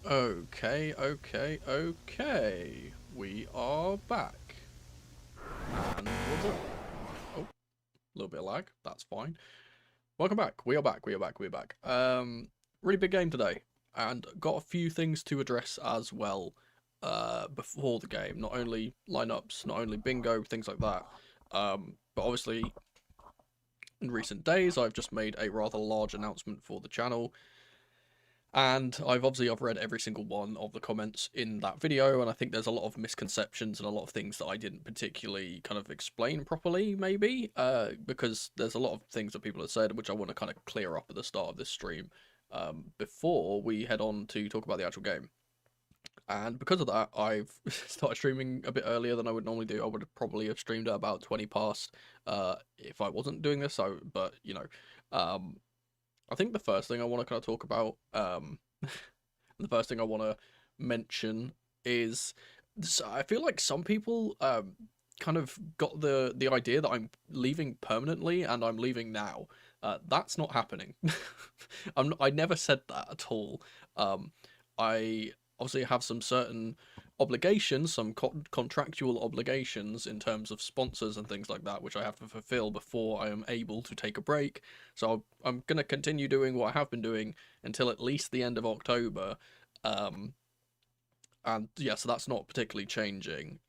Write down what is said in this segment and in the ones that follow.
Okay. We are back. And what's up? Oh, a little bit of lag. That's fine. Welcome back. We are back. Really big game today, and got a few things to address as well. Before the game, not only lineups, not only bingo, things like that. But obviously, in recent days, I've just made a rather large announcement for the channel. And I've read every single one of the comments in that video, and I think there's a lot of misconceptions and a lot of things that I didn't particularly kind of explain properly, maybe, because there's a lot of things that people have said which I want to kind of clear up at the start of this stream, before we head on to talk about the actual game. And because of that, I've started streaming a bit earlier than I would normally do. I would probably have streamed at about 20 past, if I wasn't doing this, but, you know, I think the first thing I want to kind of talk about, the first thing I want to mention is, I feel like some people kind of got the idea that I'm leaving permanently and I'm leaving now. That's not happening. I never said that at all. I obviously have some certain obligations, some contractual obligations in terms of sponsors and things like that, which I have to fulfill before I am able to take a break. So I'm going to continue doing what I have been doing until at least the end of October. And yeah, so that's not particularly changing.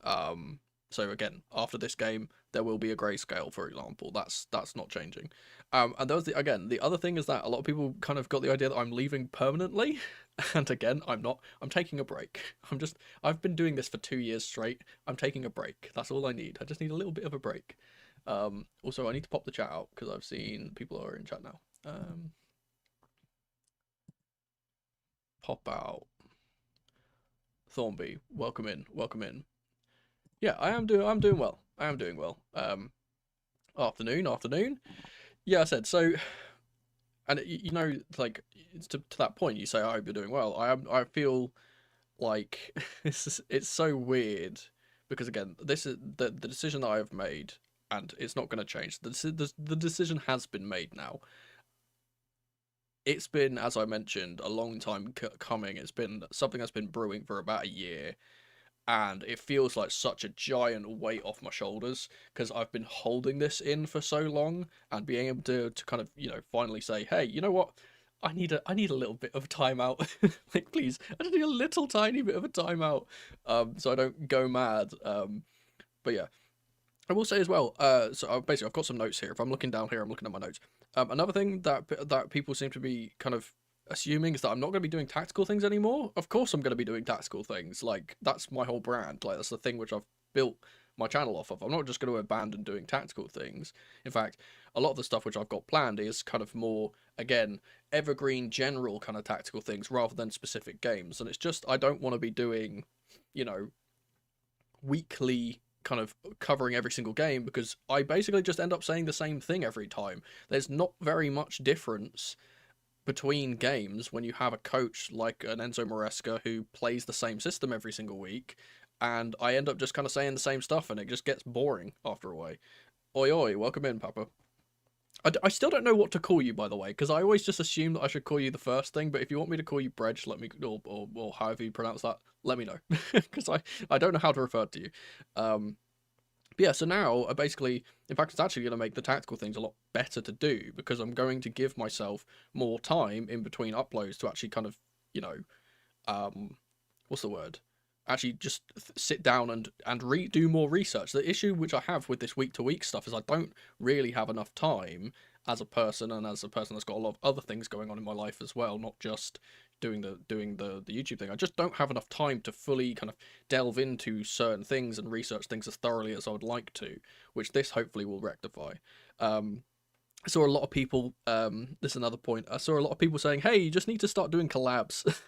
So again, after this game, there will be a grayscale, for example. That's not changing. And that was the other thing is that a lot of people kind of got the idea that I'm leaving permanently. And again, I'm not. I'm taking a break. I've been doing this for 2 years straight. I'm taking a break. That's all I need. I just need a little bit of a break. Also, I need to pop the chat out because I've seen people are in chat now. Pop out. Thornby, welcome in. Yeah, I'm doing well. Afternoon. Yeah, I said so. And you know, like to that point, you say, "I hope you're doing well." I feel like it's so weird because again, this is the decision that I have made, and it's not going to change. The decision has been made now. It's been, as I mentioned, a long time coming. It's been something that's been brewing for about a year, and it feels like such a giant weight off my shoulders because I've been holding this in for so long, and being able to kind of, you know, finally say, hey, you know what, I need a little bit of time out. Like, please, I just need a little tiny bit of a timeout, so I don't go mad. But yeah, I will say as well, so basically I've got some notes here. If I'm looking down here, I'm looking at my notes. Another thing that people seem to be kind of assuming is that I'm not going to be doing tactical things anymore. Of course I'm going to be doing tactical things. Like, that's my whole brand. Like, that's the thing which I've built my channel off of. I'm not just going to abandon doing tactical things. In fact, a lot of the stuff which I've got planned is kind of more, again, evergreen, general kind of tactical things rather than specific games. And it's just, I don't want to be doing, you know, weekly kind of covering every single game because I basically just end up saying the same thing every time. There's not very much difference between games when you have a coach like an Enzo Maresca who plays the same system every single week, and I end up just kind of saying the same stuff and it just gets boring after a while. Oi, welcome in, Papa. I still don't know what to call you, by the way, because I always just assume that I should call you the first thing, but if you want me to call you Bredge, let me, or however you pronounce that, let me know, because I don't know how to refer to you. But yeah, so now I basically, in fact, it's actually going to make the tactical things a lot better to do because I'm going to give myself more time in between uploads to actually kind of, you know, what's the word? Actually just sit down and do more research. The issue which I have with this week-to-week stuff is I don't really have enough time as a person and as a person that's got a lot of other things going on in my life as well, not just doing the YouTube thing. I just don't have enough time to fully kind of delve into certain things and research things as thoroughly as I would like to, which this hopefully will rectify. I saw a lot of people, this is another point, I saw a lot of people saying, hey, you just need to start doing collabs.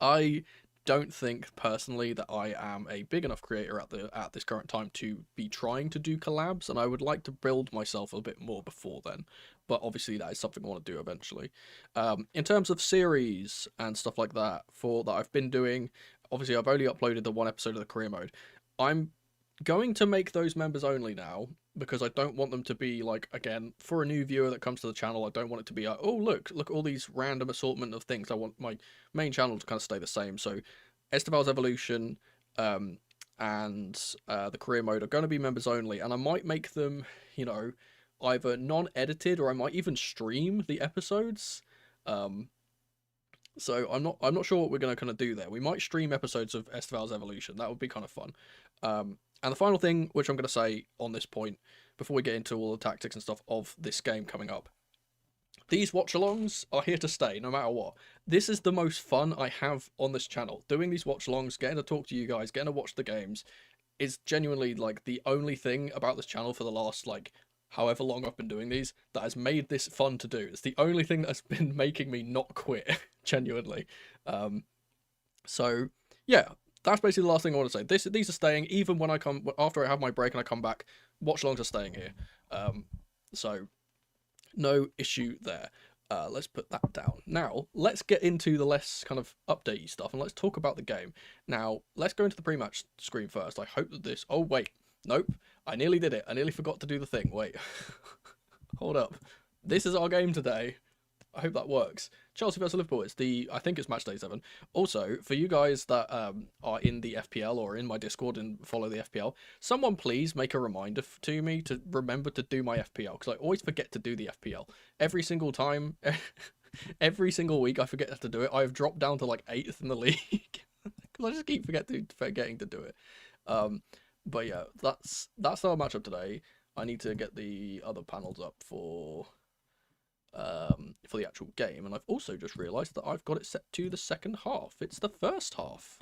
I don't think personally that I am a big enough creator at this current time to be trying to do collabs, and I would like to build myself a bit more before then, but obviously that is something I want to do eventually. In terms of series and stuff like that that I've been doing, obviously I've only uploaded the one episode of the career mode. I'm going to make those members only now. because I don't want them to be like, again, for a new viewer that comes to the channel, I don't want it to be like, oh look all these random assortment of things. I want my main channel to kind of stay the same. So Esteval's Evolution and the career mode are going to be members only, and I might make them, you know, either non-edited, or I might even stream the episodes. So I'm not sure what we're going to kind of do there. We might stream episodes of Esteval's Evolution. That would be kind of fun. And the final thing, which I'm going to say on this point, before we get into all the tactics and stuff of this game coming up, these watch-alongs are here to stay, no matter what. This is the most fun I have on this channel. Doing these watch-alongs, getting to talk to you guys, getting to watch the games, is genuinely, like, the only thing about this channel for the last, like, however long I've been doing these, that has made this fun to do. It's the only thing that's been making me not quit, genuinely. So, yeah, that's basically the last thing I want to say. These are staying, even when I come, after I have my break and I come back, watch-alongs are staying here. So, no issue there. Let's put that down. Now, let's get into the less kind of updatey stuff, and let's talk about the game. Now, let's go into the pre-match screen first. I hope that this... Oh, wait. Nope. I nearly did it. I nearly forgot to do the thing. Wait. Hold up. This is our game today. I hope that works. Chelsea vs Liverpool. I think it's match day 7. Also, for you guys that are in the FPL or in my Discord and follow the FPL, someone please make a reminder to me to remember to do my FPL, because I always forget to do the FPL. Every single time, every single week I forget to do it. I've dropped down to like 8th in the league because I just keep forgetting to do it. But yeah, that's our matchup today. I need to get the other panels up for the actual game, and I've also just realised that I've got it set to the second half. It's the first half.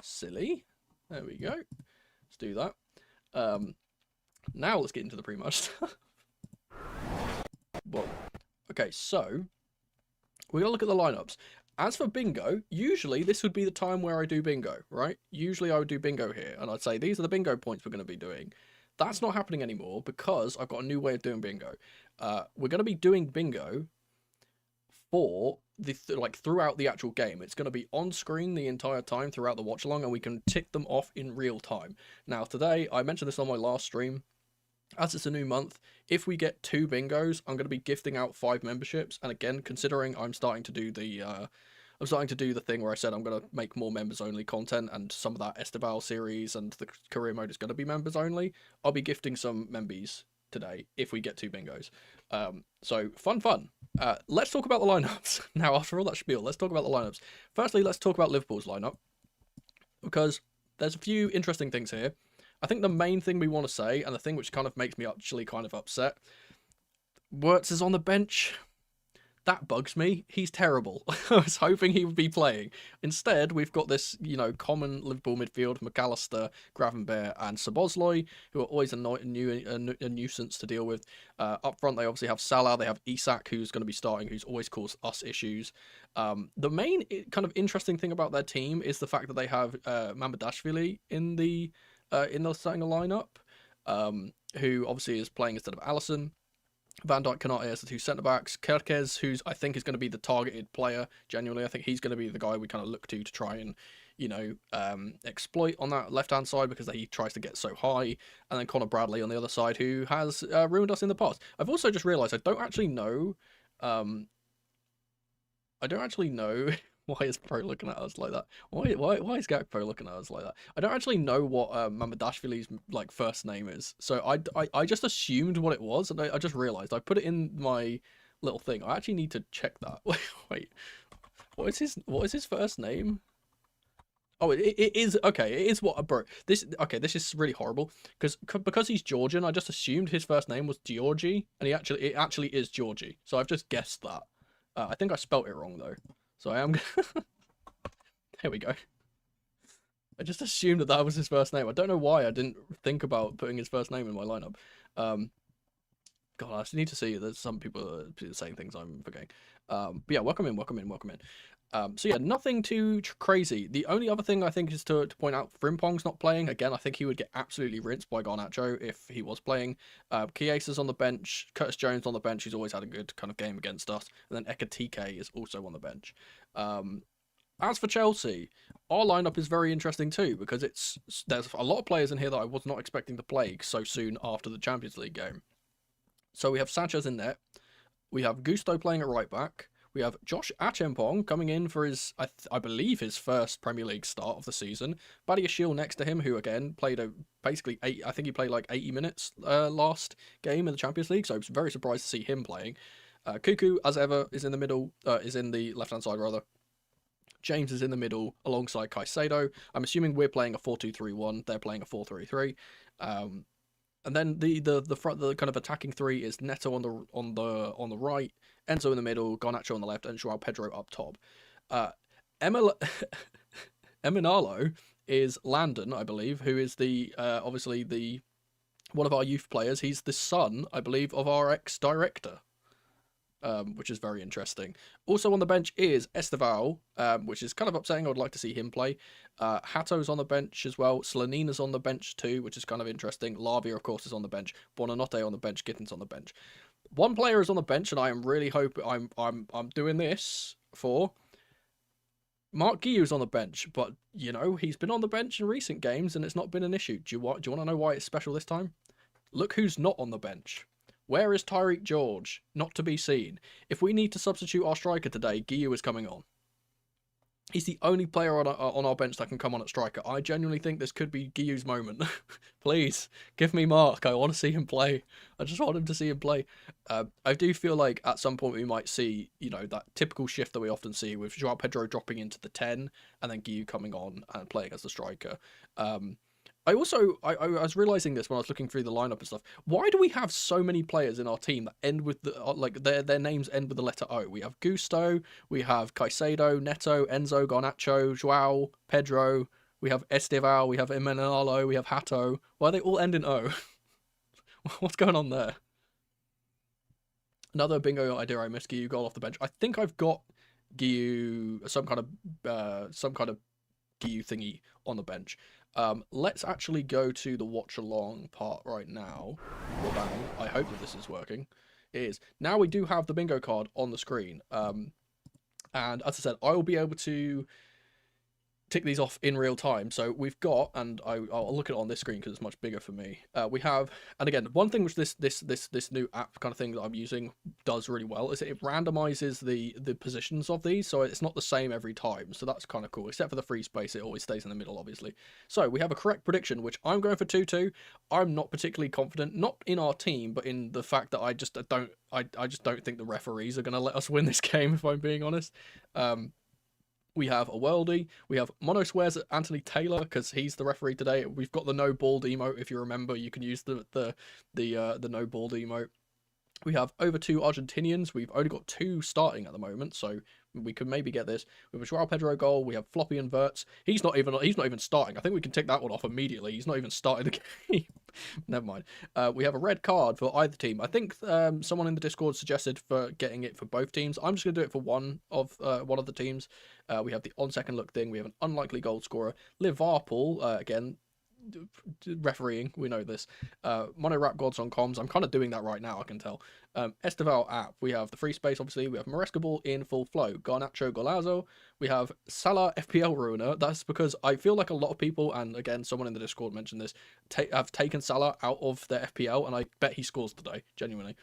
Silly. There we go. Let's do that. Now let's get into the pre-match stuff. Well, okay, so we gotta look at the lineups. As for bingo, usually this would be the time where I do bingo, right? Usually I would do bingo here, and I'd say these are the bingo points we're going to be doing. That's not happening anymore because I've got a new way of doing bingo. We're going to be doing bingo for the throughout the actual game. It's going to be on screen the entire time throughout the watch along, and we can tick them off in real time. Now today, I mentioned this on my last stream, as it's a new month, if we get 2 bingos, I'm going to be gifting out 5 memberships. And again, considering I'm starting to do the thing where I said I'm going to make more members only content, and some of that Esteval series and the career mode is going to be members only, I'll be gifting some membies today if we get 2 bingos. So fun. Let's talk about the lineups. Now, after all that spiel, let's talk about the lineups. Firstly, let's talk about Liverpool's lineup, because there's a few interesting things here. I think the main thing we want to say, and the thing which kind of makes me actually kind of upset, Wirtz is on the bench. That bugs me. He's terrible. I was hoping he would be playing. Instead, we've got this, you know, common Liverpool midfield, McAllister, Gravenberch, and Szoboszlai, who are always a nuisance to deal with. Up front, they obviously have Salah. They have Isak, who's going to be starting, who's always caused us issues. The main kind of interesting thing about their team is the fact that they have Mamardashvili in the starting lineup, who obviously is playing instead of Alisson. Van Dijk, Konate as the 2 centre-backs. Kerkez, who's I think is going to be the targeted player, genuinely. I think he's going to be the guy we kind of look to try and, you know, exploit on that left-hand side, because he tries to get so high. And then Connor Bradley on the other side, who has ruined us in the past. I've also just realised I don't actually know... Why is Pro looking at us like that? Why is Gakpo looking at us like that? I don't actually know what Mamardashvili's like first name is, so I just assumed what it was, and I just realised I put it in my little thing. I actually need to check that. Wait, what is his first name? Oh, it is okay. It is what, bro. This is really horrible because he's Georgian. I just assumed his first name was Georgi, and it actually is Georgi. So I've just guessed that. I think I spelt it wrong though. So I am... There we go. I just assumed that was his first name. I don't know why I didn't think about putting his first name in my lineup. God, I need to see. There's some people saying things I'm forgetting. But yeah, welcome in. So yeah, nothing too crazy. The only other thing I think is to point out, Frimpong's not playing. Again, I think he would get absolutely rinsed by Garnacho if he was playing. Chiesa's on the bench. Curtis Jones on the bench. He's always had a good kind of game against us. And then Ekatike is also on the bench. As for Chelsea, our lineup is very interesting too because there's a lot of players in here that I was not expecting to play so soon after the Champions League game. So we have Sanchez in net. We have Gusto playing at right back. We have Josh Achempong coming in for his, I believe, his first Premier League start of the season. Badiashile next to him, who again played basically I think he played like 80 minutes last game in the Champions League, so I was very surprised to see him playing. Cuckoo, as ever, is in the middle, is in the left-hand side rather. James is in the middle alongside Caicedo. I'm assuming we're playing a 4-2-3-1. They're playing a 4-3-3. And then the front, the kind of attacking three is Neto on the right, Enzo in the middle, Garnacho on the left, and Joao Pedro up top. Eminalo is Landon, I believe, who is the obviously the one of our youth players. He's the son, I believe, of our ex-director. Which is very interesting. Also on the bench is Esteval, which is kind of upsetting. I would like to see him play. Hato's on the bench as well. Slanina's on the bench too, which is kind of interesting. Lavia, of course, is on the bench. Buonanotte on the bench. Gittins on the bench. One player is on the bench, and I am really hoping I'm doing this for. Mark Guiu's on the bench, but you know he's been on the bench in recent games, and it's not been an issue. Do you want to know why it's special this time? Look who's not on the bench. Where is Tyreek George? Not to be seen. If we need to substitute our striker today, Guiu is coming on. He's the only player on our bench that can come on at striker. I genuinely think this could be Guiu's moment. Please, give me Mark. I want to see him play. I just want him to see him play. I do feel like at some point we might see, you know, that typical shift that we often see with Joao Pedro dropping into the 10 and then Guiu coming on and playing as the striker. I was realizing this when I was looking through the lineup and stuff. Why do we have so many players in our team that end with their names end with the letter O? We have Gusto, we have Caicedo, Neto, Enzo, Garnacho, Joao, Pedro, we have Esteval, we have Emenalo, we have Hato. Why they all end in O? What's going on there? Another bingo idea I missed. Guiu goal off the bench. I think I've got Guiu some kind of Guiu thingy on the bench. Let's actually go to the watch along part right now. Well, bang. I hope that this is working. It is. Now we do have the bingo card on the screen. And as I said, I will be able to tick these off in real time. So we've got, and I'll look at it on this screen because it's much bigger for me. We have, and again, one thing which this new app kind of thing that I'm using does really well is it randomizes the positions of these, so it's not the same every time. So that's kind of cool. Except for the free space, it always stays in the middle, obviously. So we have a correct prediction, which I'm going for 2-2. I'm not particularly confident, not in our team, but in the fact that I just don't think the referees are going to let us win this game, if I'm being honest. We have a worldie. We have Mono swears at Anthony Taylor because he's the referee today. We've got the no bald emote. If you remember, you can use the no bald emote. We have over 2 Argentinians. We've only got 2 starting at the moment, so we could maybe get this. We have a Joao Pedro goal. We have Floppy and Verts. He's not even starting. I think we can tick that one off immediately. He's not even starting the game. Never mind. We have a red card for either team. I think someone in the Discord suggested for getting it for both teams. I'm just gonna do it for one of the teams. We have the on second look thing. We have an unlikely goal scorer. Liverpool again. Refereeing, we know this. Mono rap gods on comms. I'm kind of doing that right now, I can tell. Esteval app. We have the free space, obviously. We have Maresca ball in full flow. Garnacho Golazo. We have Salah FPL ruiner. That's because I feel like a lot of people, and again, someone in the Discord mentioned this, have taken Salah out of their FPL, and I bet he scores today, genuinely.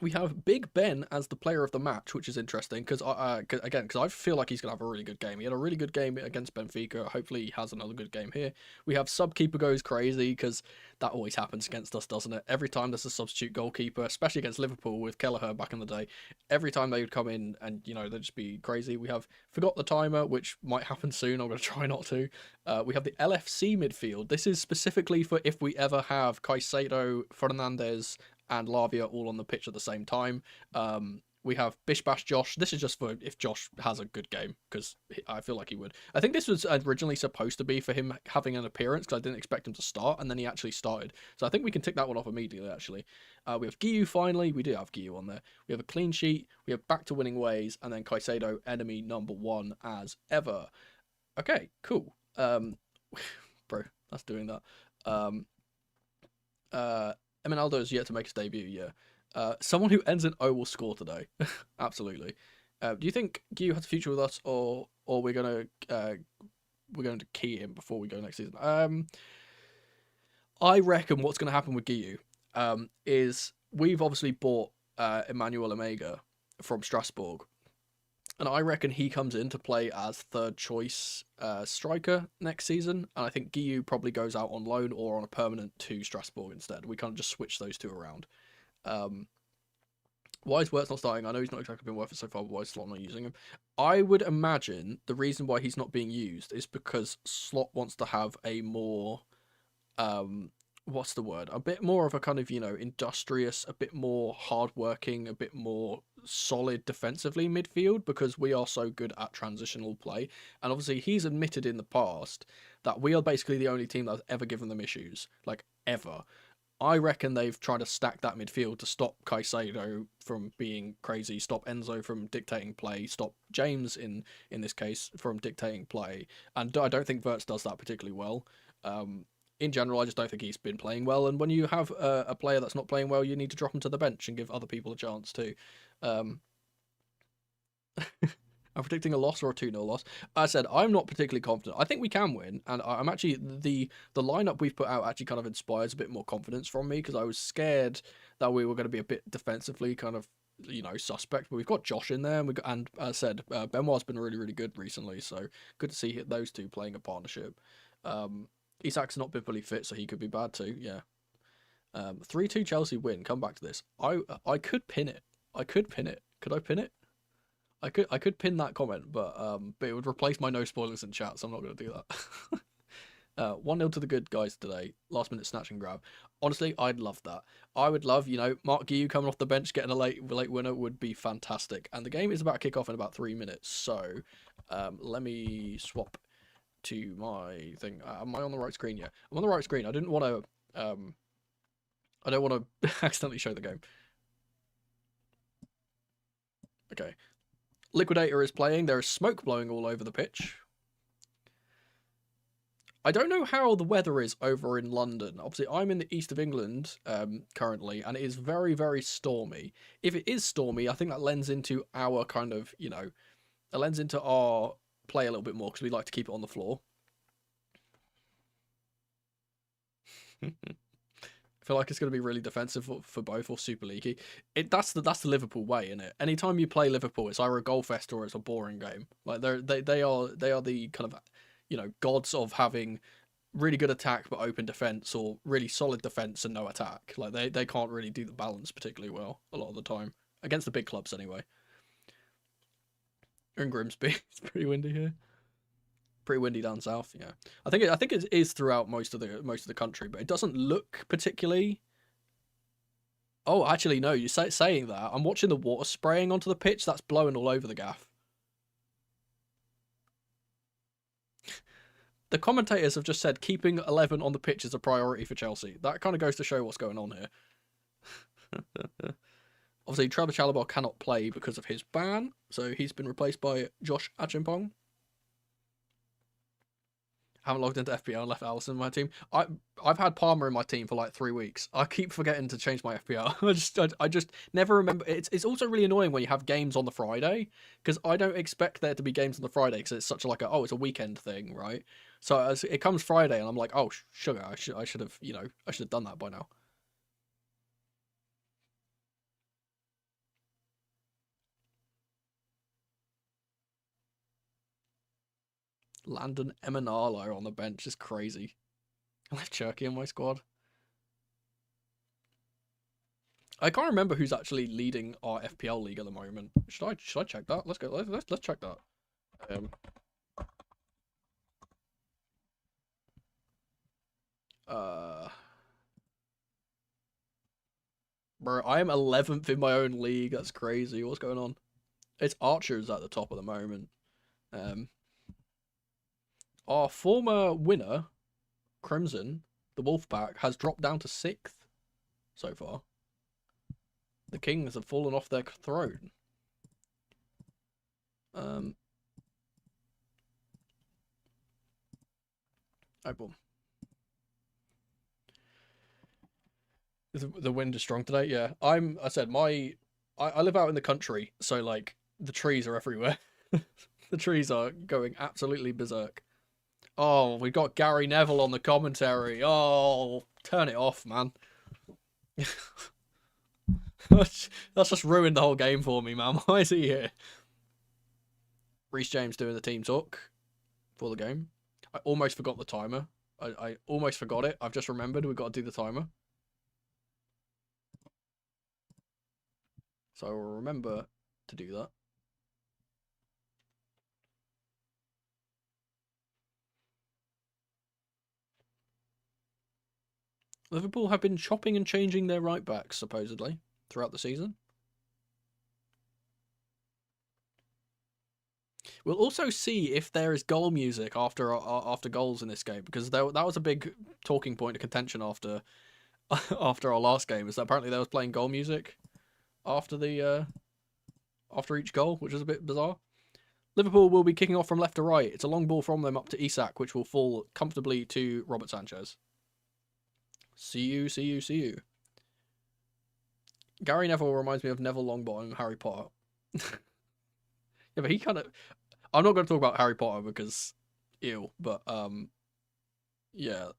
We have Big Ben as the player of the match, which is interesting because I feel like he's going to have a really good game. He had a really good game against Benfica. Hopefully he has another good game here. We have Subkeeper goes crazy because that always happens against us, doesn't it? Every time there's a substitute goalkeeper, especially against Liverpool with Kelleher back in the day, every time they would come in and, you know, they'd just be crazy. We have Forgot the Timer, which might happen soon. I'm going to try not to. We have the LFC midfield. This is specifically for if we ever have Caicedo, Fernandes, and Lavia all on the pitch at the same time. We have Bish Bash Josh. This is just for if Josh has a good game, because I feel like he would. I think this was originally supposed to be for him having an appearance, because I didn't expect him to start, and then he actually started. So I think we can tick that one off immediately, actually. We have Guiu finally. We do have Guiu on there. We have a clean sheet. We have back to winning ways, and then Caicedo, enemy number 1 as ever. Okay, cool. Bro, that's doing that. Eminaldo is yet to make his debut, yeah. Someone who ends in O will score today. Absolutely. Do you think Guiu has a future with us, or or we're going to key him before we go next season. I reckon what's going to happen with Guiu is we've obviously bought Emmanuel Omega from Strasbourg, and I reckon he comes in to play as third choice striker next season, and I think Guiu probably goes out on loan or on a permanent to Strasbourg instead. We kind of just switch those two around. Why is Wirtz not starting? I know he's not exactly been worth it so far, but why is Slot not using him? I would imagine the reason why he's not being used is because Slot wants to have a more, what's the word? A bit more of a kind of, industrious, a bit more hardworking, a bit more solid defensively midfield, because we are so good at transitional play. And obviously he's admitted in the past that we are basically the only team that's ever given them issues, like ever. I reckon they've tried to stack that midfield to stop Caicedo from being crazy, stop Enzo from dictating play, stop James in this case from dictating play, and I don't think Wirtz does that particularly well. In general, I just don't think he's been playing well, and when you have a player that's not playing well, you need to drop him to the bench and give other people a chance too. I'm predicting a loss or a 2-0 loss. I said I'm not particularly confident. I think we can win, and I'm actually the lineup we've put out actually kind of inspires a bit more confidence from me, because I was scared that we were going to be a bit defensively kind of suspect. But we've got Josh in there, and as I said, Benoit's been really really good recently, so good to see those two playing a partnership. Isak's not been fully fit, so he could be bad too. Yeah. 3-2 Chelsea win. Come back to this. I could pin it. Could I pin it? I could pin that comment, but it would replace my no spoilers in chat, so I'm not going to do that. 1-0 to the good guys today. Last minute snatch and grab. Honestly, I'd love that. I would love, Mark Guiu coming off the bench, getting a late winner would be fantastic. And the game is about to kick off in about 3 minutes, so let me swap to my thing. Am I on the right screen? Yeah, I'm on the right screen. I didn't want to. I don't want to accidentally show the game. Okay. Liquidator is playing. There is smoke blowing all over the pitch. I don't know how the weather is over in London. Obviously, I'm in the east of England currently, and it is very, very stormy. If it is stormy, I think that lends into our kind of, it lends into our play a little bit more, because we like to keep it on the floor. I feel like it's going to be really defensive for both, or super leaky. That's the Liverpool way, isn't it? Anytime you play Liverpool, it's either a goal fest or it's a boring game. Like they are the kind of gods of having really good attack but open defense, or really solid defense and no attack. Like they can't really do the balance particularly well a lot of the time against the big clubs anyway. In Grimsby, it's pretty windy here. Pretty windy down south, yeah. I think it is throughout most of the country, but it doesn't look particularly. Oh, actually, no. You're saying that. I'm watching the water spraying onto the pitch. That's blowing all over the gaff. The commentators have just said keeping 11 on the pitch is a priority for Chelsea. That kind of goes to show what's going on here. Obviously, Trevor Chalobah cannot play because of his ban, so he's been replaced by Josh Achimpong. Haven't logged into FPL and left Allison in my team. I've had Palmer in my team for like 3 weeks. I keep forgetting to change my FPL. I just never remember. It's also really annoying when you have games on the Friday, because I don't expect there to be games on the Friday, because it's such it's a weekend thing, right? So as it comes Friday and I'm like, oh sugar, I should have done that by now. Landon Emanalo on the bench is crazy. I left Cherky in my squad. I can't remember who's actually leading our FPL league at the moment. Should I check that? Let's go. Let's check that. Bro, I am 11th in my own league. That's crazy. What's going on? It's Archers at the top at the moment. Our former winner, Crimson, the Wolfpack, has dropped down to 6th so far. The Kings have fallen off their throne. Oh, boom. The wind is strong today. Yeah, I live out in the country, so like the trees are everywhere. The trees are going absolutely berserk. Oh, we got Gary Neville on the commentary. Oh, turn it off, man. That's just ruined the whole game for me, man. Why is he here? Reece James doing the team talk for the game. I almost forgot the timer. I almost forgot it. I've just remembered we've got to do the timer. So I'll remember to do that. Liverpool have been chopping and changing their right backs, supposedly, throughout the season. We'll also see if there is goal music after goals in this game, because that was a big talking point of contention after after our last game. Is that apparently they was playing goal music after the after each goal, which is a bit bizarre. Liverpool will be kicking off from left to right. It's a long ball from them up to Isak, which will fall comfortably to Robert Sanchez. See you, see you, see you. Gary Neville reminds me of Neville Longbottom in Harry Potter. Yeah, but he kind of... I'm not going to talk about Harry Potter because... Ew, but, yeah.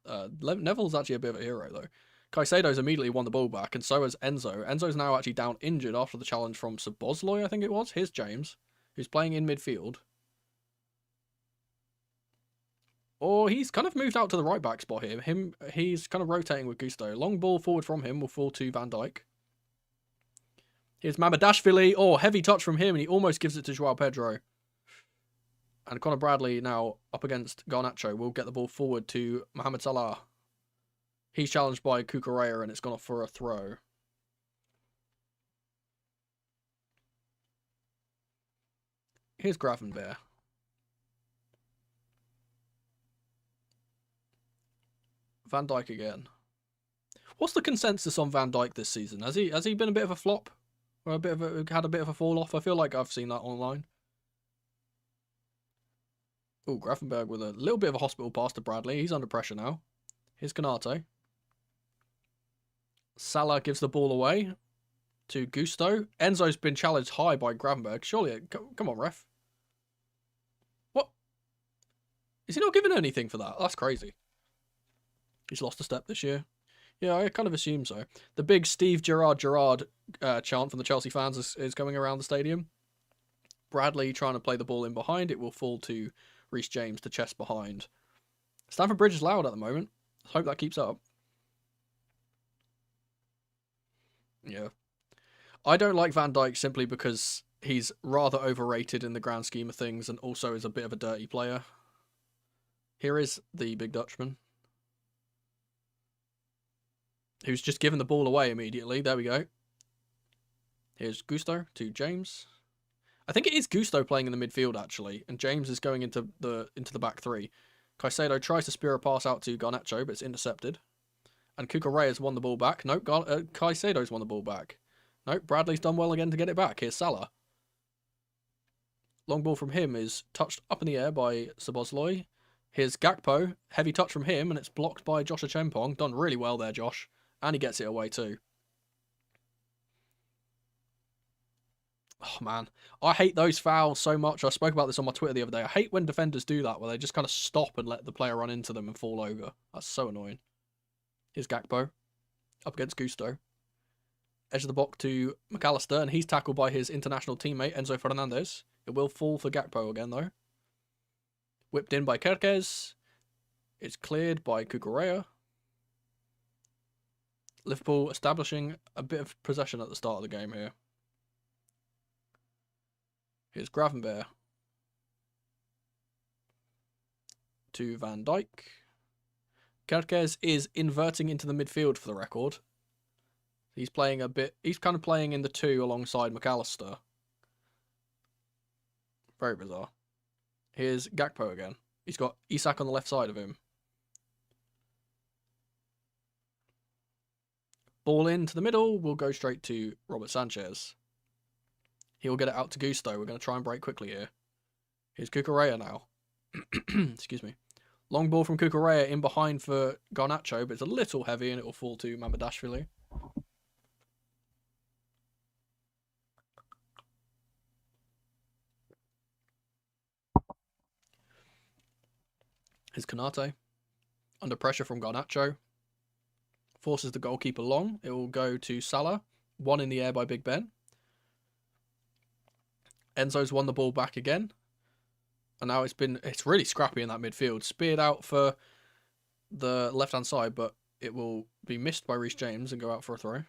Neville's actually a bit of a hero, though. Caicedo's immediately won the ball back, and so has Enzo. Enzo's now actually down injured after the challenge from Szoboszlai, I think it was. Here's James, who's playing in midfield. Or he's kind of moved out to the right back spot here. He's kind of rotating with Gusto. Long ball forward from him will fall to Van Dijk. Here's Mamadashvili. Oh, heavy touch from him, and he almost gives it to Joao Pedro. And Conor Bradley now up against Garnacho will get the ball forward to Mohamed Salah. He's challenged by Cucurella, and it's gone off for a throw. Here's Gravenberch. Van Dijk again. What's the consensus on Van Dijk this season? Has he been a bit of a flop? Or had a bit of a fall off? I feel like I've seen that online. Oh, Gravenberch with a little bit of a hospital pass to Bradley. He's under pressure now. Here's Konate. Salah gives the ball away to Gusto. Enzo's been challenged high by Gravenberch. Surely, come on, ref. What? Is he not giving anything for that? That's crazy. He's lost a step this year. Yeah, I kind of assume so. The big Steve Gerrard chant from the Chelsea fans is going around the stadium. Bradley trying to play the ball in behind. It will fall to Reece James to chest behind. Stamford Bridge is loud at the moment. Hope that keeps up. Yeah. I don't like Van Dijk simply because he's rather overrated in the grand scheme of things and also is a bit of a dirty player. Here is the big Dutchman, who's just given the ball away immediately. There we go. Here's Gusto to James. I think it is Gusto playing in the midfield, actually, and James is going into the back three. Caicedo tries to spear a pass out to Garnacho, but it's intercepted. And Cucurella's won the ball back. Nope, Caicedo's won the ball back. Nope, Bradley's done well again to get it back. Here's Salah. Long ball from him is touched up in the air by Szoboszlai. Here's Gakpo. Heavy touch from him, and it's blocked by Josh Achempong. Done really well there, Josh. And he gets it away too. Oh, man. I hate those fouls so much. I spoke about this on my Twitter the other day. I hate when defenders do that, where they just kind of stop and let the player run into them and fall over. That's so annoying. Here's Gakpo. Up against Gusto. Edge of the box to McAllister, and he's tackled by his international teammate, Enzo Fernandez. It will fall for Gakpo again, though. Whipped in by Kerkez. It's cleared by Cucurella. Liverpool establishing a bit of possession at the start of the game here. Here's Gravenberch to Van Dijk. Kerkez is inverting into the midfield for the record. He's playing a bit... He's kind of playing in the two alongside McAllister. Very bizarre. Here's Gakpo again. He's got Isak on the left side of him. Ball into the middle. We'll go straight to Robert Sanchez. He'll get it out to Gusto. We're going to try and break quickly here. Here's Cucurella now. Excuse me. Long ball from Cucurella in behind for Garnacho, but it's a little heavy and it will fall to Mamadashvili. Here's Konate. Under pressure from Garnacho. Forces the goalkeeper long. It will go to Salah. One in the air by Big Ben. Enzo's won the ball back again. And now it's really scrappy in that midfield. Speared out for the left-hand side, but it will be missed by Reece James and go out for a throw.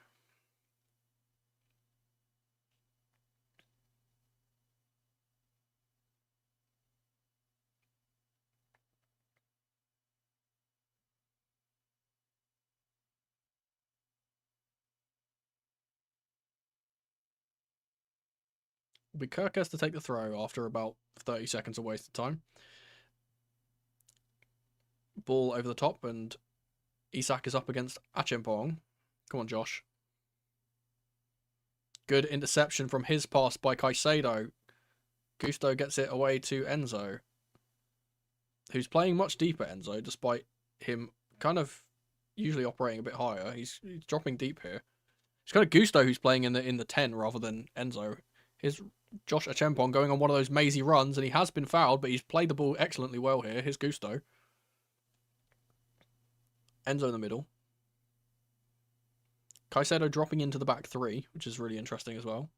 It'll be Kirkes to take the throw after about 30 seconds of wasted time. Ball over the top, and Isak is up against Achimpong. Come on, Josh. Good interception from his pass by Caicedo. Gusto gets it away to Enzo, who's playing much deeper, Enzo, despite him kind of usually operating a bit higher. He's dropping deep here. It's kind of Gusto who's playing in the 10 rather than Enzo. Here's Josh Achimpong going on one of those mazy runs, and he has been fouled, but he's played the ball excellently well here. Here's Gusto. Enzo in the middle. Caicedo dropping into the back three, which is really interesting as well.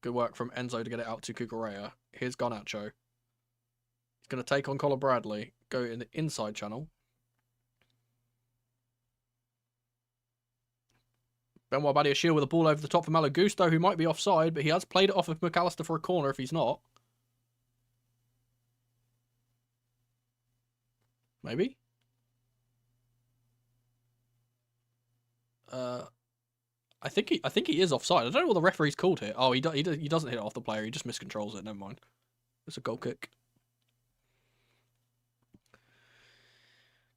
Good work from Enzo to get it out to Cucurella. Here's Garnacho. He's going to take on Colin Bradley. Go in the inside channel. Benoit Badiashile with a ball over the top for Malo Gusto, who might be offside, but he has played it off of McAllister for a corner if he's not. Maybe? I think he is offside. I don't know what the referee's called here. Oh, he doesn't hit it off the player. He just miscontrols it. Never mind. It's a goal kick.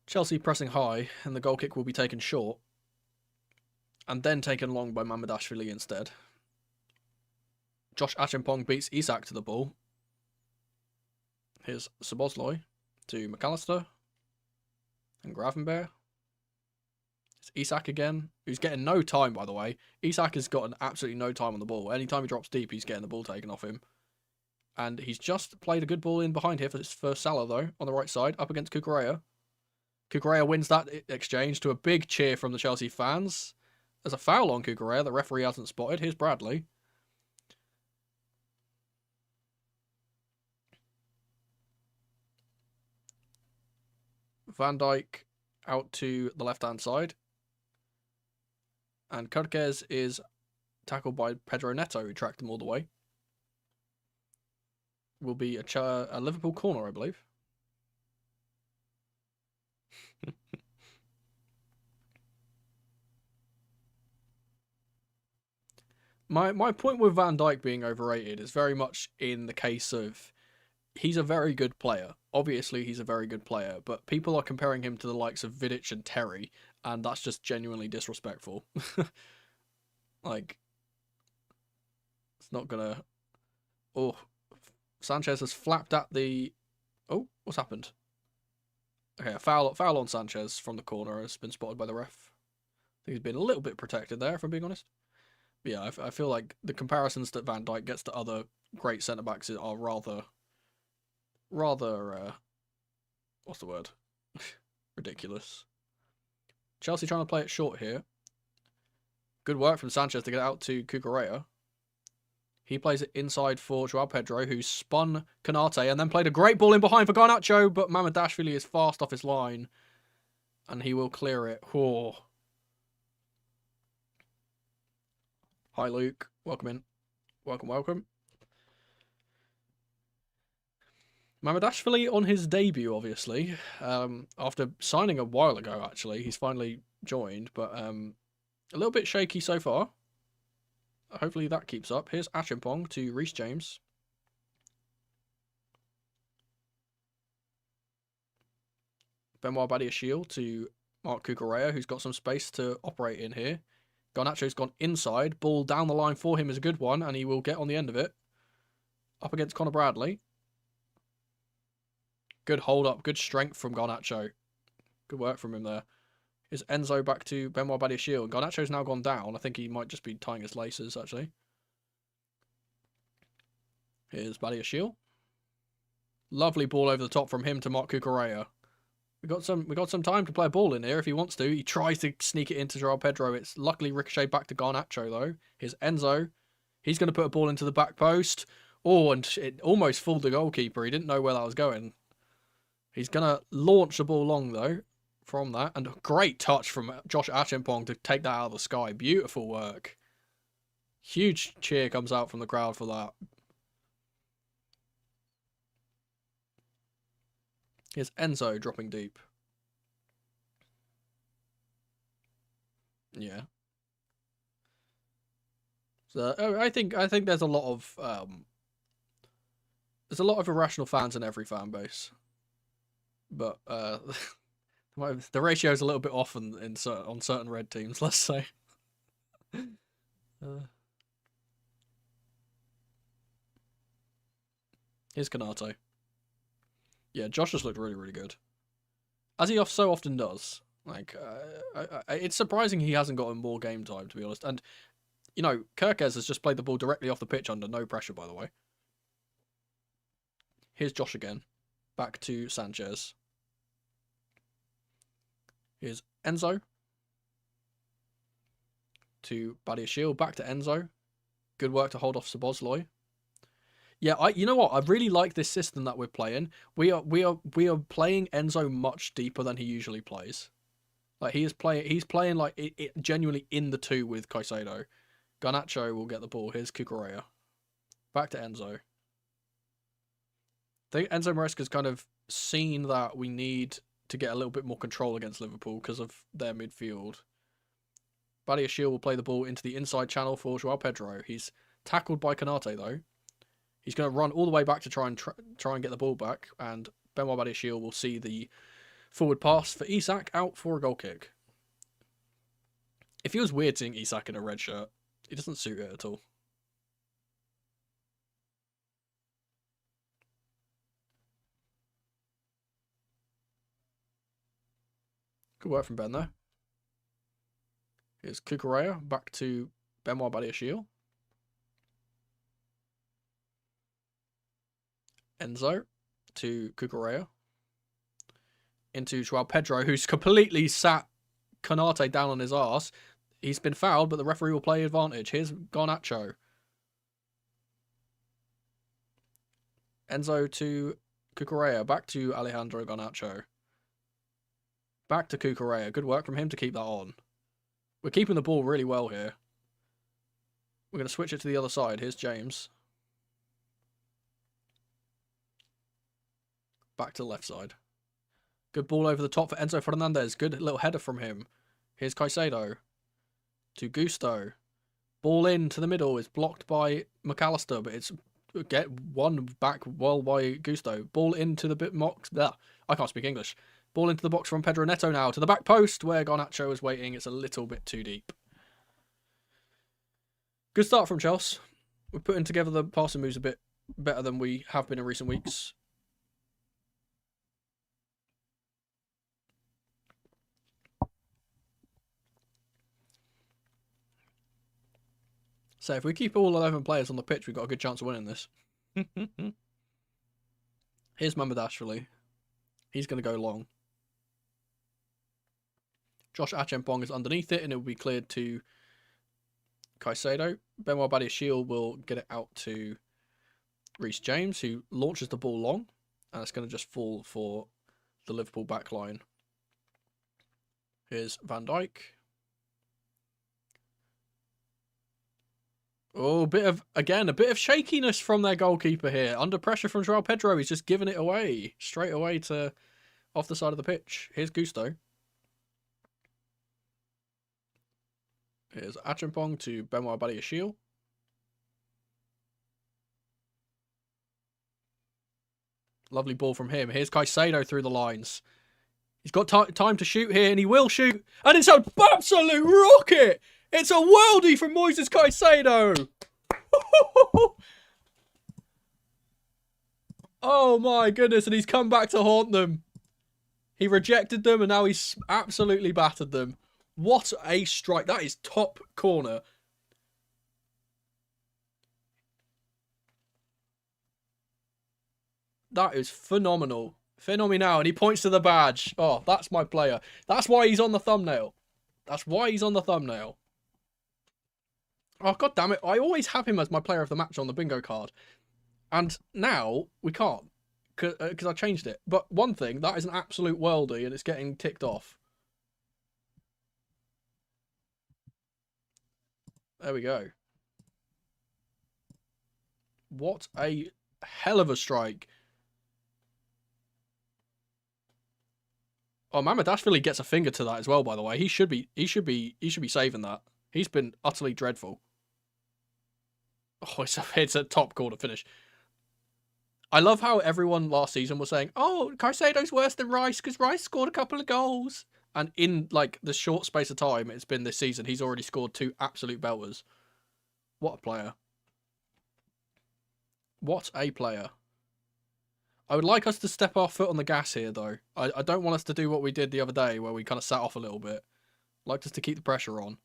Chelsea pressing high, and the goal kick will be taken short, and then taken long by Mamardashvili instead. Josh Achimpong beats Isak to the ball. Here's Szoboszlai to McAllister and Gravenberg. It's Isak again, who's getting no time, by the way. Isak has gotten absolutely no time on the ball. Anytime he drops deep, he's getting the ball taken off him. And he's just played a good ball in behind here for Salah, though, on the right side, up against Cucurella. Cucurella wins that exchange to a big cheer from the Chelsea fans. There's a foul on Cucurella the referee hasn't spotted. Here's Bradley. Van Dijk out to the left-hand side. And Kirkes is tackled by Pedro Neto, who tracked him all the way. Will be a Liverpool corner, I believe. My point with Van Dijk being overrated is very much in the case of he's a very good player. Obviously, he's a very good player, but people are comparing him to the likes of Vidic and Terry, and that's just genuinely disrespectful. Like, it's not gonna... Oh, Sanchez has flapped at the... Oh, what's happened? Okay, a foul on Sanchez from the corner has been spotted by the ref. I think he's been a little bit protected there, if I'm being honest. But yeah, I feel like the comparisons that Van Dijk gets to other great centre-backs are rather... what's the word? Ridiculous. Chelsea trying to play it short here. Good work from Sanchez to get it out to Cucurella. He plays it inside for Joao Pedro, who spun Konate and then played a great ball in behind for Garnacho, but Mamardashvili is fast off his line, and he will clear it. Oh. Hi, Luke. Welcome in. Welcome. Mamardashvili on his debut, obviously. After signing a while ago, actually. He's finally joined, but a little bit shaky so far. Hopefully that keeps up. Here's Achimpong to Reece James. Benoit Badiashile to Marc Cucurella, who's got some space to operate in here. Garnacho's gone inside. Ball down the line for him is a good one, and he will get on the end of it. Up against Conor Bradley. Good hold up, good strength from Garnacho. Good work from him there. Is Enzo back to Benoit Badiashile. Garnacho's now gone down. I think he might just be tying his laces, actually. Here's Badiashile. Lovely ball over the top from him to Mark Cucurella. We got some time to play a ball in here if he wants to. He tries to sneak it into Joao Pedro. It's luckily ricocheted back to Garnacho though. Here's Enzo. He's going to put a ball into the back post. Oh, and it almost fooled the goalkeeper. He didn't know where that was going. He's going to launch the ball long though from that. And a great touch from Josh Achimpong to take that out of the sky. Beautiful work. Huge cheer comes out from the crowd for that. Here's Enzo dropping deep. Yeah. So I think there's a lot of irrational fans in every fan base, but the ratio is a little bit off on certain red teams. Let's say. Here's Canate. Yeah, Josh just looked really, really good, as he so often does. Like, it's surprising he hasn't gotten more game time, to be honest. And you know, Kirkes has just played the ball directly off the pitch under no pressure, by the way. Here's Josh again, back to Sanchez. Here's Enzo to Badiashile, back to Enzo. Good work to hold off Szoboszlai. Yeah, you know what? I really like this system that we're playing. We are playing Enzo much deeper than he usually plays. Like he's playing like it genuinely in the two with Caicedo. Garnacho will get the ball. Here's Cucurella. Back to Enzo. I think Enzo Maresca's kind of seen that we need to get a little bit more control against Liverpool because of their midfield. Badiashile will play the ball into the inside channel for Joao Pedro. He's tackled by Canate though. He's going to run all the way back to try and get the ball back, and Benoit Badiashile will see the forward pass for Isak out for a goal kick. It feels weird seeing Isak in a red shirt. He doesn't suit it at all. Good work from Ben there. Here's Cucurella back to Benoit Badiashile. Enzo to Cucurella. Into Joao Pedro, who's completely sat Canate down on his arse. He's been fouled, but the referee will play advantage. Here's Garnacho. Enzo to Cucurella. Back to Alejandro Garnacho. Back to Cucurella. Good work from him to keep that on. We're keeping the ball really well here. We're going to switch it to the other side. Here's James. Back to the left side. Good ball over the top for Enzo Fernandez. Good little header from him. Here's Caicedo. To Gusto. Ball in to the middle. It's blocked by McAllister, but it's get one back well by Gusto. Ball into the box. I can't speak English. Ball into the box from Pedro Neto now. To the back post where Garnacho is waiting. It's a little bit too deep. Good start from Chelsea. We're putting together the passing moves a bit better than we have been in recent weeks. So if we keep all 11 players on the pitch, we've got a good chance of winning this. Here's Mamardashvili. He's going to go long. Josh Achimpong is underneath it, and it will be cleared to Caicedo. Benoit Badiashile will get it out to Reece James, who launches the ball long, and it's going to just fall for the Liverpool backline. Here's Van Dijk. Oh, a bit of shakiness from their goalkeeper here. Under pressure from Joao Pedro, he's just giving it away. Straight away to off the side of the pitch. Here's Gusto. Here's Achimpong to Benoit Badiashile. Lovely ball from him. Here's Caicedo through the lines. He's got time to shoot here, and he will shoot. And it's an absolute rocket! It's a worldie from Moises Caicedo! Oh my goodness, and he's come back to haunt them. He rejected them, and now he's absolutely battered them. What a strike. That is top corner. That is phenomenal. Phenomenal. And he points to the badge. Oh, that's my player. That's why he's on the thumbnail. That's why he's on the thumbnail. Oh, god damn it. I always have him as my player of the match on the bingo card. And now we can't. Because I changed it. But one thing, that is an absolute worldie and it's getting ticked off. There we go. What a hell of a strike. Oh, Mamadashvili gets a finger to that as well, by the way. He should be saving that. He's been utterly dreadful. Oh, it's a top corner finish. I love how everyone last season was saying, oh, Caicedo's worse than Rice because Rice scored a couple of goals. And in, like, the short space of time it's been this season, he's already scored 2 absolute belters. What a player. What a player. I would like us to step our foot on the gas here, though. I don't want us to do what we did the other day, where we kind of sat off a little bit. I'd like us to keep the pressure on.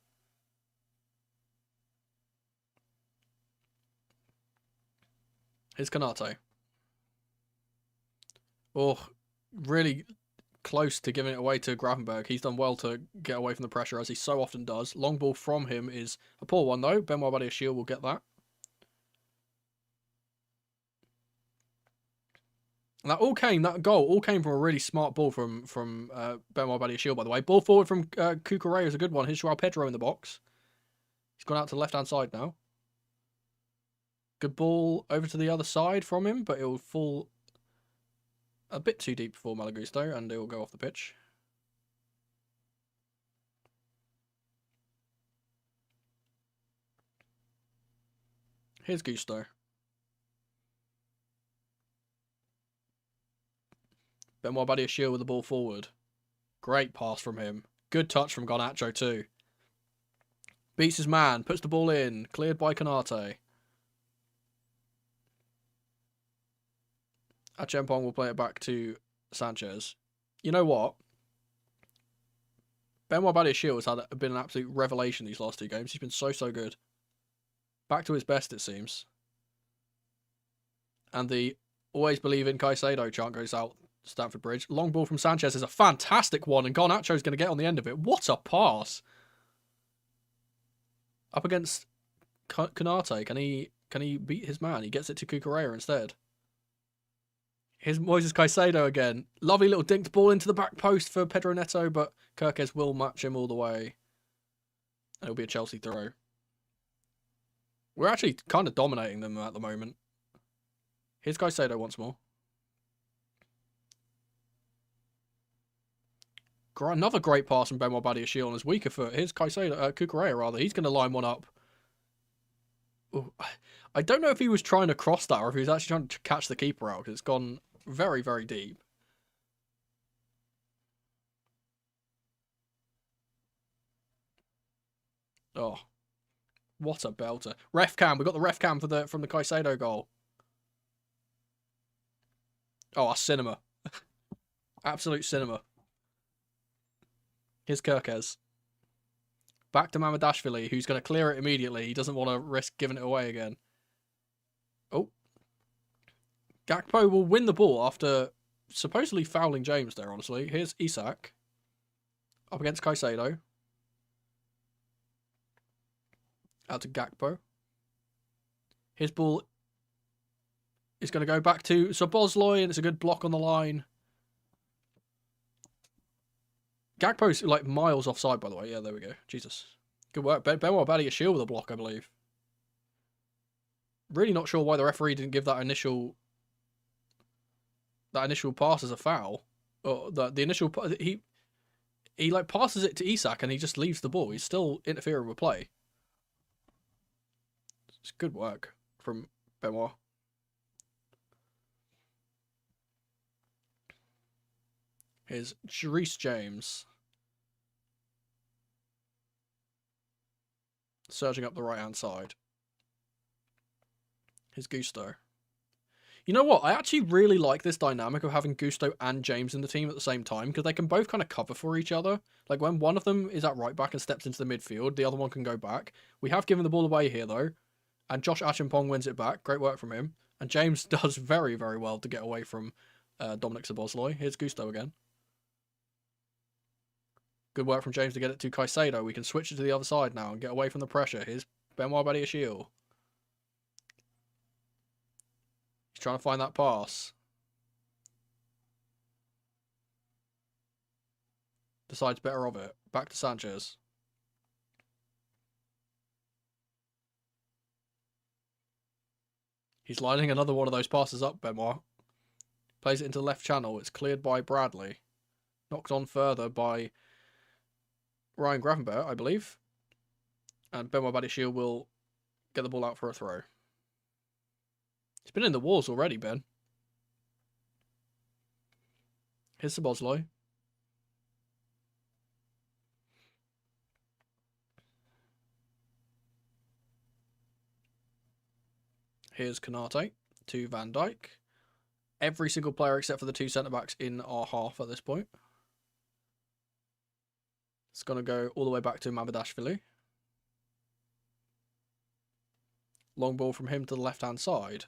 Here's Kanate. Oh, really close to giving it away to Gravenberg. He's done well to get away from the pressure, as he so often does. Long ball from him is a poor one, though. Benoit Badiashile will get that. And that goal all came from a really smart ball from Benoit Badiashile, by the way. Ball forward from Cucurella is a good one. Here's Joao Pedro in the box. He's gone out to the left-hand side now. Good ball over to the other side from him, but it will fall a bit too deep for Malagusto, and it will go off the pitch. Here's Gusto. Benoit Badiashile with the ball forward. Great pass from him. Good touch from Garnacho too. Beats his man, puts the ball in, cleared by Konate. Acheampong will play it back to Sanchez. You know what? Benoit Badiashile has been an absolute revelation these last 2 games. He's been so good. Back to his best, it seems. And the always believe in Caicedo chant goes out Stamford Bridge. Long ball from Sanchez is a fantastic one, and Garnacho's going to get on the end of it. What a pass! Up against Konate. Can he beat his man? He gets it to Cucurella instead. Here's Moises Caicedo again. Lovely little dinked ball into the back post for Pedro Neto, but Kirkes will match him all the way. And it'll be a Chelsea throw. We're actually kind of dominating them at the moment. Here's Caicedo once more. Another great pass from Benoit Badiashile on his weaker foot. Here's Cucurella rather. He's going to line one up. Ooh, I don't know if he was trying to cross that or if he was actually trying to catch the keeper out, because it's gone very, very deep. Oh, what a belter. Ref cam. We got the ref cam from the Caicedo goal. Oh, our cinema. Absolute cinema. Here's Kirkes. Back to Mamadashvili, who's going to clear it immediately. He doesn't want to risk giving it away again. Oh. Gakpo will win the ball after supposedly fouling James there, honestly. Here's Isak. Up against Caicedo. Out to Gakpo. His ball is going to go back to Szoboszlai, and it's a good block on the line. Gakpo's like miles offside, by the way. Yeah, there we go. Jesus. Good work. Benoit Badiashile with a block, I believe. Really not sure why the referee didn't give that initial pass as a foul. Or the initial he like passes it to Isak and he just leaves the ball. He's still interfering with play. It's good work from Benoit. Here's Reece James. Surging up the right-hand side. Here's Gusto. You know what? I actually really like this dynamic of having Gusto and James in the team at the same time, because they can both kind of cover for each other. Like, when one of them is at right back and steps into the midfield, the other one can go back. We have given the ball away here, though. And Josh Acheampong wins it back. Great work from him. And James does very, very well to get away from Dominic Szoboszlai. Here's Gusto again. Good work from James to get it to Caicedo. We can switch it to the other side now and get away from the pressure. Here's Benoit Badiashile. He's trying to find that pass. Decides better of it. Back to Sanchez. He's lining another one of those passes up, Benoit. Plays it into the left channel. It's cleared by Bradley. Knocked on further by Ryan Gravenberch, I believe. And Benoit Badiashile will get the ball out for a throw. He's been in the walls already, Ben. Here's Szoboszlai. Here's Konate to Van Dijk. Every single player except for the two centre-backs in our half at this point. It's going to go all the way back to Mamardashvili. Long ball from him to the left-hand side.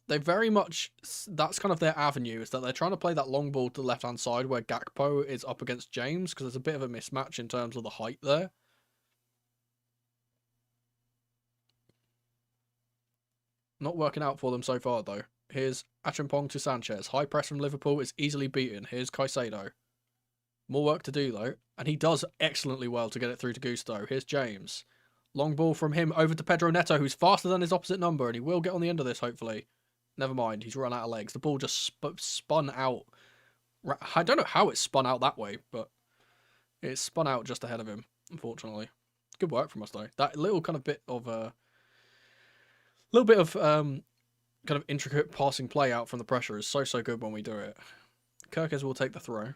They very much... That's kind of their avenue, is that they're trying to play that long ball to the left-hand side where Gakpo is up against James, because there's a bit of a mismatch in terms of the height there. Not working out for them so far, though. Here's Achimpong to Sanchez. High press from Liverpool is easily beaten. Here's Caicedo. More work to do, though. And he does excellently well to get it through to Gusto. Here's James. Long ball from him over to Pedro Neto, who's faster than his opposite number. And he will get on the end of this, hopefully. Never mind. He's run out of legs. The ball just spun out. I don't know how it spun out that way, but it spun out just ahead of him, unfortunately. Good work from us, though. That little kind of bit of... kind of intricate passing play out from the pressure is so good when we do it. Kerkez will take the throw.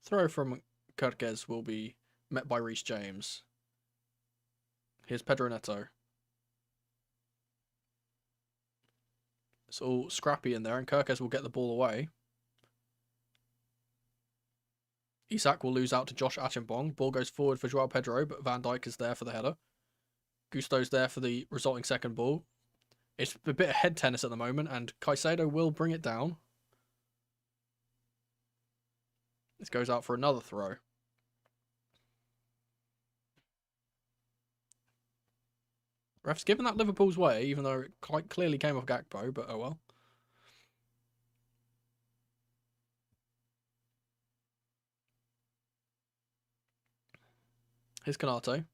Throw from Kerkez will be met by Reece James. Here's Pedro Neto. It's all scrappy in there, and Kerkez will get the ball away. Isak will lose out to Josh Achimpong. Ball goes forward for Joao Pedro, but Van Dijk is there for the header. Gusto's there for the resulting second ball. It's a bit of head tennis at the moment, and Caicedo will bring it down. This goes out for another throw. Ref's given that Liverpool's way, even though it quite clearly came off Gakpo, but oh well. Here's Konate.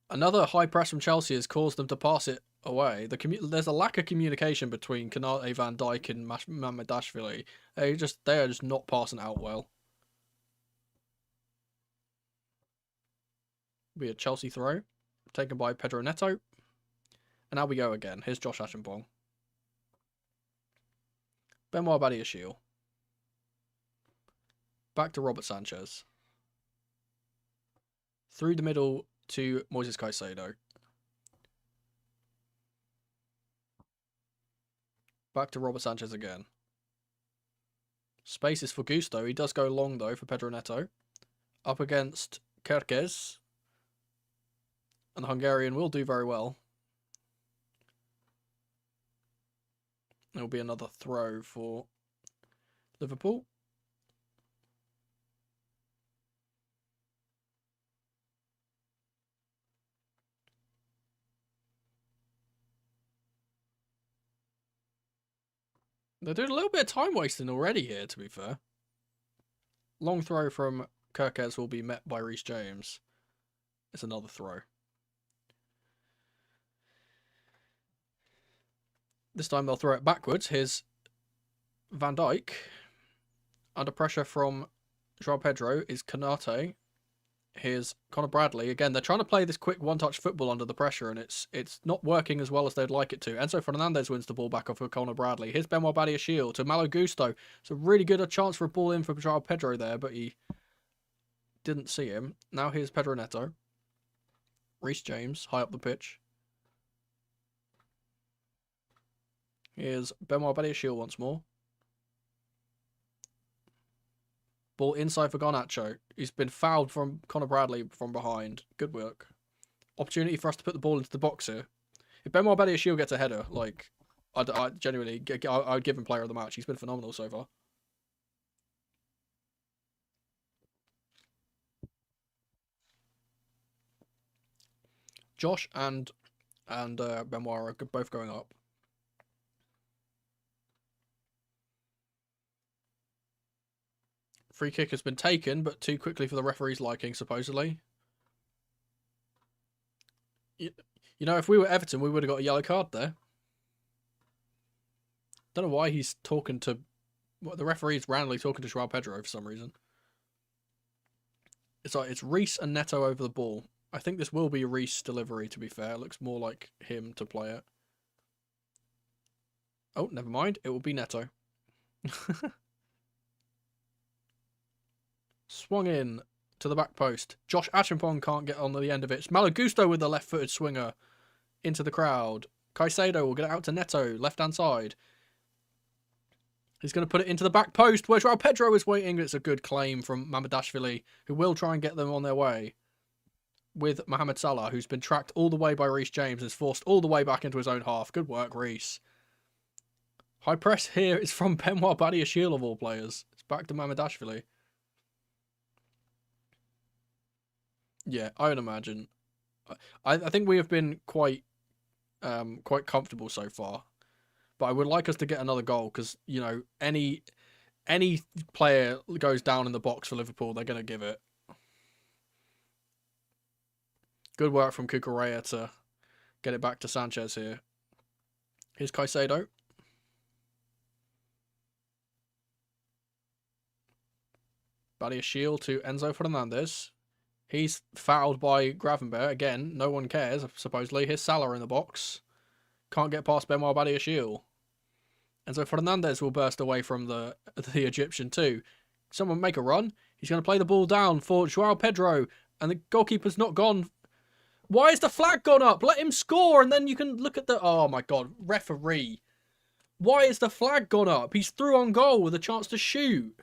Another high press from Chelsea has caused them to pass it away. There's a lack of communication between Konate, Van Dijk, and Mamardashvili. They are just not passing out well. Be a Chelsea throw, taken by Pedro Neto. And now we go again. Here's Josh Achimpong. Benoit Badiashile. Back to Robert Sanchez. Through the middle to Moises Caicedo. Back to Robert Sanchez again. Space is for Gusto. He does go long, though, for Pedro Neto. Up against Kerkez. And the Hungarian will do very well. It'll be another throw for Liverpool. They're doing a little bit of time wasting already here, to be fair. Long throw from Kerkez will be met by Reece James. It's another throw. This time they'll throw it backwards. Here's Van Dijk. Under pressure from Joao Pedro is Konate. Here's Conor Bradley. Again, they're trying to play this quick one-touch football under the pressure, and it's not working as well as they'd like it to. Enzo Fernandez wins the ball back off of Conor Bradley. Here's Benoit Badiashile to Malo Gusto. It's a really good chance for a ball in for Joao Pedro there, but he didn't see him. Now here's Pedro Neto. Reece James, high up the pitch. Here's Benoit Badiashile once more. Ball inside for Garnacho. He's been fouled from Conor Bradley from behind. Good work. Opportunity for us to put the ball into the box here. If Benoit Badiashile gets a header, like, I genuinely, I'd give him player of the match. He's been phenomenal so far. Josh and Benoit are both going up. Free kick has been taken, but too quickly for the referee's liking, supposedly. You know, if we were Everton, we would have got a yellow card there. Don't know why he's talking to... Well, the referee's randomly talking to João Pedro for some reason. It's Reece and Neto over the ball. I think this will be a Reece delivery, to be fair. It looks more like him to play it. Oh, never mind. It will be Neto. Swung in to the back post. Josh Achimpong can't get on the end of it. It's Malo Gusto with the left-footed swinger into the crowd. Caicedo will get it out to Neto, left-hand side. He's going to put it into the back post where João Pedro is waiting. It's a good claim from Mamardashvili, who will try and get them on their way. With Mohamed Salah, who's been tracked all the way by Reece James, is forced all the way back into his own half. Good work, Reece. High press here is from Benoit Badiashile of all players. It's back to Mamardashvili. Yeah, I would imagine. I think we have been quite comfortable so far, but I would like us to get another goal because, you know, any player goes down in the box for Liverpool, they're going to give it. Good work from Cucurella to get it back to Sanchez here. Here's Caicedo. Badiashile to Enzo Fernandez. He's fouled by Gravenberch. Again, no one cares, supposedly. Here's Salah in the box. Can't get past Benoit Badiashile. Enzo Fernandez will burst away from the Egyptian too. Someone make a run. He's going to play the ball down for João Pedro. And the goalkeeper's not gone. Why is the flag gone up? Let him score and then you can look at the... Oh my God, referee. Why is the flag gone up? He's through on goal with a chance to shoot.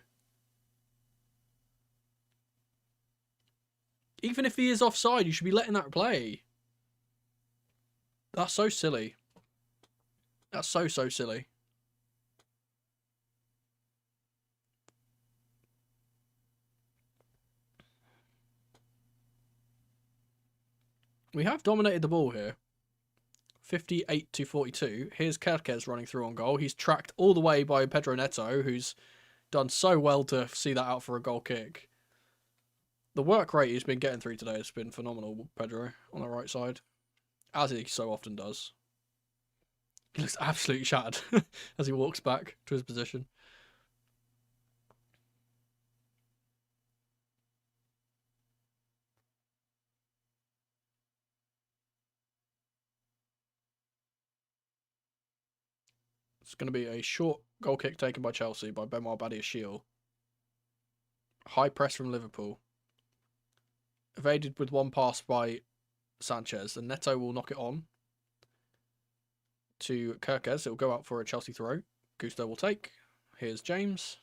Even if he is offside, you should be letting that play. That's so silly. That's so silly. We have dominated the ball here. 58-42. Here's Kerkez running through on goal. He's tracked all the way by Pedro Neto, who's done so well to see that out for a goal kick. The work rate he's been getting through today has been phenomenal, Pedro, on the right side. As he so often does. He looks absolutely shattered as he walks back to his position. It's going to be a short goal kick taken by Chelsea by Benoit Badiashile. High press from Liverpool. Evaded with one pass by Sanchez. And Neto will knock it on to Kerkez. It will go out for a Chelsea throw. Gusto will take. Here's James.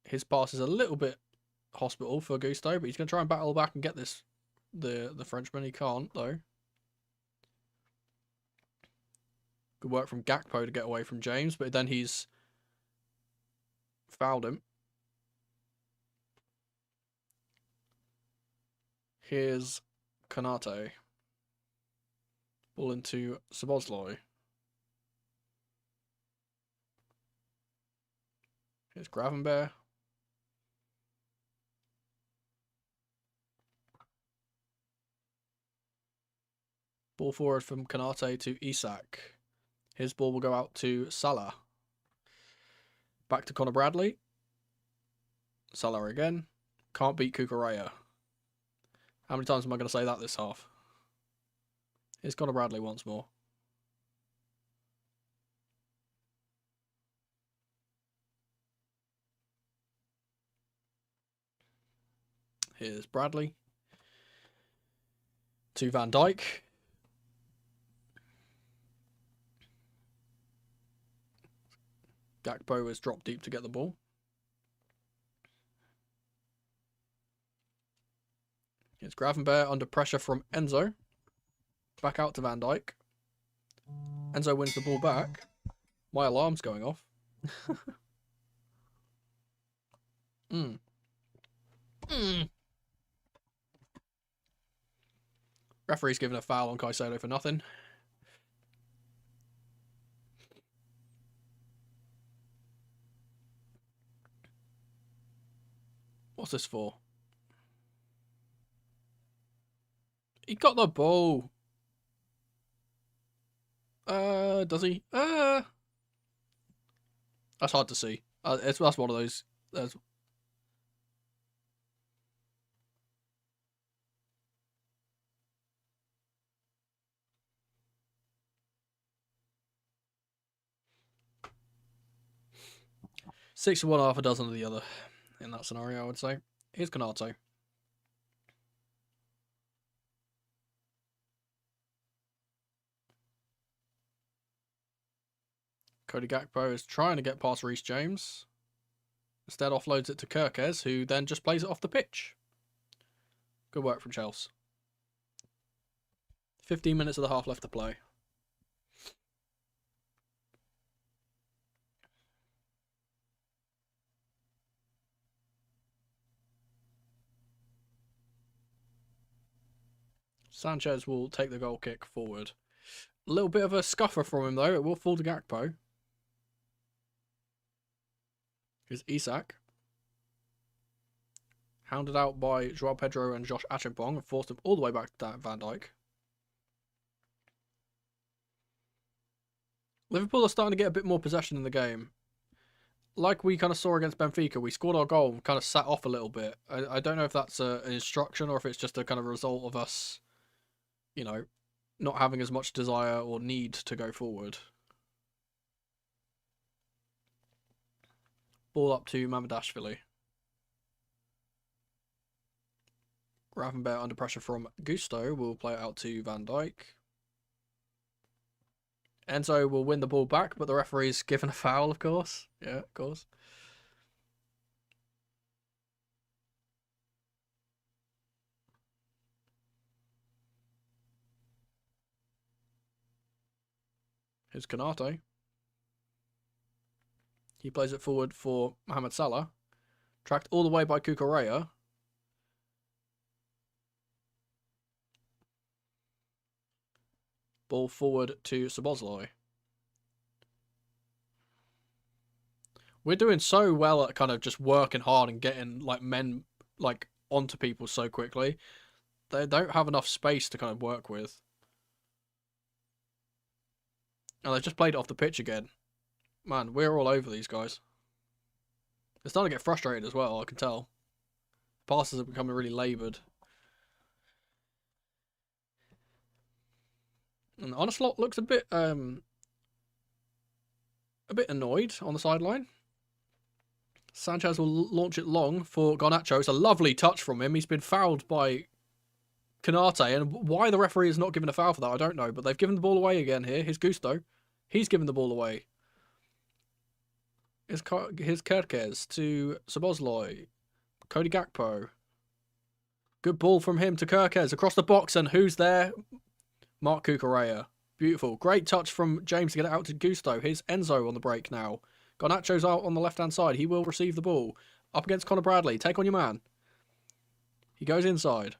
His pass is a little bit hospital for Gusto, but he's going to try and battle back and get this. The Frenchman. He can't, though. Good work from Gakpo to get away from James, but then he's fouled him. Here's Konate. Ball into Szoboszlai. Here's Gravenberch. Ball forward from Konate to Isak. His ball will go out to Salah. Back to Conor Bradley. Salah again. Can't beat Cucurella. How many times am I going to say that this half? Here's Conor Bradley once more. Here's Bradley. To Van Dijk. Gakpo has dropped deep to get the ball. It's Gravenberch under pressure from Enzo. Back out to Van Dijk. Enzo wins the ball back. My alarm's going off. Referee's given a foul on Caicedo for nothing. What's this for? He got the ball. Does he? That's hard to see. That's one of those. Six of one, half a dozen of the other. In that scenario, I would say. Here's Konaté. Cody Gakpo is trying to get past Reece James. Instead offloads it to Kerkez, who then just plays it off the pitch. Good work from Chelsea. 15 minutes of the half left to play. Sanchez will take the goal kick forward. A little bit of a scuffer from him, though. It will fall to Gakpo. Here's Isak. Hounded out by Joao Pedro and Josh Achimpong and forced him all the way back to Van Dijk. Liverpool are starting to get a bit more possession in the game. Like we kind of saw against Benfica, we scored our goal and kind of sat off a little bit. I don't know if that's an instruction or if it's just a kind of result of us, you know, not having as much desire or need to go forward. Ball up to Mamadashvili. Gravenberch under pressure from Gusto will play it out to Van Dijk. Enzo will win the ball back, but the referee's given a foul, of course. Yeah, of course. Here's Konaté. He plays it forward for Mohamed Salah. Tracked all the way by Cucurella. Ball forward to Szoboszlai. We're doing so well at kind of just working hard and getting like men like onto people so quickly. They don't have enough space to kind of work with. And they've just played it off the pitch again. Man, we're all over these guys. They're starting to get frustrated as well, I can tell. Passes are becoming really laboured. And Onslaught looks a bit annoyed on the sideline. Sanchez will launch it long for Garnacho. It's a lovely touch from him. He's been fouled by Konaté, and why the referee has not given a foul for that, I don't know. But they've given the ball away again here. Here's Gusto. He's given the ball away. Here's Kerkez to Szoboszlai. Cody Gakpo. Good ball from him to Kerkez across the box, and who's there? Marc Cucurella. Beautiful. Great touch from James to get it out to Gusto. Here's Enzo on the break now. Garnacho's out on the left-hand side. He will receive the ball. Up against Conor Bradley. Take on your man. He goes inside.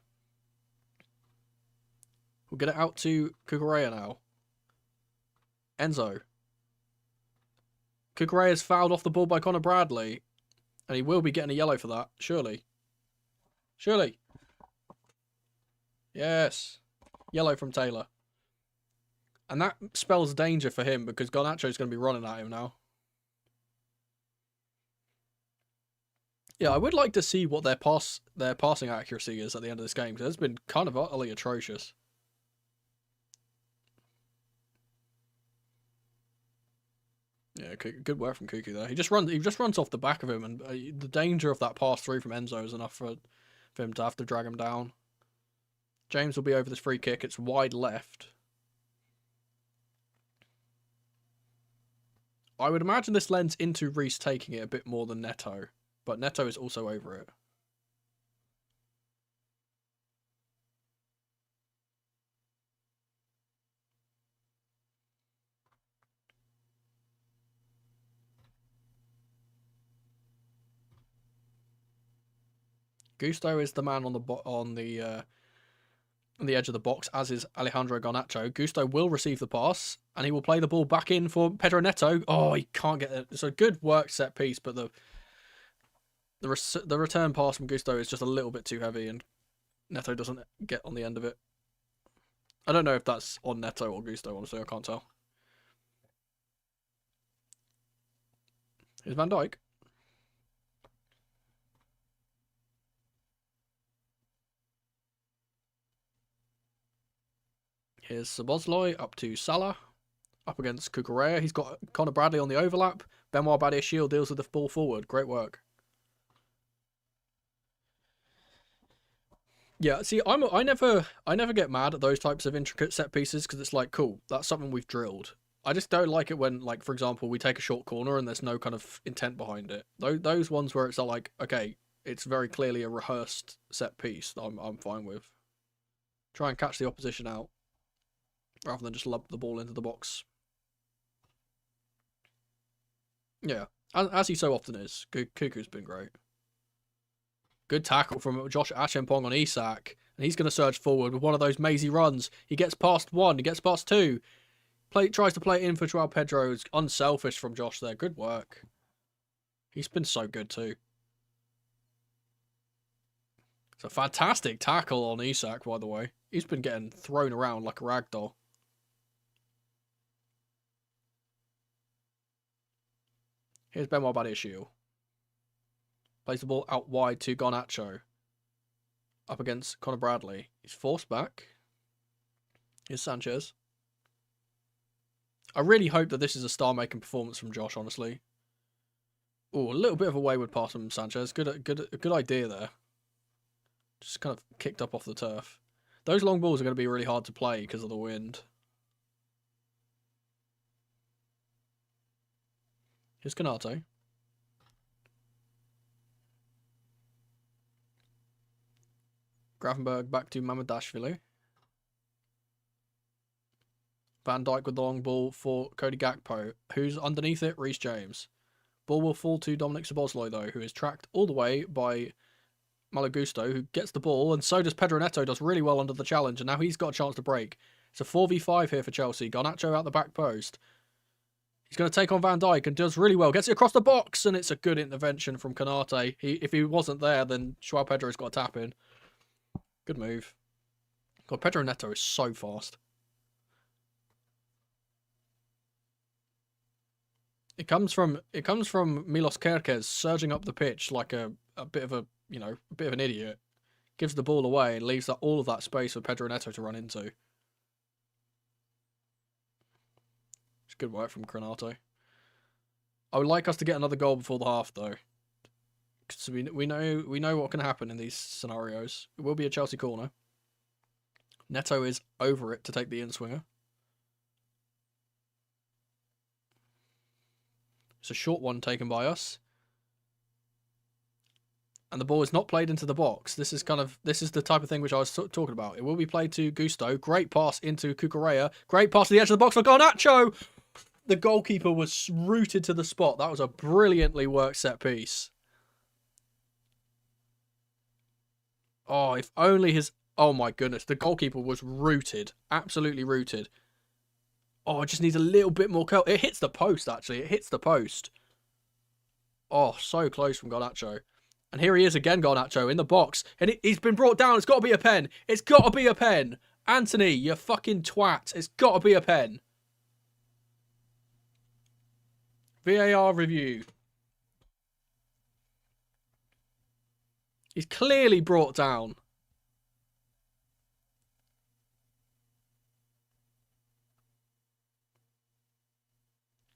We'll get it out to Cucurella now. Enzo. Cucurella's fouled off the ball by Conor Bradley. And he will be getting a yellow for that. Surely. Surely. Yes. Yellow from Taylor. And that spells danger for him because Garnacho's going to be running at him now. Yeah, I would like to see what their passing accuracy is at the end of this game, because it's been kind of utterly atrocious. Yeah, good work from Cuckoo there. He just runs off the back of him, and the danger of that pass through from Enzo is enough for him to have to drag him down. James will be over this free kick. It's wide left. I would imagine this lends into Reece taking it a bit more than Neto, but Neto is also over it. Gusto is the man on the edge of the box, as is Alejandro Garnacho. Gusto will receive the pass, and he will play the ball back in for Pedro Neto. Oh, he can't get it. It's a good work set piece, but the return pass from Gusto is just a little bit too heavy, and Neto doesn't get on the end of it. I don't know if that's on Neto or Gusto, honestly. I can't tell. Here's Van Dijk. Here's Szoboszlai up to Salah. Up against Cucurella. He's got Conor Bradley on the overlap. Benoit Badiashile deals with the ball forward. Great work. Yeah, see, I never get mad at those types of intricate set pieces because it's like, cool, that's something we've drilled. I just don't like it when, like, for example, we take a short corner and there's no kind of intent behind it. Those ones where it's like, okay, it's very clearly a rehearsed set piece that I'm fine with. Try and catch the opposition out rather than just lob the ball into the box. Yeah, as he so often is. Cuckoo's been great. Good tackle from Josh Achampong on Isak. And he's going to surge forward with one of those mazy runs. He gets past one. He gets past two. Tries to play it in for Joao Pedro. It's unselfish from Josh there. Good work. He's been so good too. It's a fantastic tackle on Isak, by the way. He's been getting thrown around like a ragdoll. Here's Benoit Badiashile. Plays the ball out wide to Garnacho. Up against Conor Bradley. He's forced back. Here's Sanchez. I really hope that this is a star-making performance from Josh, honestly. Oh, a little bit of a wayward pass from Sanchez. Good idea there. Just kind of kicked up off the turf. Those long balls are going to be really hard to play because of the wind. Here's Konaté. Gravenberg back to Mamardashvili. Van Dijk with the long ball for Cody Gakpo. Who's underneath it? Reece James. Ball will fall to Dominic Szoboszlai, though, who is tracked all the way by Malo Gusto, who gets the ball, and so does Pedro Neto, does really well under the challenge, and now he's got a chance to break. It's a 4v5 here for Chelsea. Garnacho out the back post. He's going to take on Van Dijk and does really well. Gets it across the box, and it's a good intervention from Konaté. If he wasn't there, then Joao Pedro's got a tap in. Good move. God, Pedro Neto is so fast. It comes from Milos Kerkez surging up the pitch like a bit of an idiot. Gives the ball away and leaves all of that space for Pedro Neto to run into. It's good work from Konaté. I would like us to get another goal before the half, though. So we know what can happen in these scenarios. It will be a Chelsea corner. Neto is over it to take the in-swinger. It's a short one taken by us. And the ball is not played into the box. This is the type of thing which I was talking about. It will be played to Gusto. Great pass into Cucurella. Great pass to the edge of the box for Garnacho. The goalkeeper was rooted to the spot. That was a brilliantly worked set piece. Oh, if only his... Oh my goodness. The goalkeeper was rooted. Absolutely rooted. Oh, it just needs a little bit more curl. It hits the post, actually. It hits the post. Oh, so close from Garnacho. And here he is again, Garnacho, in the box. And he's been brought down. It's got to be a pen. It's got to be a pen. Anthony, you fucking twat. It's got to be a pen. VAR review. He's clearly brought down.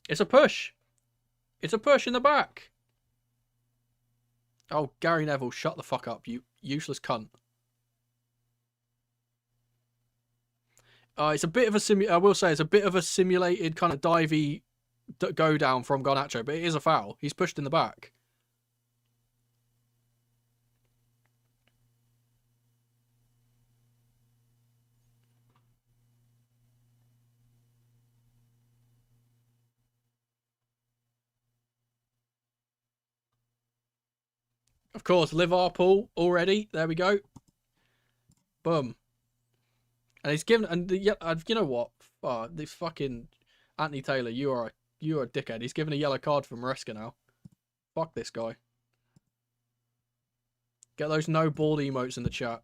It's a push. It's a push in the back. Oh, Gary Neville, shut the fuck up, you useless cunt. It's a bit of a I will say it's a bit of a simulated kind of divey go down from Garnacho, but it is a foul. He's pushed in the back. Of course, Liverpool already. There we go. Boom. And he's given, and you know what? This fucking Anthony Taylor, you are a dickhead. He's given a yellow card for Maresca now. Fuck this guy. Get those no ball emotes in the chat.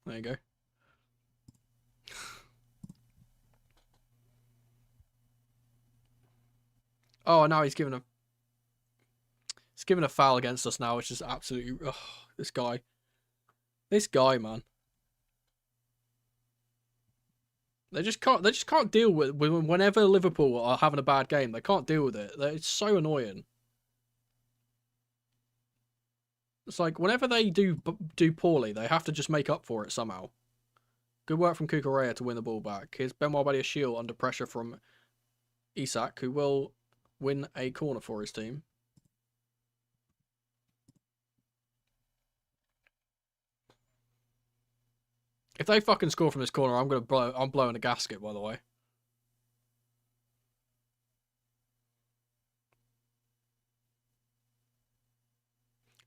There you go. Oh, now he's given a foul against us now, which is absolutely this guy, man. They just can't deal with whenever Liverpool are having a bad game. They can't deal with it. It's so annoying. It's like whenever they do poorly, they have to just make up for it somehow. Good work from Cucurella to win the ball back. Here's Benoit Badiashile under pressure from Isak, who will win a corner for his team. If they fucking score from this corner, I'm blowing a gasket, by the way.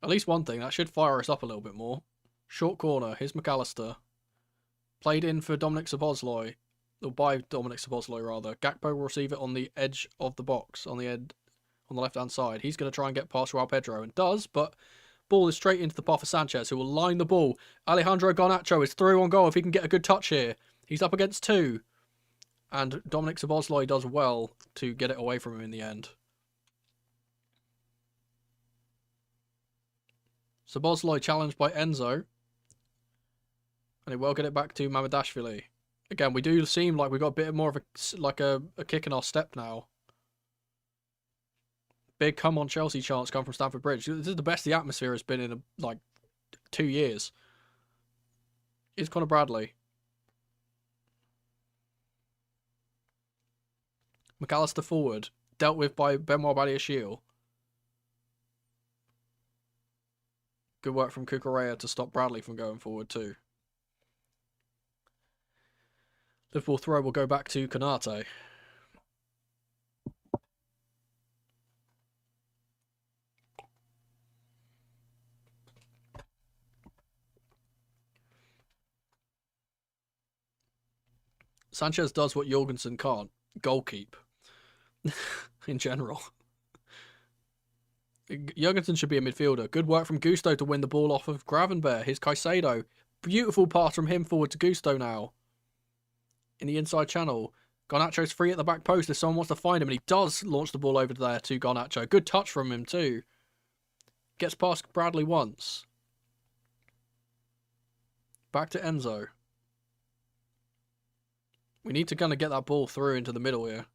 At least one thing, that should fire us up a little bit more. Short corner, here's McAllister. Played in for Dominic Szoboszlai. Or by Dominic Szoboszlai, rather. Gakpo will receive it on the edge of the box, on the left-hand side. He's going to try and get past Joao Pedro, and does, but ball is straight into the path of Sanchez, who will line the ball. Alejandro Garnacho is through on goal if he can get a good touch here. He's up against two. And Dominic Szoboszlai does well to get it away from him in the end. Szoboszlai challenged by Enzo. And he will get it back to Mamardashvili. Again, we do seem like we've got a bit more of a kick in our step now. Big come on Chelsea chance come from Stamford Bridge. This is the best the atmosphere has been in like 2 years. Here's Conor Bradley. McAllister forward. Dealt with by Benoit Badiashile. Good work from Cucurella to stop Bradley from going forward too. Liverpool throw will go back to Konate. Sanchez does what Jorgensen can't. Goalkeep. In general. Jorgensen should be a midfielder. Good work from Gusto to win the ball off of Gravenberch. Here's Caicedo. Beautiful pass from him forward to Gusto now. In the inside channel. Garnacho's free at the back post if someone wants to find him, and he does launch the ball over there to Garnacho. Good touch from him too. Gets past Bradley once. Back to Enzo. We need to kind of get that ball through into the middle here.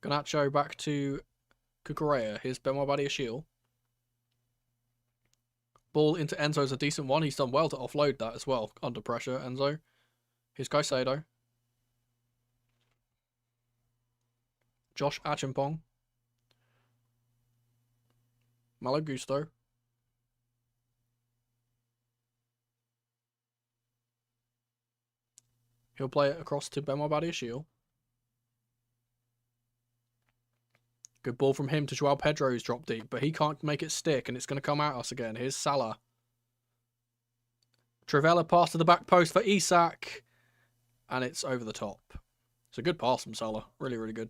Garnacho back to Cucurella. Here's Benoit Badiashile. Ball into Enzo's a decent one. He's done well to offload that as well. Under pressure, Enzo. Here's Caicedo. Josh Achimpong. Malo Gusto. He'll play it across to Benoit Badiashile. Good ball from him to Joao Pedro, who's dropped deep, but he can't make it stick, and it's going to come at us again. Here's Salah. Trivela pass to the back post for Isak, and it's over the top. It's a good pass from Salah. Really, really good.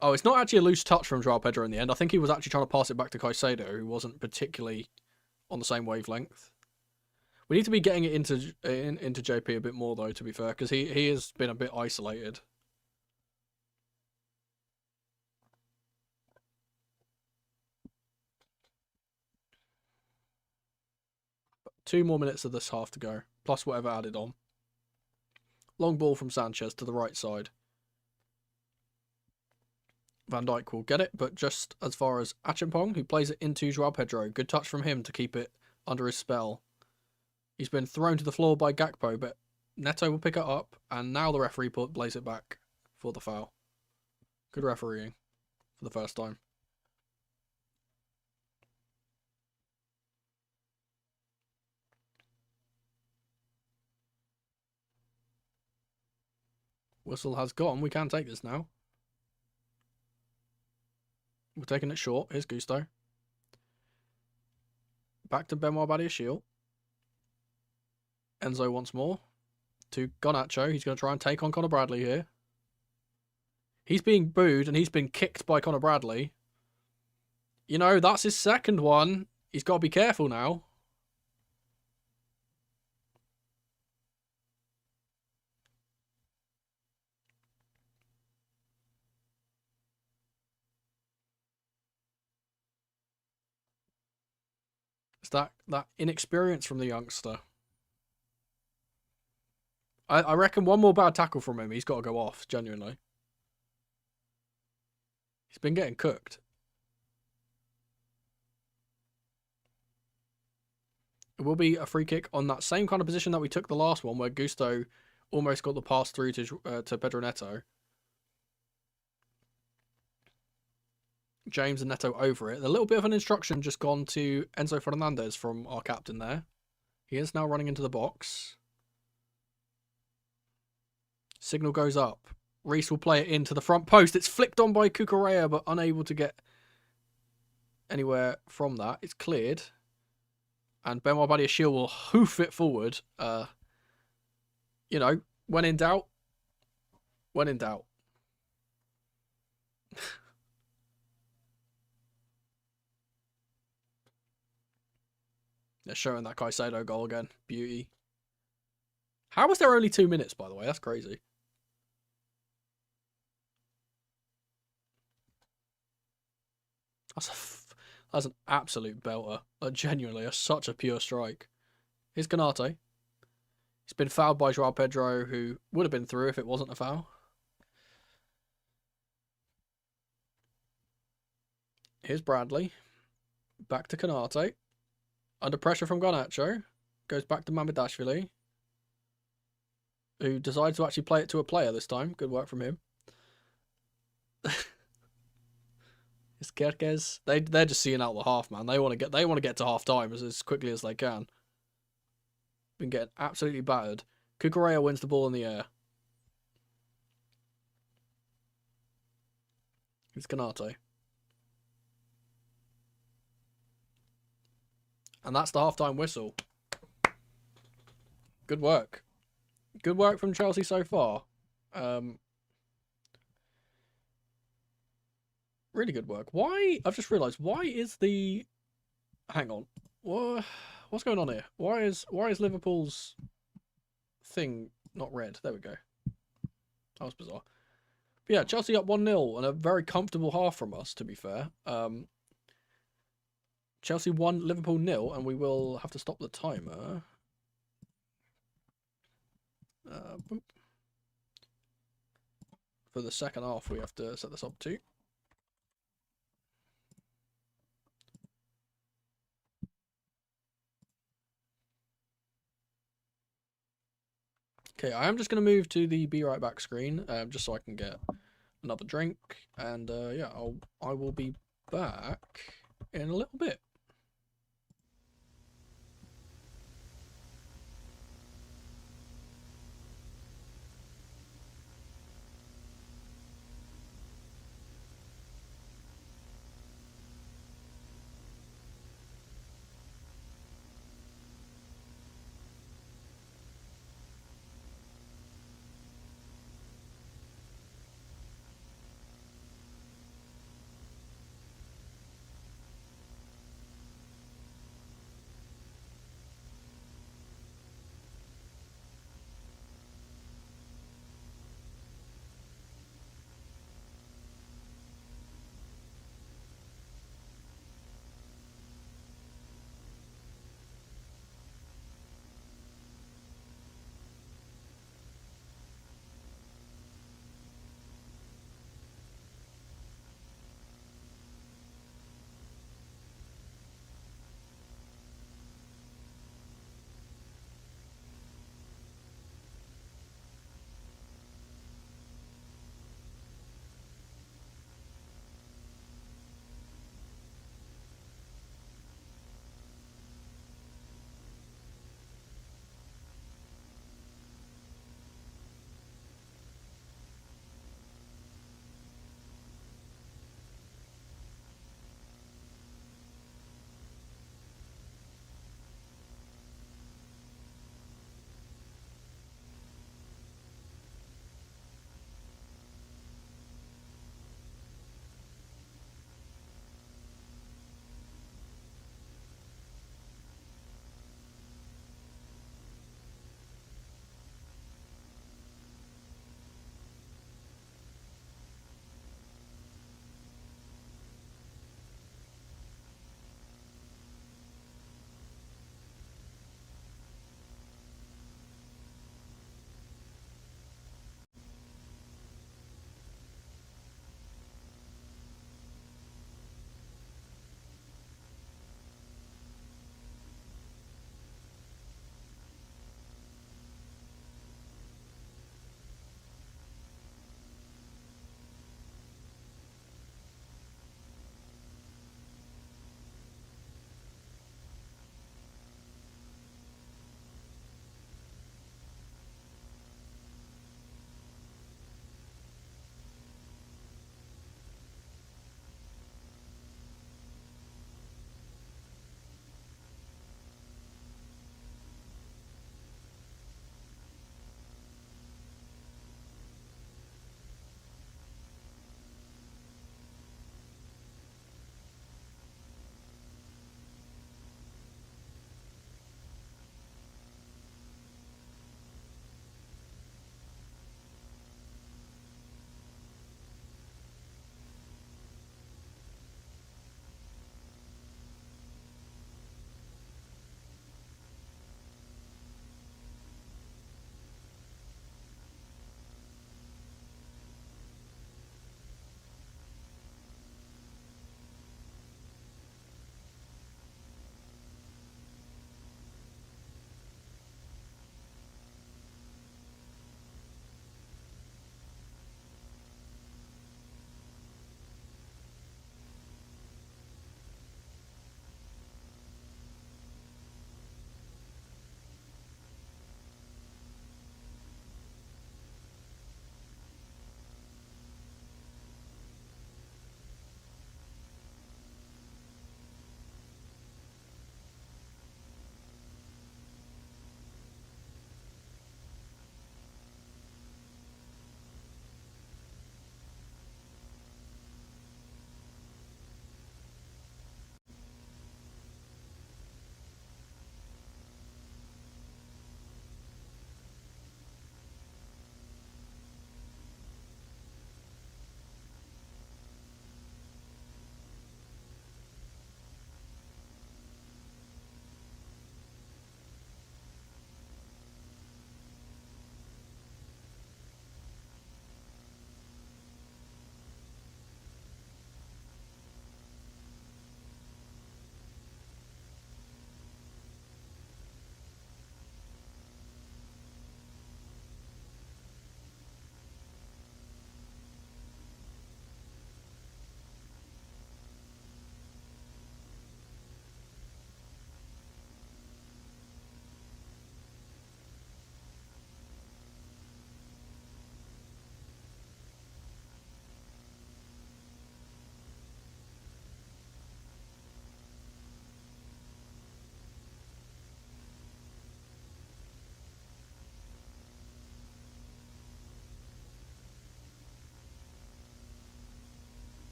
Oh, it's not actually a loose touch from Joao Pedro in the end. I think he was actually trying to pass it back to Caicedo, who wasn't particularly on the same wavelength. We need to be getting it into JP a bit more, though, to be fair, because he has been a bit isolated. But 2 more minutes of this half to go, plus whatever added on. Long ball from Sanchez to the right side. Van Dijk will get it, but just as far as Achimpong, who plays it into Joao Pedro. Good touch from him to keep it under his spell. He's been thrown to the floor by Gakpo, but Neto will pick it up, and now the referee plays it back for the foul. Good refereeing for the first time. Whistle has gone. We can take this now. We're taking it short. Here's Gusto. Back to Benoit Badiashile. Enzo once more. To Garnacho. He's going to try and take on Conor Bradley here. He's being booed and he's been kicked by Conor Bradley. You know, that's his second one. He's got to be careful now. It's that inexperience from the youngster. I reckon one more bad tackle from him, he's got to go off, genuinely. He's been getting cooked. It will be a free kick on that same kind of position that we took the last one, where Gusto almost got the pass through to Pedro Neto. James and Neto over it. A little bit of an instruction just gone to Enzo Fernandez from our captain there. He is now running into the box. Signal goes up. Reese will play it into the front post. It's flicked on by Cucurella, but unable to get anywhere from that. It's cleared. And Benoit Badiashile will hoof it forward. You know, when in doubt. When in doubt. They're showing that Caicedo goal again. Beauty. How was there only 2 minutes, by the way? That's crazy. That's an absolute belter. Like, genuinely, such a pure strike. Here's Canate. He's been fouled by Joao Pedro, who would have been through if it wasn't a foul. Here's Bradley. Back to Canate. Under pressure from Garnacho. Goes back to Mamardashvili, who decides to actually play it to a player this time. Good work from him. It's Kerkez. They're just seeing out the half, man. They want to get to half time as quickly as they can. Been getting absolutely battered. Cucurella wins the ball in the air. It's Canate. And that's the half-time whistle. Good work. Good work from Chelsea so far. Really good work. Why? I've just realised. Why is the... Hang on. What's going on here? Why is Liverpool's thing not red? There we go. That was bizarre. But yeah, Chelsea up 1-0 and a very comfortable half from us, to be fair. Chelsea 1, Liverpool 0, and we will have to stop the timer. For the second half, we have to set this up too. Okay, I am just going to move to the Be Right Back screen, just so I can get another drink, and yeah, I will be back in a little bit.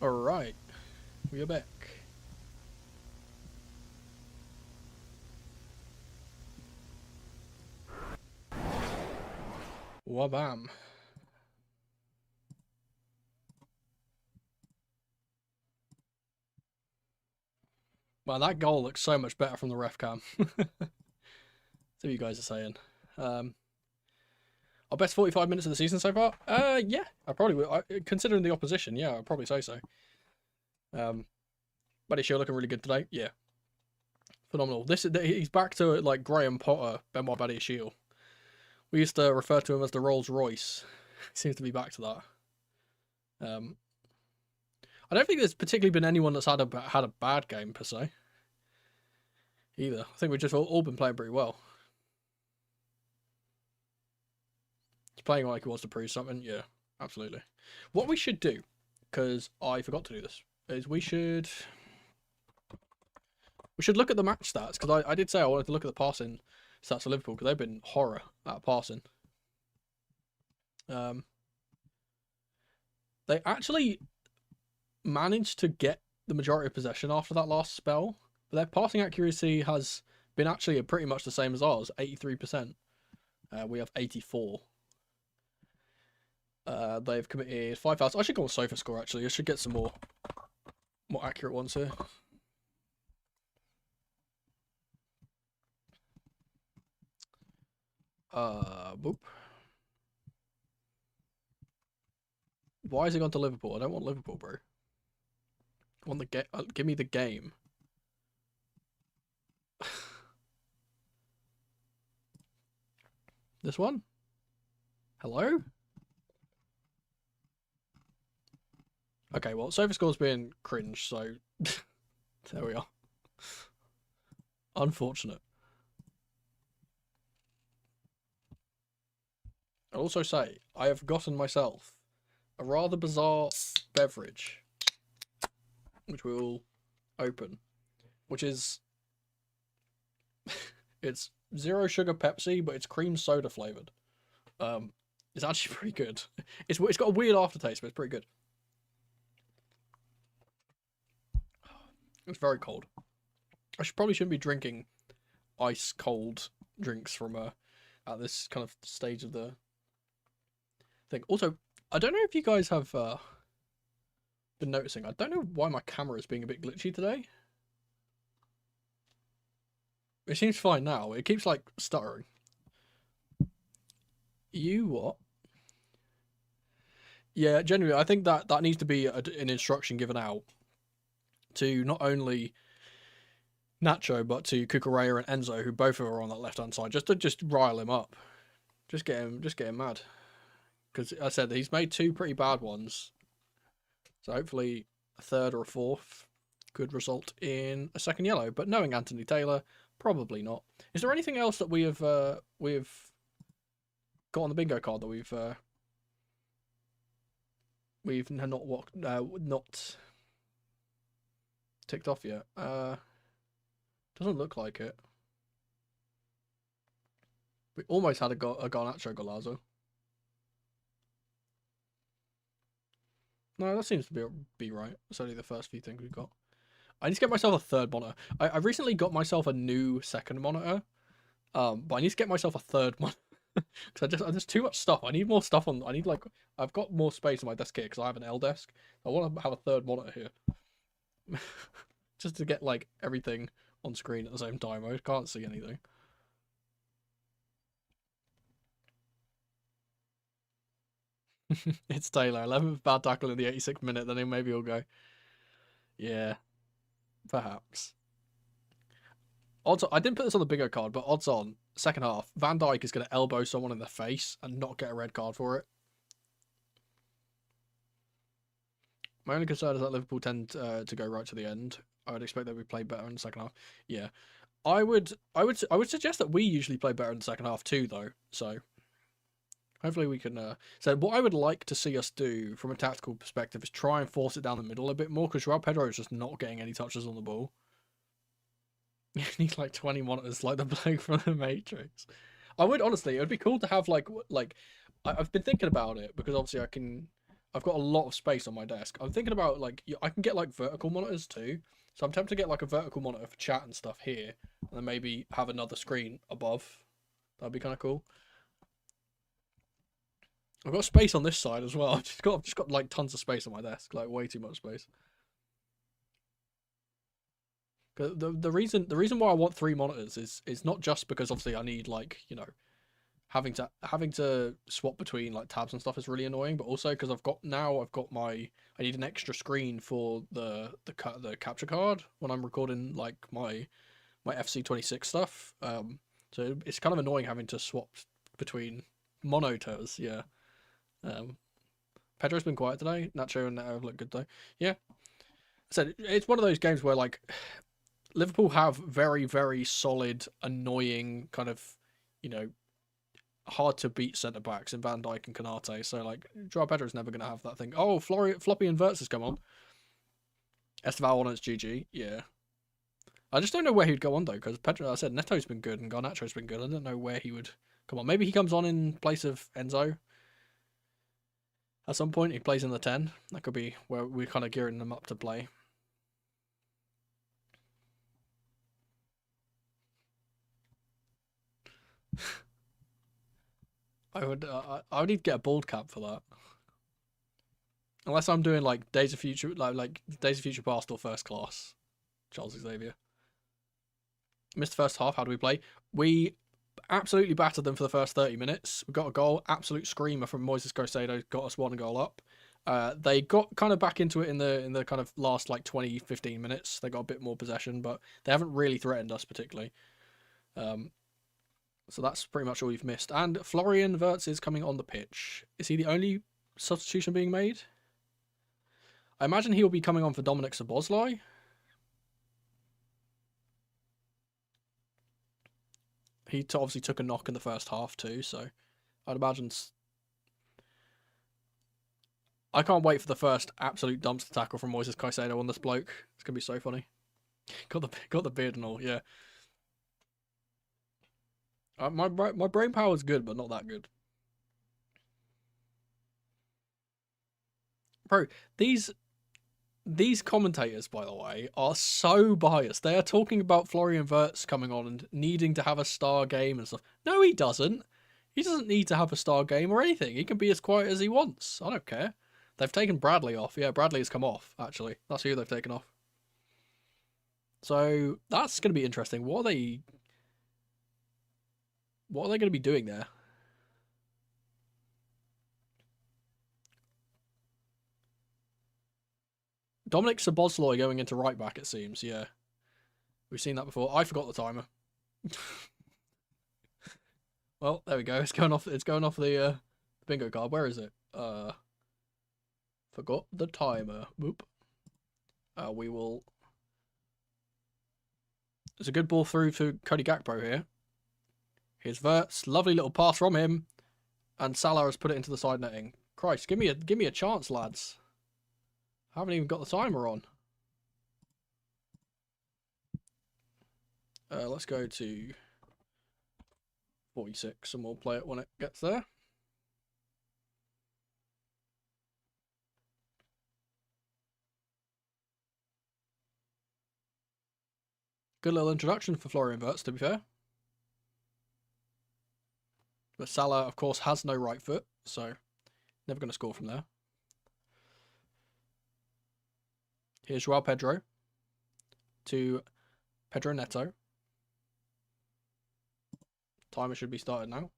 Alright, we are back. Wabam. Well, that goal looks so much better from the ref cam. That's what you guys are saying. Our best 45 minutes of the season so far? Yeah, I probably would. Considering the opposition, yeah, I'd probably say so. Buddy Shield looking really good today. Yeah, phenomenal. He's back to like Graham Potter, Benoit Buddy Shield. We used to refer to him as the Rolls Royce. He seems to be back to that. I don't think there's particularly been anyone that's had a bad game per se. Either. I think we've just all been playing pretty well. He's playing like he wants to prove something. Yeah, absolutely. What we should do, because I forgot to do this, is we should look at the match stats, because I did say I wanted to look at the passing stats of Liverpool, because they've been horror at passing. They actually managed to get the majority of possession after that last spell, but their passing accuracy has been actually pretty much the same as ours, 83%. We have 84. They've committed 5 fouls. I should go on Sofa Score actually. I should get some more accurate ones here. Boop. Why has he gone to Liverpool? I don't want Liverpool, bro. I want the give me the game. This one? Hello? Okay, well, Sofa Score's been cringe, so there we are. Unfortunate. I'll also say, I have gotten myself a rather bizarre beverage, which we will open, which is, it's 0 sugar Pepsi, but it's cream soda flavored. It's actually pretty good. It's got a weird aftertaste, but it's pretty good. It's very cold. I probably shouldn't be drinking ice cold drinks from at this kind of stage of the thing. Also, I don't know if you guys have been noticing. I don't know why my camera is being a bit glitchy today. It seems fine now. It keeps like stuttering. You what? Yeah, genuinely, I think that needs to be an instruction given out to not only Nacho but to Cucurella and Enzo, who both are on that left hand side, just to rile him up, just get him mad. Because I said he's made 2 pretty bad ones, so hopefully a third or a fourth could result in a second yellow. But knowing Anthony Taylor, probably not. Is there anything else that we've got on the bingo card that we've not ticked off yet? Doesn't look like it. We almost had a Garnacho Golazo. No, that seems to be right. It's only the first few things we've got. I need to get myself a third monitor. I recently got myself a new second monitor, but I need to get myself a third one because there's too much stuff. I need more stuff on. I've got more space on my desk here because I have an L desk. I want to have a third monitor here, just to get like everything on screen at the same time. I can't see anything. It's Taylor. 11th bad tackle in the 86th minute. Then maybe he'll go. Yeah, perhaps. Odds on, I didn't put this on the bingo card, but odds on, second half, Van Dijk is going to elbow someone in the face and not get a red card for it. My only concern is that Liverpool tend to go right to the end. I would expect that we play better in the second half. Yeah, I would suggest that we usually play better in the second half too, though. So hopefully we can. So what I would like to see us do from a tactical perspective is try and force it down the middle a bit more, because Joao Pedro is just not getting any touches on the ball. He's like 20 monitors, like the bloke from the Matrix. I would honestly, it would be cool to have like I've been thinking about it, because obviously I've got a lot of space on my desk. I'm thinking about like I can get like vertical monitors too. So I'm tempted to get like a vertical monitor for chat and stuff here, and then maybe have another screen above. That'd be kind of cool. I've got space on this side as well. I've just got like tons of space on my desk, like way too much space. The reason why I want 3 monitors is not just because obviously I need like, you know, having to swap between like tabs and stuff is really annoying, but also because I've got my I need an extra screen for the capture card when I'm recording like my FC26 stuff. So it's kind of annoying having to swap between monitors. Yeah. Pedro's been quiet today. Nacho and Neto look good though. Yeah. So it's one of those games where like Liverpool have very, very solid, annoying kind of, you know, hard to beat centre backs in Van Dijk and Konate. So like Joao Pedro's never going to have that thing. Oh, floppy inverts has come on. Esteval on its GG. Yeah. I just don't know where he'd go on though, because Pedro, I said Neto's been good and Garnacho's been good. I don't know where he would come on. Maybe he comes on in place of Enzo. At some point, he plays in the 10. That could be where we're kind of gearing them up to play. I would need to get a bald cap for that. Unless I'm doing like Days of Future, like Days of Future Past or First Class. Charles Xavier. Missed the first half. How do we play? We absolutely battered them for the first 30 minutes. We got a goal. Absolute screamer from Moises Caicedo. Got us 1 goal up. They got kind of back into it in the kind of last like 20, 15 minutes. They got a bit more possession, but they haven't really threatened us particularly. So that's pretty much all you've missed. And Florian Wirtz is coming on the pitch. Is he the only substitution being made? I imagine he'll be coming on for Dominic Szoboszlai. He obviously took a knock in the first half too, so I'd imagine. I can't wait for the first absolute dumpster tackle from Moises Caicedo on this bloke. It's gonna be so funny. Got the beard and all, yeah. My brain power is good, but not that good. Bro, these commentators, by the way, are so biased. They are talking about Florian Wirtz coming on and needing to have a star game and stuff. No, he doesn't. He doesn't need to have a star game or anything. He can be as quiet as he wants. I don't care. They've taken Bradley off. Yeah, Bradley has come off, actually. That's who they've taken off. So that's going to be interesting. What are they going to be doing there? Dominic Szoboszlai going into right back, it seems. Yeah, we've seen that before. I forgot the timer. Well, there we go. It's going off the bingo card. Where is it? Forgot the timer. Whoop. We will. There's a good ball through to Cody Gakpo here. Here's Wirtz. Lovely little pass from him, and Salah has put it into the side netting. Christ, give me a chance, lads. I haven't even got the timer on. Let's go to 46 and we'll play it when it gets there. Good little introduction for Florian Wirtz, to be fair. But Salah, of course, has no right foot, so never going to score from there. Here's Joao Pedro to Pedro Neto. Timer should be started now.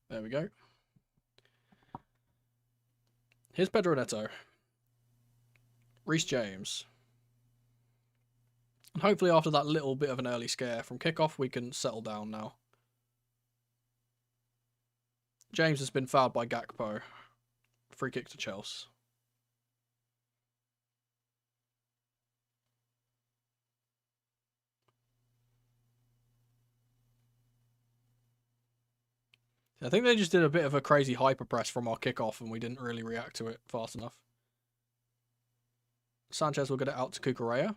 There we go. Here's Pedro Neto. Reece James. And hopefully after that little bit of an early scare from kickoff, we can settle down now. James has been fouled by Gakpo. Free kick to Chelsea. I think they just did a bit of a crazy hyper press from our kickoff and we didn't really react to it fast enough. Sanchez will get it out to Cucurella.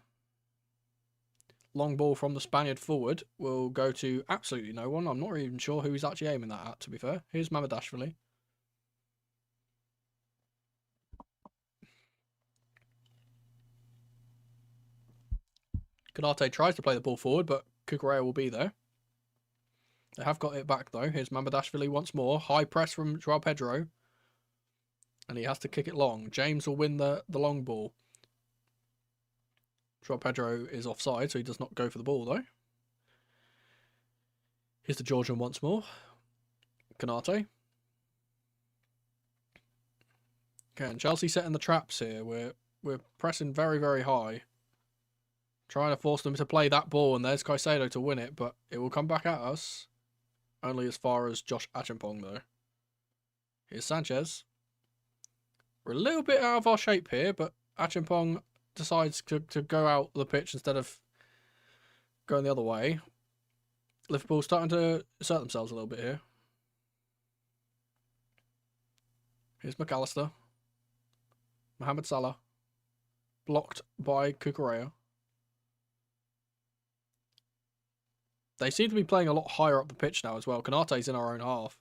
Long ball from the Spaniard forward will go to absolutely no one. I'm not even sure who he's actually aiming that at, to be fair. Here's Mamadashvili. Konate tries to play the ball forward, but Cucurella will be there. They have got it back, though. Here's Mamardashvili once more. High press from Joao Pedro. And he has to kick it long. James will win the long ball. Joao Pedro is offside, so he does not go for the ball, though. Here's the Georgian once more. Konate. Okay, and Chelsea setting the traps here. We're pressing very, very high. Trying to force them to play that ball, and there's Caicedo to win it, but it will come back at us. Only as far as Josh Achampong, though. Here's Sanchez. We're a little bit out of our shape here, but Achampong decides to go out the pitch instead of going the other way. Liverpool starting to assert themselves a little bit here. Here's McAllister. Mohamed Salah. Blocked by Cucurella. They seem to be playing a lot higher up the pitch now as well. Konate's in our own half.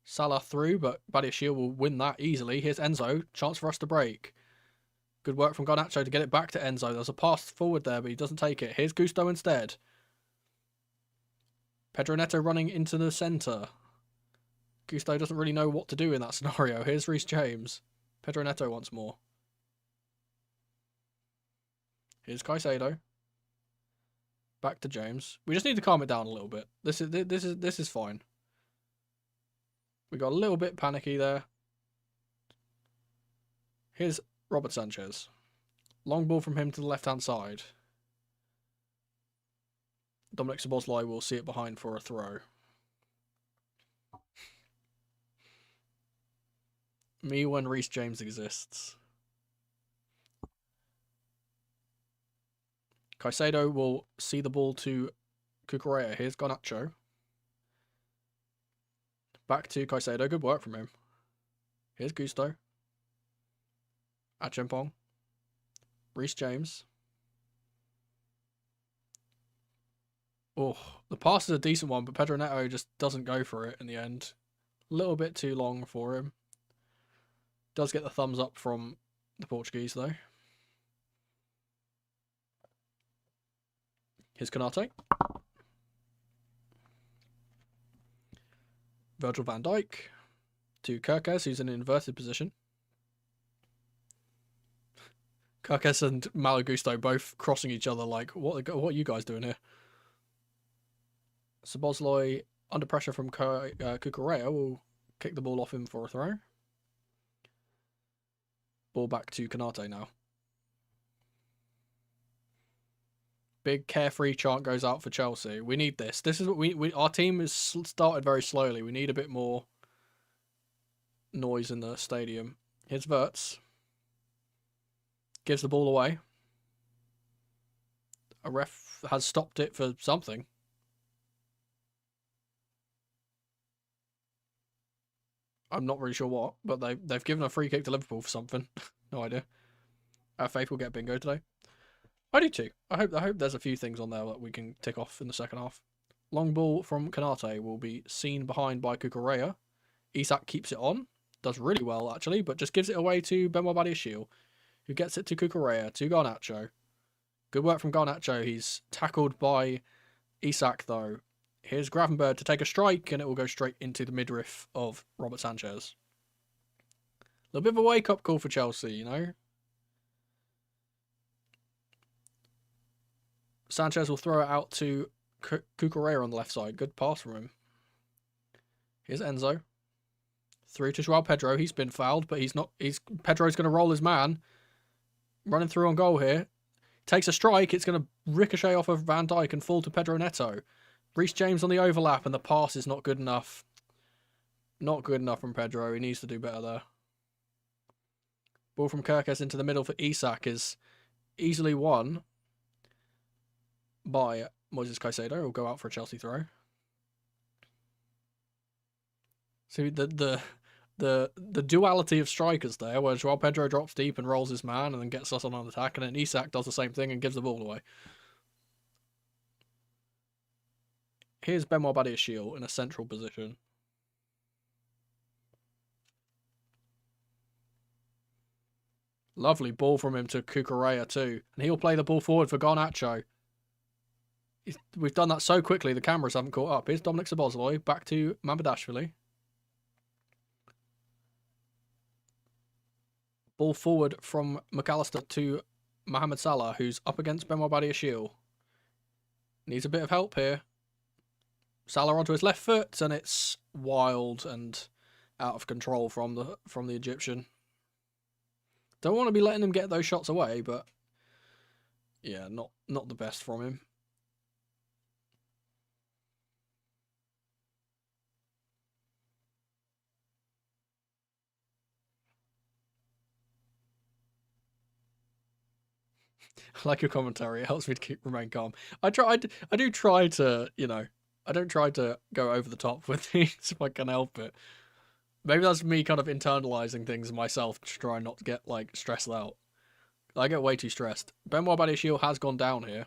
Salah through, but Badiashile will win that easily. Here's Enzo. Chance for us to break. Good work from Garnacho to get it back to Enzo. There's a pass forward there, but he doesn't take it. Here's Gusto instead. Pedro Neto running into the centre. Gusto doesn't really know what to do in that scenario. Here's Reece James. Pedro Neto once more. Here's Caicedo. Back to James. We just need to calm it down a little bit. This is fine. We got a little bit panicky there. Here's Robert Sanchez. Long ball from him to the left-hand side. Dominic Szoboszlai will see it behind for a throw. Me when Reece James exists. Caicedo will see the ball to Cucurella. Here's Garnacho. Back to Caicedo. Good work from him. Here's Gusto. Achampong. Reece James. Oh, the pass is a decent one, but Pedro Neto just doesn't go for it in the end. A little bit too long for him. Does get the thumbs up from the Portuguese, though. Here's Konate. Virgil van Dijk to Kerkez, who's in an inverted position. Kerkez and Malo Gusto both crossing each other like, what are you guys doing here? Szoboszlai, under pressure from Cucurella, will kick the ball off him for a throw. Ball back to Konate now. Big carefree chant goes out for Chelsea. We need this. This is what we our team has started very slowly. We need a bit more noise in the stadium. Here's Wirtz. Gives the ball away. A ref has stopped it for something. I'm not really sure what, but they've given a free kick to Liverpool for something. No idea. Our faith will get bingo today. I do too. I hope there's a few things on there that we can tick off in the second half. Long ball from Konate will be seen behind by Cucurella. Isak keeps it on. Does really well, actually, but just gives it away to Benoit Badiashile, who gets it to Cucurella, to Garnacho. Good work from Garnacho. He's tackled by Isak, though. Here's Gravenberg to take a strike, and it will go straight into the midriff of Robert Sanchez. A little bit of a wake-up call for Chelsea, you know? Sanchez will throw it out to Cucurella on the left side. Good pass from him. Here's Enzo. Through to Joao Pedro. He's been fouled, but Pedro's going to roll his man. Running through on goal here. Takes a strike. It's going to ricochet off of Van Dijk and fall to Pedro Neto. Reece James on the overlap, and the pass is not good enough. Not good enough from Pedro. He needs to do better there. Ball from Kerkez into the middle for Isak is easily won by Moises Caicedo. He'll go out for a Chelsea throw. See the duality of strikers there, where Joao Pedro drops deep and rolls his man and then gets us on an attack, and then Isak does the same thing and gives the ball away. Here's Benoit Badiashile in a central position. Lovely ball from him to Cucurella too. And he'll play the ball forward for Garnacho. We've done that so quickly, the cameras haven't caught up. Here's Dominic Szoboszlai, back to Mamardashvili. Ball forward from McAllister to Mohamed Salah, who's up against Benoit Badiashile. Needs a bit of help here. Salah onto his left foot, and it's wild and out of control from the Egyptian. Don't want to be letting him get those shots away, but yeah, not the best from him. I like your commentary. It helps me to remain calm. I do try to, I don't try to go over the top with things if I can help it. Maybe that's me kind of internalizing things myself to try not to get, like, stressed out. I get way too stressed. Benoit Badiashile has gone down here.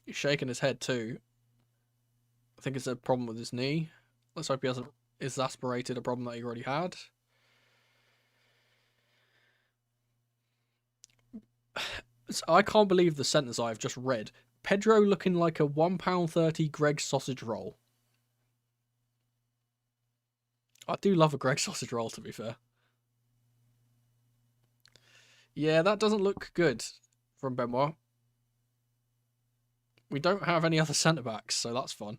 He's shaking his head too. I think it's a problem with his knee. Let's hope he hasn't exasperated a problem that he already had. I can't believe the sentence I've just read. Pedro looking like a £1.30 Greggs sausage roll. I do love a Greggs sausage roll, to be fair. Yeah, that doesn't look good from Benoit. We don't have any other centre-backs, so that's fun.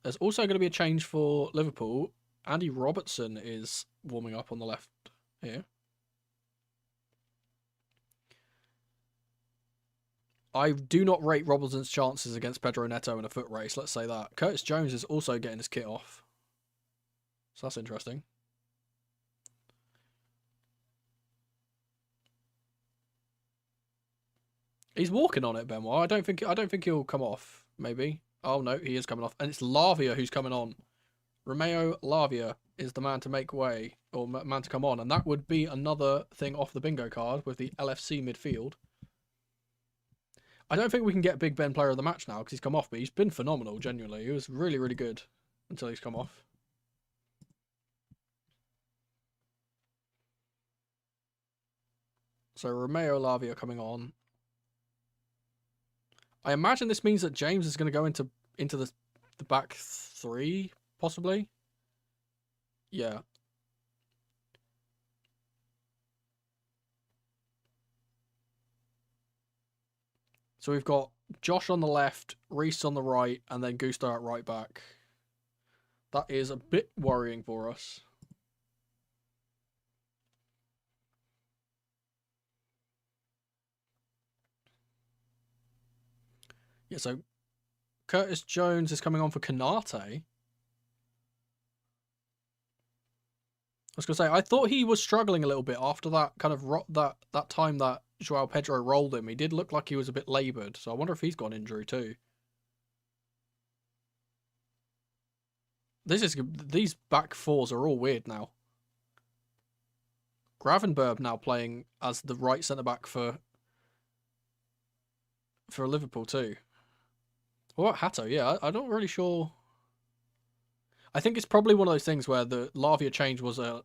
There's also going to be a change for Liverpool. Andy Robertson is warming up on the left here. I do not rate Robertson's chances against Pedro Neto in a foot race, let's say that. Curtis Jones is also getting his kit off. So that's interesting. He's walking on it, Benoit. I don't think he'll come off, maybe. Oh no, he is coming off. And it's Lavia who's coming on. Romeo Lavia is the man to make way, or man to come on, and that would be another thing off the bingo card with the LFC midfield. I don't think we can get Big Ben player of the match now because he's come off, but he's been phenomenal, genuinely. He was really, really good until he's come off. So Romeo Lavia coming on. I imagine this means that James is going to go into the back three, possibly. Yeah. So we've got Josh on the left, Reece on the right, and then Gusto at right back. That is a bit worrying for us. Yeah, so Curtis Jones is coming on for Canate. I was going to say, I thought he was struggling a little bit after that kind of that time that João Pedro rolled him. He did look like he was a bit laboured, so I wonder if he's got an injury too. These back fours are all weird now. Gravenberg now playing as the right centre back for Liverpool too. What about Hato? Yeah, I'm not really sure. I think it's probably one of those things where the Lavia change was a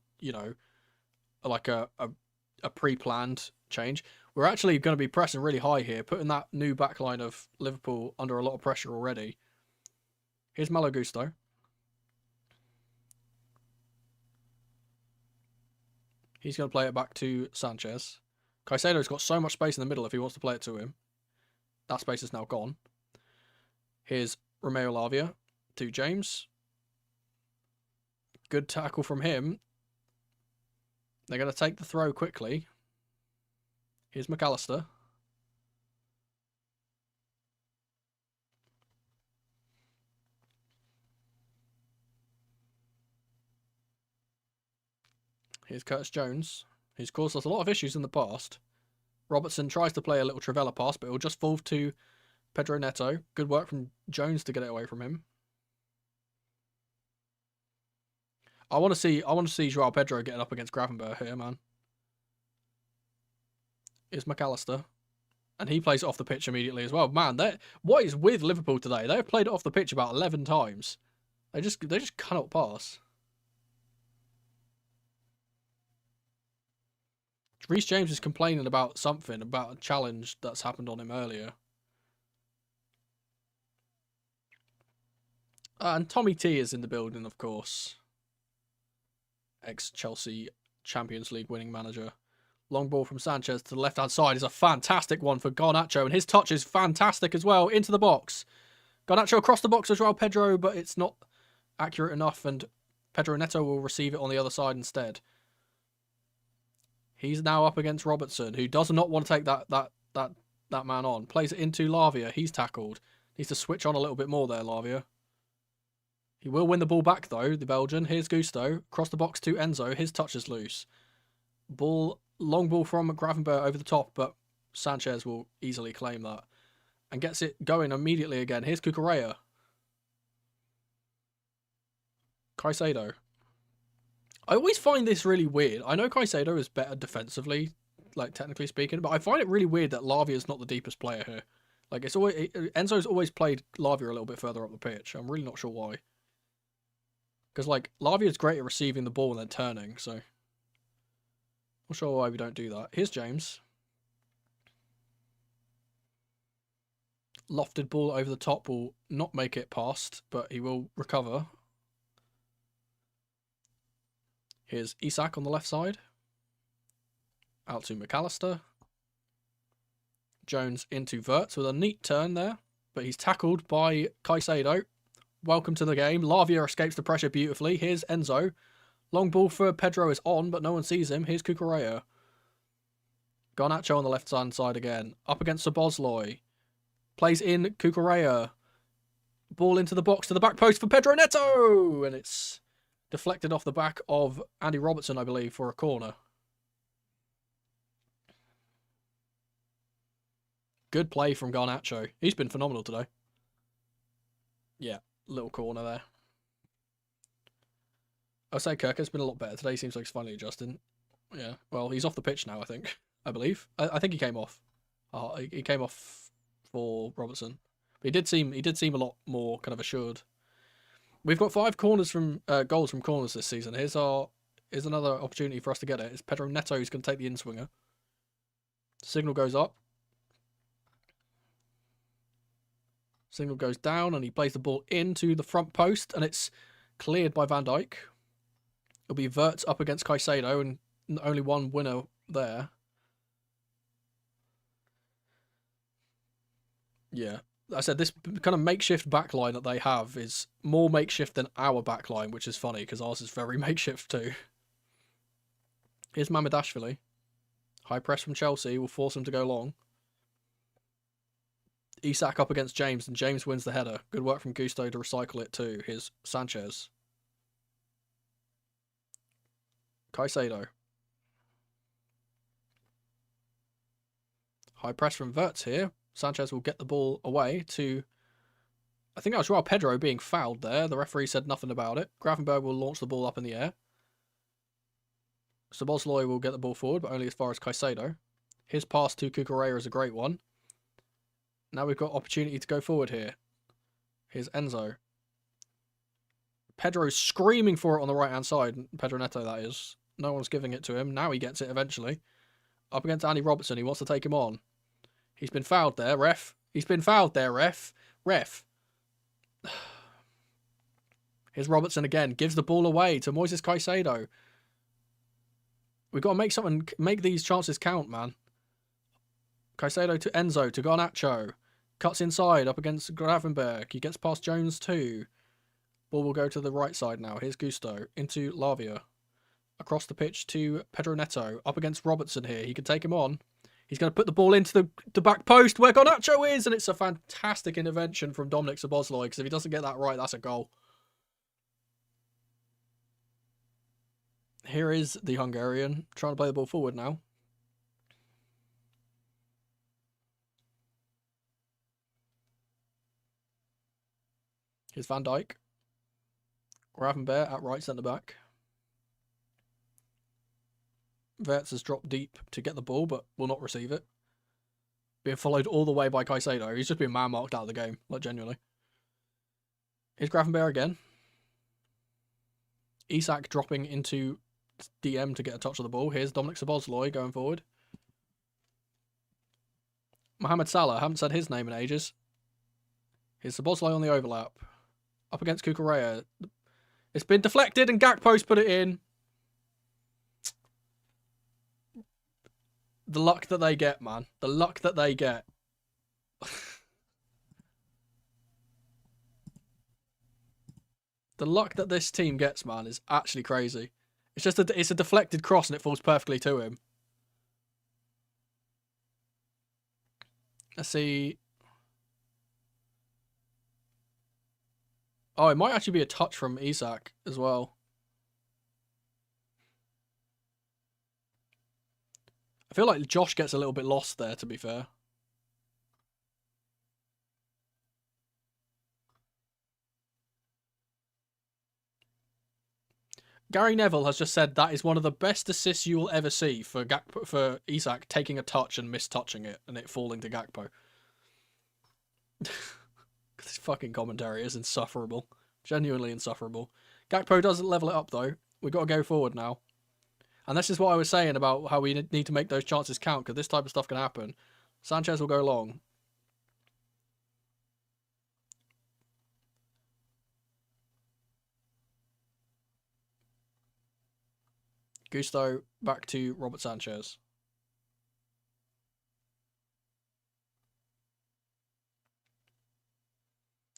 pre-planned change. We're actually going to be pressing really high here, putting that new backline of Liverpool under a lot of pressure already. Here's Malo Gusto. He's going to play it back to Sanchez. Caicedo's got so much space in the middle if he wants to play it to him. That space is now gone. Here's Romeo Lavia to James. Good tackle from him. They're going to take the throw quickly. Here's McAllister. Here's Curtis Jones, who's caused us a lot of issues in the past. Robertson tries to play a little Trivela pass, but it'll just fall to Pedro Neto. Good work from Jones to get it away from him. I want to see João Pedro getting up against Gravenberg here, man. Here's McAllister. And he plays it off the pitch immediately as well. Man, what is with Liverpool today? They've played it off the pitch about 11 times. They just cannot pass. Reece James is complaining about something, about a challenge that's happened on him earlier. And Tommy T is in the building, of course. Ex-Chelsea Champions League winning manager. Long ball from Sanchez to the left-hand side is a fantastic one for Garnacho, and his touch is fantastic as well, into the box. Garnacho across the box as well, Pedro, but it's not accurate enough, and Pedro Neto will receive it on the other side instead. He's now up against Robertson, who does not want to take that man on. Plays it into Lavia. He's tackled. Needs to switch on a little bit more there, Lavia. He will win the ball back, though, the Belgian. Here's Gusto. Cross the box to Enzo. His touch is loose. Long ball from Gravenberg over the top, but Sanchez will easily claim that. And gets it going immediately again. Here's Cucurella. Caicedo. I always find this really weird. I know Caicedo is better defensively, like technically speaking, but I find it really weird that Lavia is not the deepest player here. Like Enzo's always played Lavia a little bit further up the pitch. I'm really not sure why. Because like Lavia is great at receiving the ball and then turning, so not sure why we don't do that. Here's James. Lofted ball over the top will not make it past, but he will recover. Here's Isak on the left side. Out to McAllister. Jones into Wirtz with a neat turn there, but he's tackled by Caicedo. Welcome to the game. Lavia escapes the pressure beautifully. Here's Enzo. Long ball for Pedro is on, but no one sees him. Here's Cucurella. Garnacho on the left-hand side again. Up against Szoboszlai. Plays in Cucurella. Ball into the box to the back post for Pedro Neto! And it's deflected off the back of Andy Robertson, I believe, for a corner. Good play from Garnacho. He's been phenomenal today. Yeah, little corner there. I'll say Kirk has been a lot better today. Seems like he's finally adjusting. Yeah, well, he's off the pitch now, I think. I believe. I think he came off. He came off for Robertson. But he did seem a lot more kind of assured. We've got 5 corners from goals from corners this season. Here's another opportunity for us to get it. It's Pedro Neto who's going to take the in-swinger. Signal goes up. Signal goes down, and he plays the ball into the front post, and it's cleared by Van Dijk. It'll be Wirtz up against Caicedo, and only one winner there. Yeah. I said this kind of makeshift backline that they have is more makeshift than our backline, which is funny because ours is very makeshift too. Here's Mamardashvili. High press from Chelsea will force him to go long. Isak up against James, and James wins the header. Good work from Gusto to recycle it too. Here's Sanchez. Caicedo. High press from Wirtz here. Sanchez will get the ball away to, I think that was Joao Pedro being fouled there. The referee said nothing about it. Gravenberg will launch the ball up in the air. Szoboszlai will get the ball forward, but only as far as Caicedo. His pass to Cucurella is a great one. Now we've got opportunity to go forward here. Here's Enzo. Pedro's screaming for it on the right-hand side. Pedro Neto, that is. No one's giving it to him. Now he gets it eventually. Up against Andy Robertson. He wants to take him on. He's been fouled there, ref. He's been fouled there, ref. Ref. Here's Robertson again. Gives the ball away to Moises Caicedo. We've got to make these chances count, man. Caicedo to Enzo, to Garnacho. Cuts inside, up against Gravenberg. He gets past Jones too. Ball will go to the right side now. Here's Gusto. Into Lavia. Across the pitch to Pedro Neto. Up against Robertson here. He can take him on. He's going to put the ball into the back post where Garnacho is, and it's a fantastic intervention from Dominik Szoboszlai, because if he doesn't get that right, that's a goal. Here is the Hungarian trying to play the ball forward now. Here's Van Dijk. Gravenberg at right centre-back. Wirtz has dropped deep to get the ball, but will not receive it. Being followed all the way by Caicedo. He's just been man-marked out of the game, like genuinely. Here's Gravenberg again. Isak dropping into DM to get a touch of the ball. Here's Dominic Szoboszlai going forward. Mohamed Salah, haven't said his name in ages. Here's Szoboszlai on the overlap. Up against Cucurella. It's been deflected and Gakpo's put it in. The luck that they get, man. The luck that they get. The luck that this team gets, man, is actually crazy. It's just it's a deflected cross and it falls perfectly to him. Let's see. Oh, it might actually be a touch from Isak as well. I feel like Josh gets a little bit lost there, to be fair. Gary Neville has just said that is one of the best assists you will ever see for Isak taking a touch and mistouching it and it falling to Gakpo. This fucking commentary is insufferable. Genuinely insufferable. Gakpo doesn't level it up though. We've got to go forward now. And this is what I was saying about how we need to make those chances count, because this type of stuff can happen. Sanchez will go long. Gusto back to Robert Sanchez.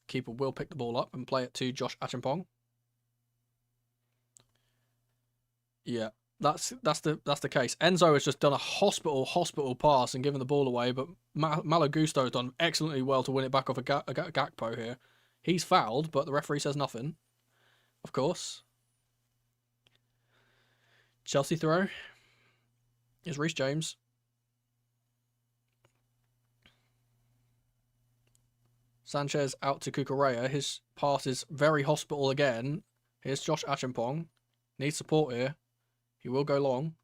Keeper will pick the ball up and play it to Josh Achimpong. Yeah, that's the case. Enzo has just done a hospital pass and given the ball away, but Malo Gusto has done excellently well to win it back off a Gakpo here. He's fouled, but the referee says nothing. Of course. Chelsea throw. Here's Reece James. Sanchez out to Cucurella. His pass is very hospital again. Here's Josh Achimpong. Needs support here. He will go long.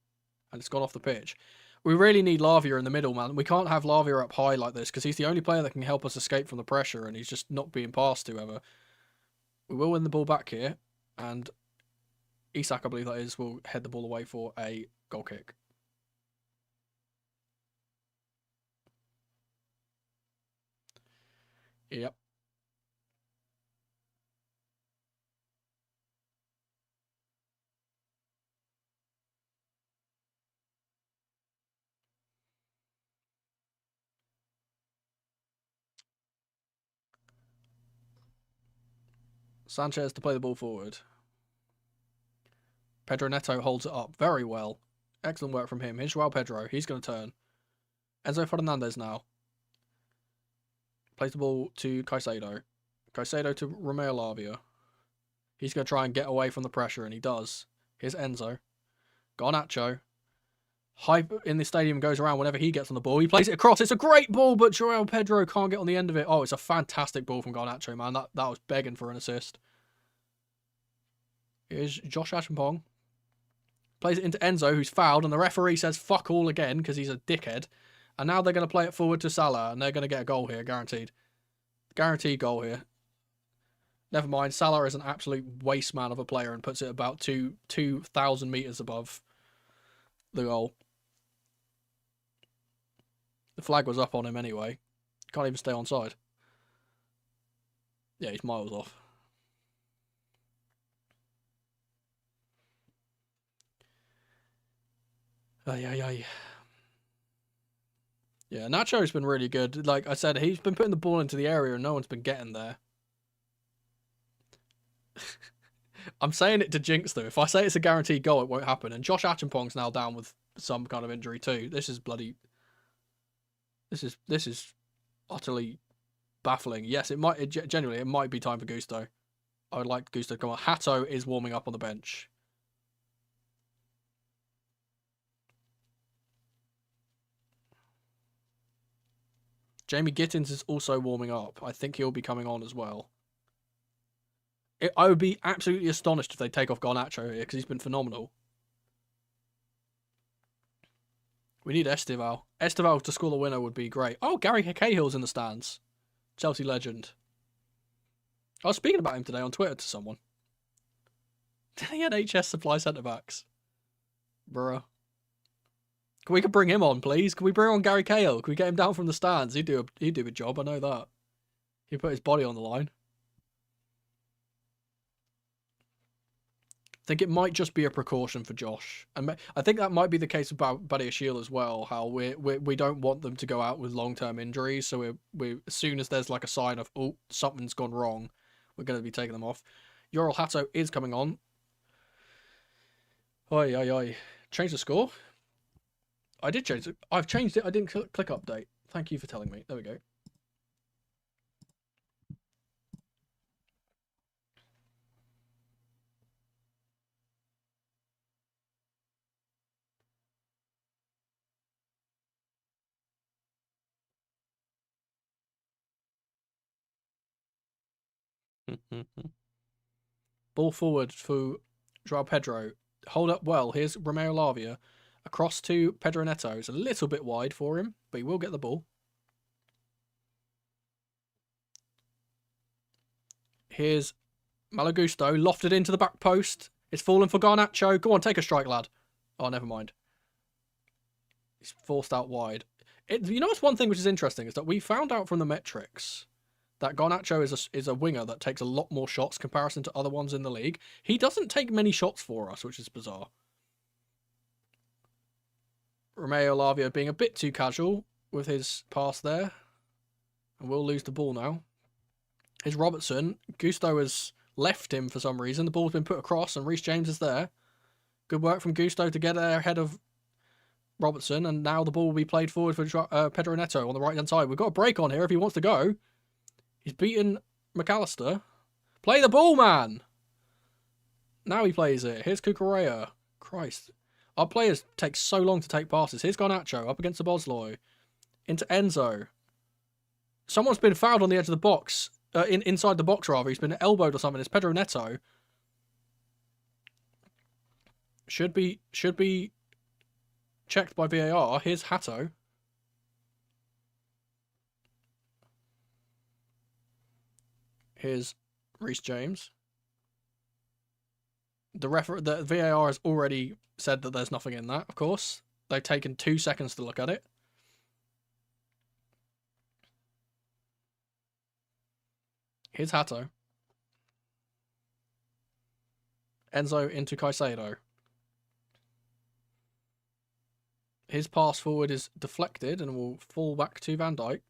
And it's gone off the pitch. We really need Lavia in the middle, man. We can't have Lavia up high like this because he's the only player that can help us escape from the pressure and he's just not being passed to ever. We will win the ball back here. And Isak, I believe that is, will head the ball away for a goal kick. Yep. Sanchez to play the ball forward. Pedro Neto holds it up very well. Excellent work from him. Here's Joao Pedro. He's going to turn. Enzo Fernandez now. Plays the ball to Caicedo. Caicedo to Romeo Lavia. He's going to try and get away from the pressure, and he does. Here's Enzo. Garnacho. Hype in the stadium goes around whenever he gets on the ball. He plays it across. It's a great ball, but Joao Pedro can't get on the end of it. Oh, it's a fantastic ball from Garnacho, man. That was begging for an assist. Here's Josh Achimpong. Plays it into Enzo, who's fouled, and the referee says fuck all again because he's a dickhead. And now they're going to play it forward to Salah, and they're going to get a goal here, guaranteed. Guaranteed goal here. Never mind, Salah is an absolute waste man of a player and puts it about 2,000 metres above the goal. The flag was up on him anyway. Can't even stay onside. Yeah, he's miles off. Yeah, Nacho's been really good. Like I said, he's been putting the ball into the area and no one's been getting there. I'm saying it to jinx though. If I say it's a guaranteed goal, it won't happen. And Josh Achimpong's now down with some kind of injury too. This is bloody... This is utterly baffling. Yes, genuinely, it might be time for Gusto. I would like Gusto to come on. Hato is warming up on the bench. Jamie Gittins is also warming up. I think he'll be coming on as well. I would be absolutely astonished if they take off Garnacho here because he's been phenomenal. We need Estival. Estival to score the winner would be great. Oh, Gary Cahill's in the stands. Chelsea legend. I was speaking about him today on Twitter to someone. The NHS supply centre-backs. Bruh. We could bring him on, please. Can we bring on Gary Cahill? Can we get him down from the stands? He'd do a job, I know that. He'd put his body on the line. I think it might just be a precaution for Josh, and I think that might be the case about Buddy Shield as well. How we don't want them to go out with long-term injuries, so we as soon as there's like a sign of something's gone wrong, we're going to be taking them off. Yoral Hatto is coming on. Oi oi oi! Change the score. I did change it. I've changed it. I didn't click update. Thank you for telling me. There we go. Ball forward for Joao Pedro. Hold up well. Here's Romeo Lavia. Across to Pedro Neto. It's a little bit wide for him, but he will get the ball. Here's Malagusto. Lofted into the back post. It's fallen for Garnacho. Go on, take a strike, lad. Oh, never mind. He's forced out wide. You know what's one thing which is interesting is that we found out from the metrics that Garnacho is a winger that takes a lot more shots comparison to other ones in the league. He doesn't take many shots for us, which is bizarre. Romeo Lavia being a bit too casual with his pass there. And we'll lose the ball now. Here's Robertson. Gusto has left him for some reason. The ball's been put across and Reece James is there. Good work from Gusto to get there ahead of Robertson. And now the ball will be played forward for Pedro Neto on the right-hand side. We've got a break on here if he wants to go. He's beaten McAllister. Play the ball, man! Now he plays it. Here's Cucurella. Christ. Our players take so long to take passes. Here's Garnacho up against the Bosloy. Into Enzo. Someone's been fouled on the edge of the box. Inside the box, rather. He's been elbowed or something. It's Pedro Neto. Should be checked by VAR. Here's Hatto. Here's Reece James. The VAR has already said that there's nothing in that, of course. They've taken 2 seconds to look at it. Here's Hatto. Enzo into Caicedo. His pass forward is deflected and will fall back to Van Dijk.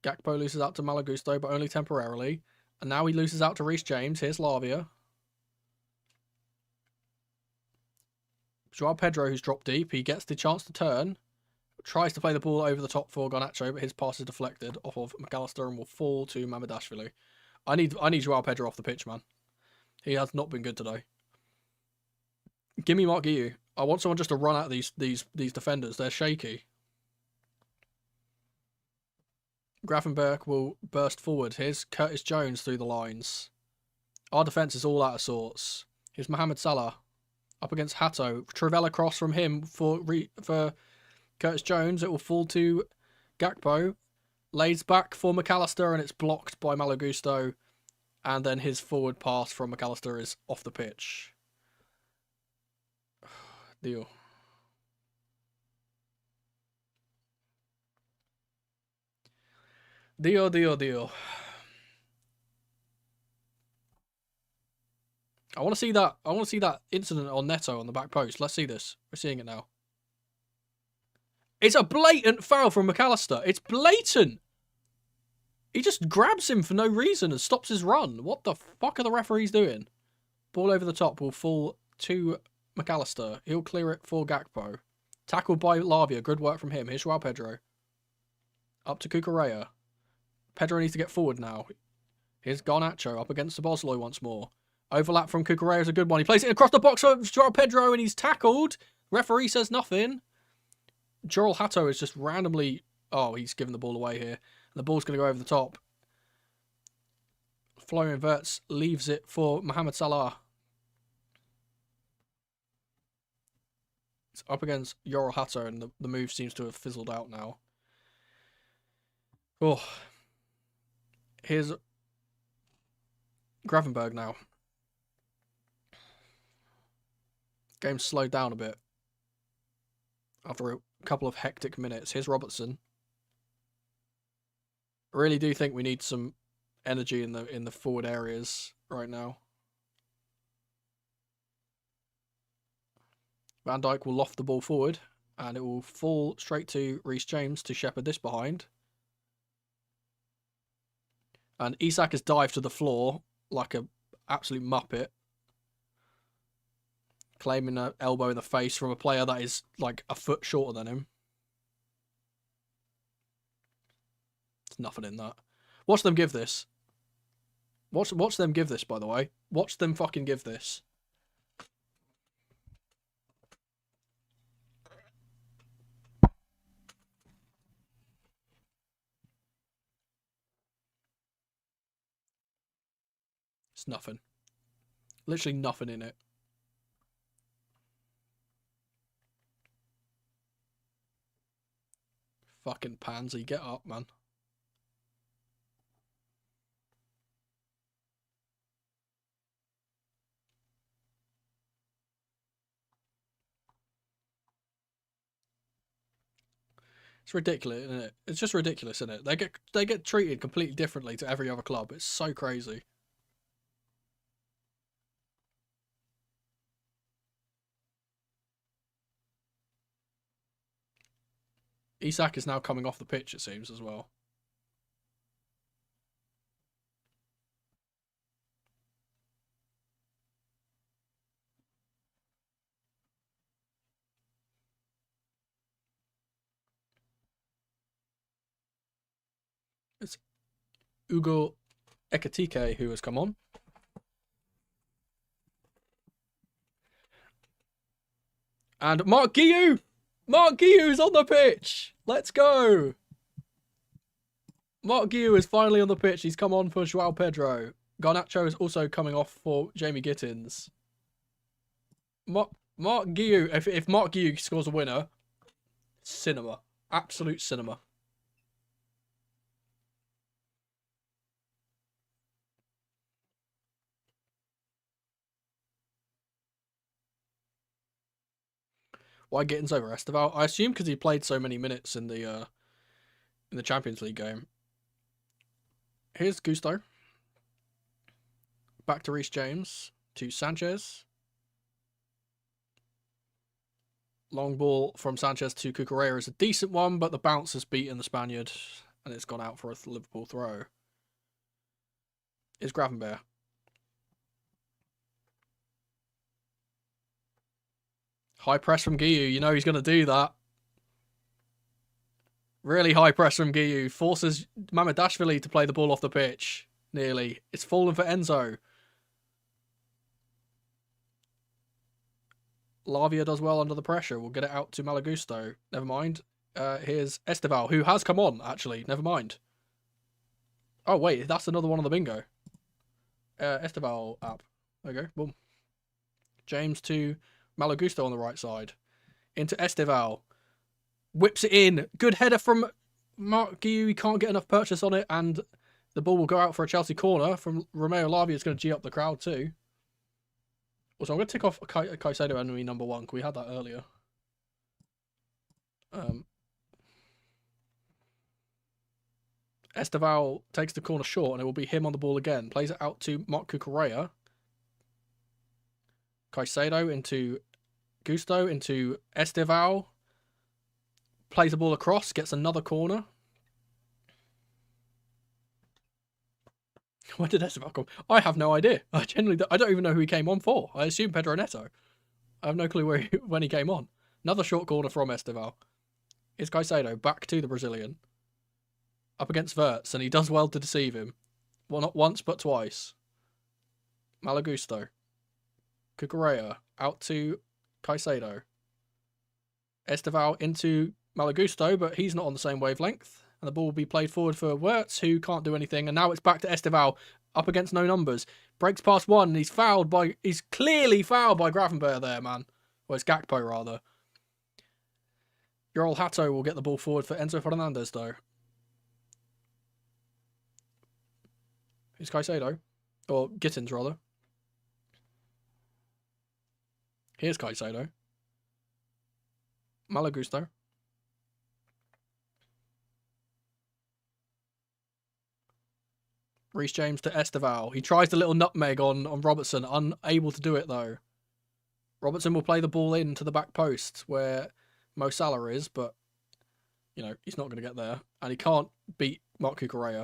Gakpo loses out to Malagusto, but only temporarily. And now he loses out to Reece James. Here's Lavia. Joao Pedro, who's dropped deep. He gets the chance to turn. Tries to play the ball over the top for Garnacho, but his pass is deflected off of McAllister and will fall to Mamardashvili. I need Joao Pedro off the pitch, man. He has not been good today. Give me Mark Guiu. I want someone just to run at these defenders. They're shaky. Gravenberg will burst forward. Here's Curtis Jones through the lines. Our defence is all out of sorts. Here's Mohamed Salah up against Hatto. Trivela cross from him for Curtis Jones. It will fall to Gakpo. Lays back for McAllister and it's blocked by Malagusto. And then his forward pass from McAllister is off the pitch. Deal. Deal. I want to see that. I want to see that incident on Neto on the back post. Let's see this. We're seeing it now. It's a blatant foul from McAllister. It's blatant. He just grabs him for no reason and stops his run. What the fuck are the referees doing? Ball over the top will fall to McAllister. He'll clear it for Gakpo. Tackled by Lavia. Good work from him. Here's Joao Pedro. Up to Cucurella. Pedro needs to get forward now. Here's Garnacho up against the Bosloy once more. Overlap from Cucurella is a good one. He plays it across the box for Joao Pedro and he's tackled. Referee says nothing. Joral Hatto is just randomly... Oh, he's given the ball away here. And the ball's going to go over the top. Florian Wirtz leaves it for Mohamed Salah. It's up against Joral Hatto and the move seems to have fizzled out now. Oh. Here's Gravenberg now. Game's slowed down a bit after a couple of hectic minutes. Here's Robertson. I really do think we need some energy in the forward areas right now. Van Dijk will loft the ball forward, and it will fall straight to Reece James to shepherd this behind. And Isak has dived to the floor like an absolute muppet, claiming an elbow in the face from a player that is like a foot shorter than him. There's nothing in that. Watch them give this. Watch them give this, by the way. Watch them fucking give this. It's nothing. Literally nothing in it. Fucking pansy, get up, man. It's ridiculous, isn't it? It's just ridiculous, isn't it? They get treated completely differently to every other club. It's so crazy. Isak is now coming off the pitch, it seems, as well. It's Ugo Ekatike who has come on. And Mark Guiu! Mark Guiu is on the pitch! Let's go! Mark Guiu is finally on the pitch. He's come on for João Pedro. Garnacho is also coming off for Jamie Gittins. Mark Guiu, if Mark Guiu scores a winner, cinema. Absolute cinema. Why Gittins over Esteval? I assume because he played so many minutes in the Champions League game. Here's Gusto. Back to Reece James. To Sanchez. Long ball from Sanchez to Cucurella is a decent one, but the bounce has beaten the Spaniard, and it's gone out for a Liverpool throw. Is Gravenberch. High press from Guiu. You know he's going to do that. Really high press from Guiu. Forces Mamardashvili to play the ball off the pitch. Nearly. It's fallen for Enzo. Lavia does well under the pressure. We'll get it out to Malagusto. Never mind. Here's Esteval, who has come on, actually. Never mind. Oh, wait. That's another one on the bingo. Esteval app. There you go. Boom. James to Malagusto on the right side. Into Esteval. Whips it in. Good header from Mark Guiu. He can't get enough purchase on it. And the ball will go out for a Chelsea corner from Romeo Lavia. It's going to G up the crowd too. Also, I'm going to tick off Caicedo enemy number 1. We had that earlier. Esteval takes the corner short, and it will be him on the ball again. Plays it out to Marc Cucurella. Caicedo into Gusto, into Esteval. Plays the ball across, gets another corner. When did Esteval come? I have no idea. I don't even know who he came on for. I assume Pedro Neto. I have no clue when he came on. Another short corner from Esteval. It's Caicedo back to the Brazilian. Up against Wirtz, and he does well to deceive him. Well, not once, but twice. Malagusto. Cucurella out to Caicedo. Esteval into Malagusto, but he's not on the same wavelength. And the ball will be played forward for Wirtz, who can't do anything. And now it's back to Esteval, up against no numbers. Breaks past one, and he's clearly fouled by Gravenberch there, man. Well, it's Gakpo, rather. Yoel Hato will get the ball forward for Enzo Fernandez, though. Who's Caicedo? Or Gittins, rather. Here's Caicedo. Malagusto. Reece James to Esteval. He tries the little nutmeg on Robertson. Unable to do it, though. Robertson will play the ball in to the back post where Mo Salah is, but, you know, he's not going to get there. And he can't beat Marc Cucurella.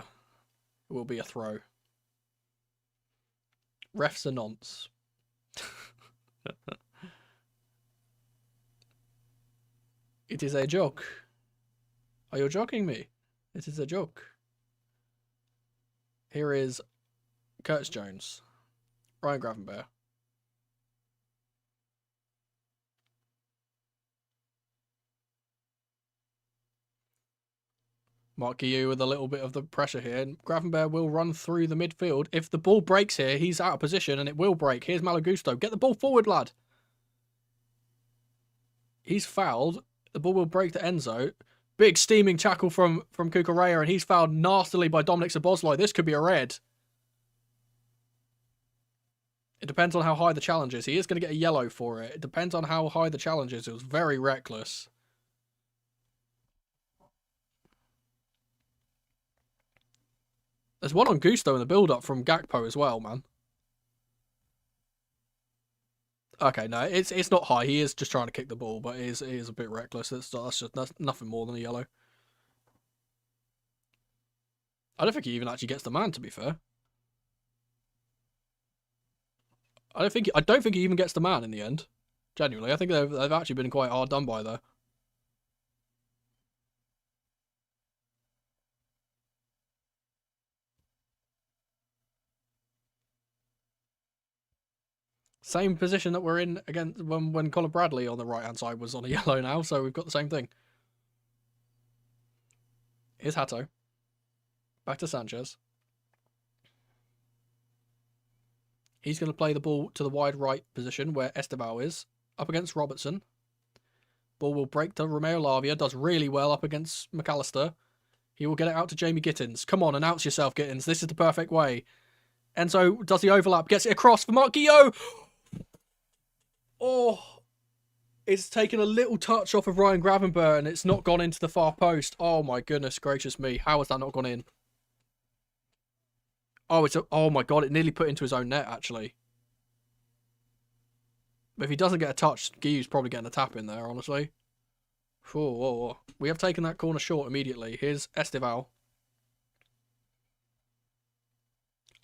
It will be a throw. Refs are nonce. It is a joke. Are you joking me? It is a joke. Here is Curtis Jones. Ryan Gravenberch. Mark Guiu with a little bit of the pressure here. And Gravenberch will run through the midfield. If the ball breaks here, he's out of position and it will break. Here's Malagusto. Get the ball forward, lad. He's fouled. The ball will break to Enzo. Big steaming tackle from Cucurella, and he's fouled nastily by Dominic Szoboszlai. This could be a red. It depends on how high the challenge is. He is going to get a yellow for it. It depends on how high the challenge is. It was very reckless. There's one on Gusto in the build-up from Gakpo as well, man. Okay, no, it's not high. He is just trying to kick the ball, but it is a bit reckless. That's nothing more than a yellow. I don't think he even actually gets the man, to be fair. I don't think he even gets the man in the end. Genuinely, I think they've actually been quite hard done by there. Same position that we're in again when Colin Bradley on the right-hand side was on a yellow now, so we've got the same thing. Here's Hato. Back to Sanchez. He's going to play the ball to the wide right position where Esteval is. Up against Robertson. Ball will break to Romeo Lavia. Does really well up against McAllister. He will get it out to Jamie Gittins. Come on, announce yourself, Gittins. This is the perfect way. Enzo does the overlap. Gets it across for Mark Guillot. Oh, it's taken a little touch off of Ryan Gravenberch and it's not gone into the far post. Oh my goodness gracious me. How has that not gone in? Oh, oh my god, it nearly put into his own net, actually. But if he doesn't get a touch, Guiu's probably getting a tap in there, honestly. Whoa. We have taken that corner short immediately. Here's Esteval.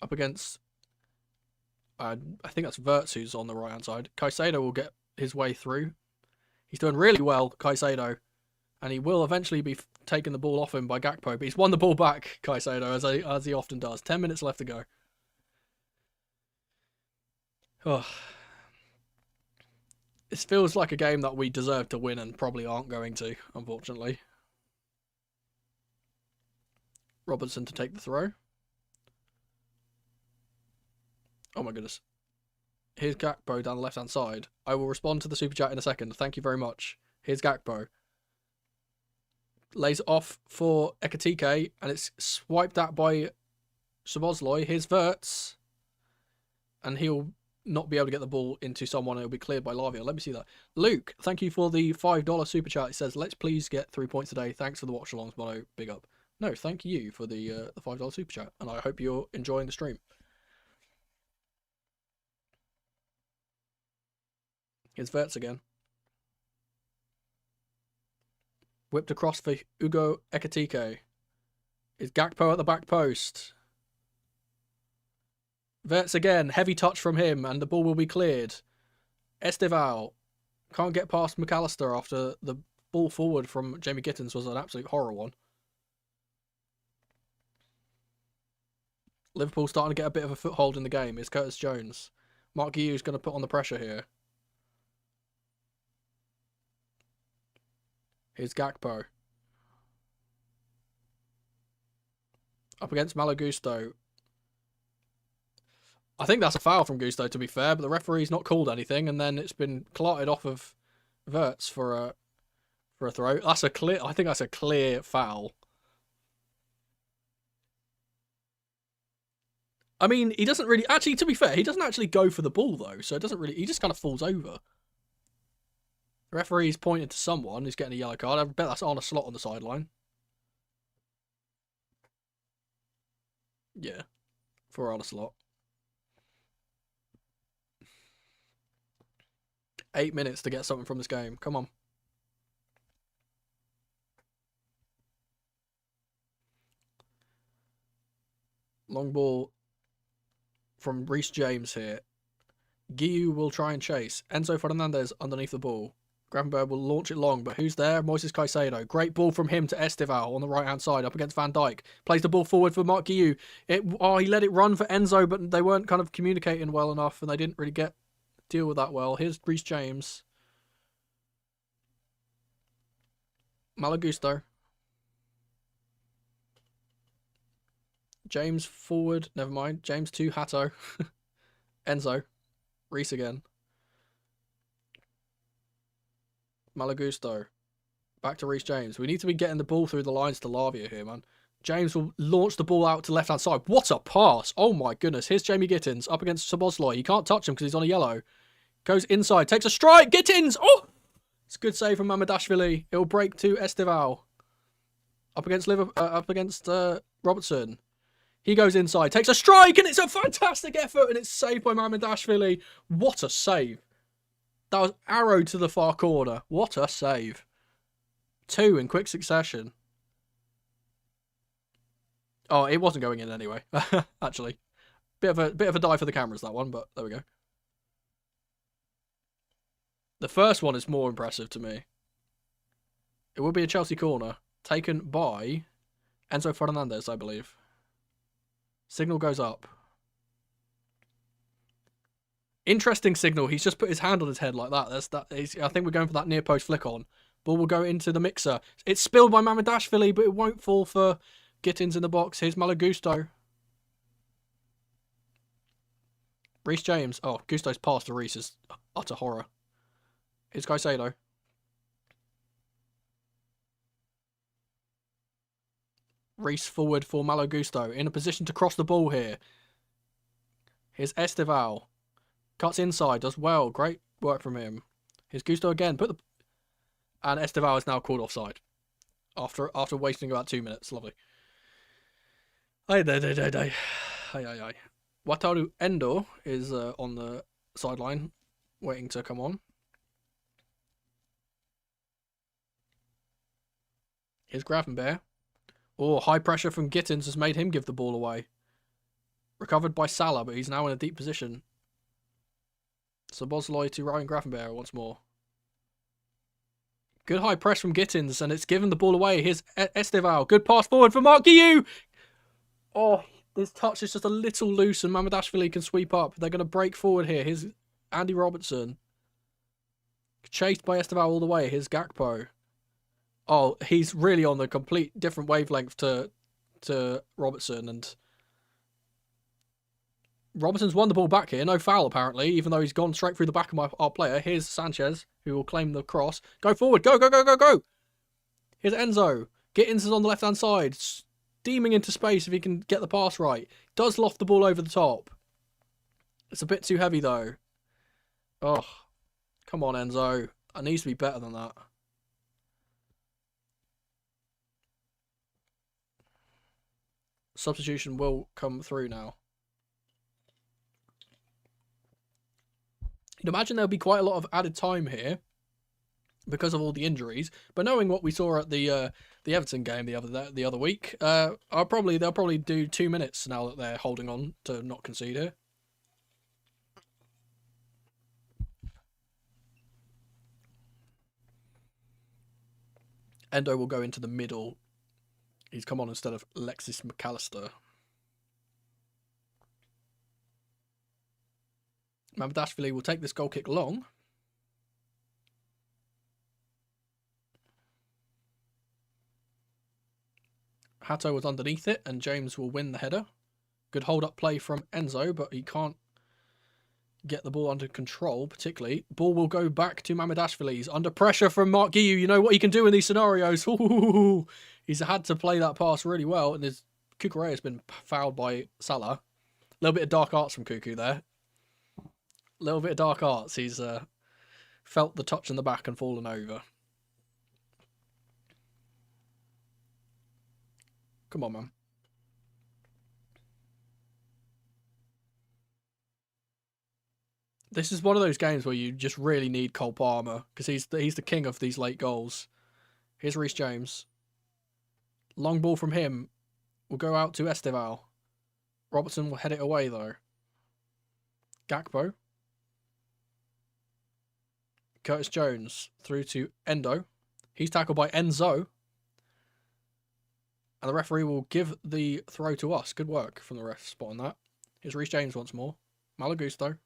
Up against... I think that's Wirtz who's on the right-hand side. Caicedo will get his way through. He's doing really well, Caicedo. And he will eventually be taking the ball off him by Gakpo. But he's won the ball back, Caicedo, as he often does. 10 minutes left to go. Oh. This feels like a game that we deserve to win and probably aren't going to, unfortunately. Robertson to take the throw. Oh my goodness. Here's Gakpo down the left-hand side. I will respond to the super chat in a second. Thank you very much. Here's Gakpo. Lays off for Ekitike, and it's swiped at by Szoboszlai. Here's Wirtz. And he'll not be able to get the ball into someone. It'll be cleared by Lavia. Let me see that. Luke, thank you for the $5 super chat. He says, let's please get 3 points today. Thanks for the Watchalongs, Mono. Big up. No, thank you for the $5 super chat. And I hope you're enjoying the stream. Here's Wirtz again. Whipped across for Ugo Ekitike. Is Gakpo at the back post. Wirtz again. Heavy touch from him and the ball will be cleared. Esteval can't get past McAllister after the ball forward from Jamie Gittins was an absolute horror one. Liverpool starting to get a bit of a foothold in the game. It's Curtis Jones. Mark Guiu's going to put on the pressure here. Here's Gakpo. Up against Malagusto. I think that's a foul from Gusto, to be fair, but the referee's not called anything, and then it's been clotted off of Wirtz for a throw. That's a clear. I think that's a clear foul. I mean, he doesn't really... Actually, to be fair, he doesn't actually go for the ball, though, so it doesn't really... He just kind of falls over. The referee's pointed to someone who's getting a yellow card. I bet that's on a slot on the sideline. Yeah, for on a slot. 8 minutes to get something from this game. Come on. Long ball from Reece James here. Guiu will try and chase. Enzo Fernandez underneath the ball. Gravenberg will launch it long, but who's there? Moises Caicedo. Great ball from him to Estival on the right-hand side, up against Van Dijk. Plays the ball forward for Mark Guiu. He let it run for Enzo, but they weren't kind of communicating well enough, and they didn't really deal with that well. Here's Reece James. Malagusto. James forward. Never mind. James to Hato. Enzo. Reece again. Malagusto. Back to Reece James. We need to be getting the ball through the lines to Lavia here, man. James will launch the ball out to left-hand side. What a pass! Oh my goodness. Here's Jamie Gittins up against Szoboszlai. He can't touch him because he's on a yellow. Goes inside. Takes a strike. Gittins! Oh! It's a good save from Mamardashvili. It will break to Estival. Up against Robertson. He goes inside. Takes a strike, and it's a fantastic effort, and it's saved by Mamardashvili. What a save. That was arrow to the far corner. What a save. 2 in quick succession. Oh, it wasn't going in anyway. Actually. Bit of a dive for the cameras, that one, but there we go. The first one is more impressive to me. It will be a Chelsea corner. Taken by Enzo Fernandez, I believe. Signal goes up. Interesting signal. He's just put his hand on his head like that. I think we're going for that near post flick on. Ball will go into the mixer. It's spilled by Mamardashvili, but it won't fall for Gittins in the box. Here's Malagusto. Reece James. Oh, Gusto's pass to Reece is utter horror. Here's Caicedo. Reece forward for Malagusto. In a position to cross the ball here. Here's Estival. Cuts inside. Does well. Great work from him. Here's Gusto again. And Estival is now called offside. After wasting about 2 minutes. Lovely. Ay. Wataru Endo is on the sideline. Waiting to come on. Here's Gravenberg. Oh, high pressure from Gittins has made him give the ball away. Recovered by Salah, but he's now in a deep position. Szoboszlai to Ryan Gravenberg once more. Good high press from Gittins, and it's given the ball away. Here's Estival. Good pass forward for Mark Guiu. Oh, this touch is just a little loose, and Mamardashvili can sweep up. They're going to break forward here. Here's Andy Robertson. Chased by Estival all the way. Here's Gakpo. Oh, he's really on the complete different wavelength to Robertson, and Robertson's won the ball back here. No foul, apparently, even though he's gone straight through the back of our player. Here's Sanchez, who will claim the cross. Go forward. Go, go, go, go, go. Here's Enzo. Gittins is on the left-hand side, steaming into space if he can get the pass right. Does loft the ball over the top. It's a bit too heavy, though. Oh, come on, Enzo. It needs to be better than that. Substitution will come through now. You'd imagine there'll be quite a lot of added time here because of all the injuries. But knowing what we saw at the Everton game the other week, they'll probably do 2 minutes now that they're holding on to not concede here. Endo will go into the middle. He's come on instead of Alexis McAllister. Mamardashvili will take this goal kick long. Hato was underneath it, and James will win the header. Good hold-up play from Enzo, but he can't get the ball under control, particularly. Ball will go back to Mamardashvili. He's under pressure from Mark Guiu. You know what he can do in these scenarios. Ooh, he's had to play that pass really well, and his Cucurella has been fouled by Salah. A little bit of dark arts from Cuckoo there. A little bit of dark arts. He's felt the touch in the back and fallen over. Come on, man. This is one of those games where you just really need Cole Palmer because he's the king of these late goals. Here's Reece James. Long ball from him will go out to Esteval. Robertson will head it away though. Gakpo. Curtis Jones through to Endo. He's tackled by Enzo. And the referee will give the throw to us. Good work from the ref spot on that. Here's Reece James once more. Malagusto.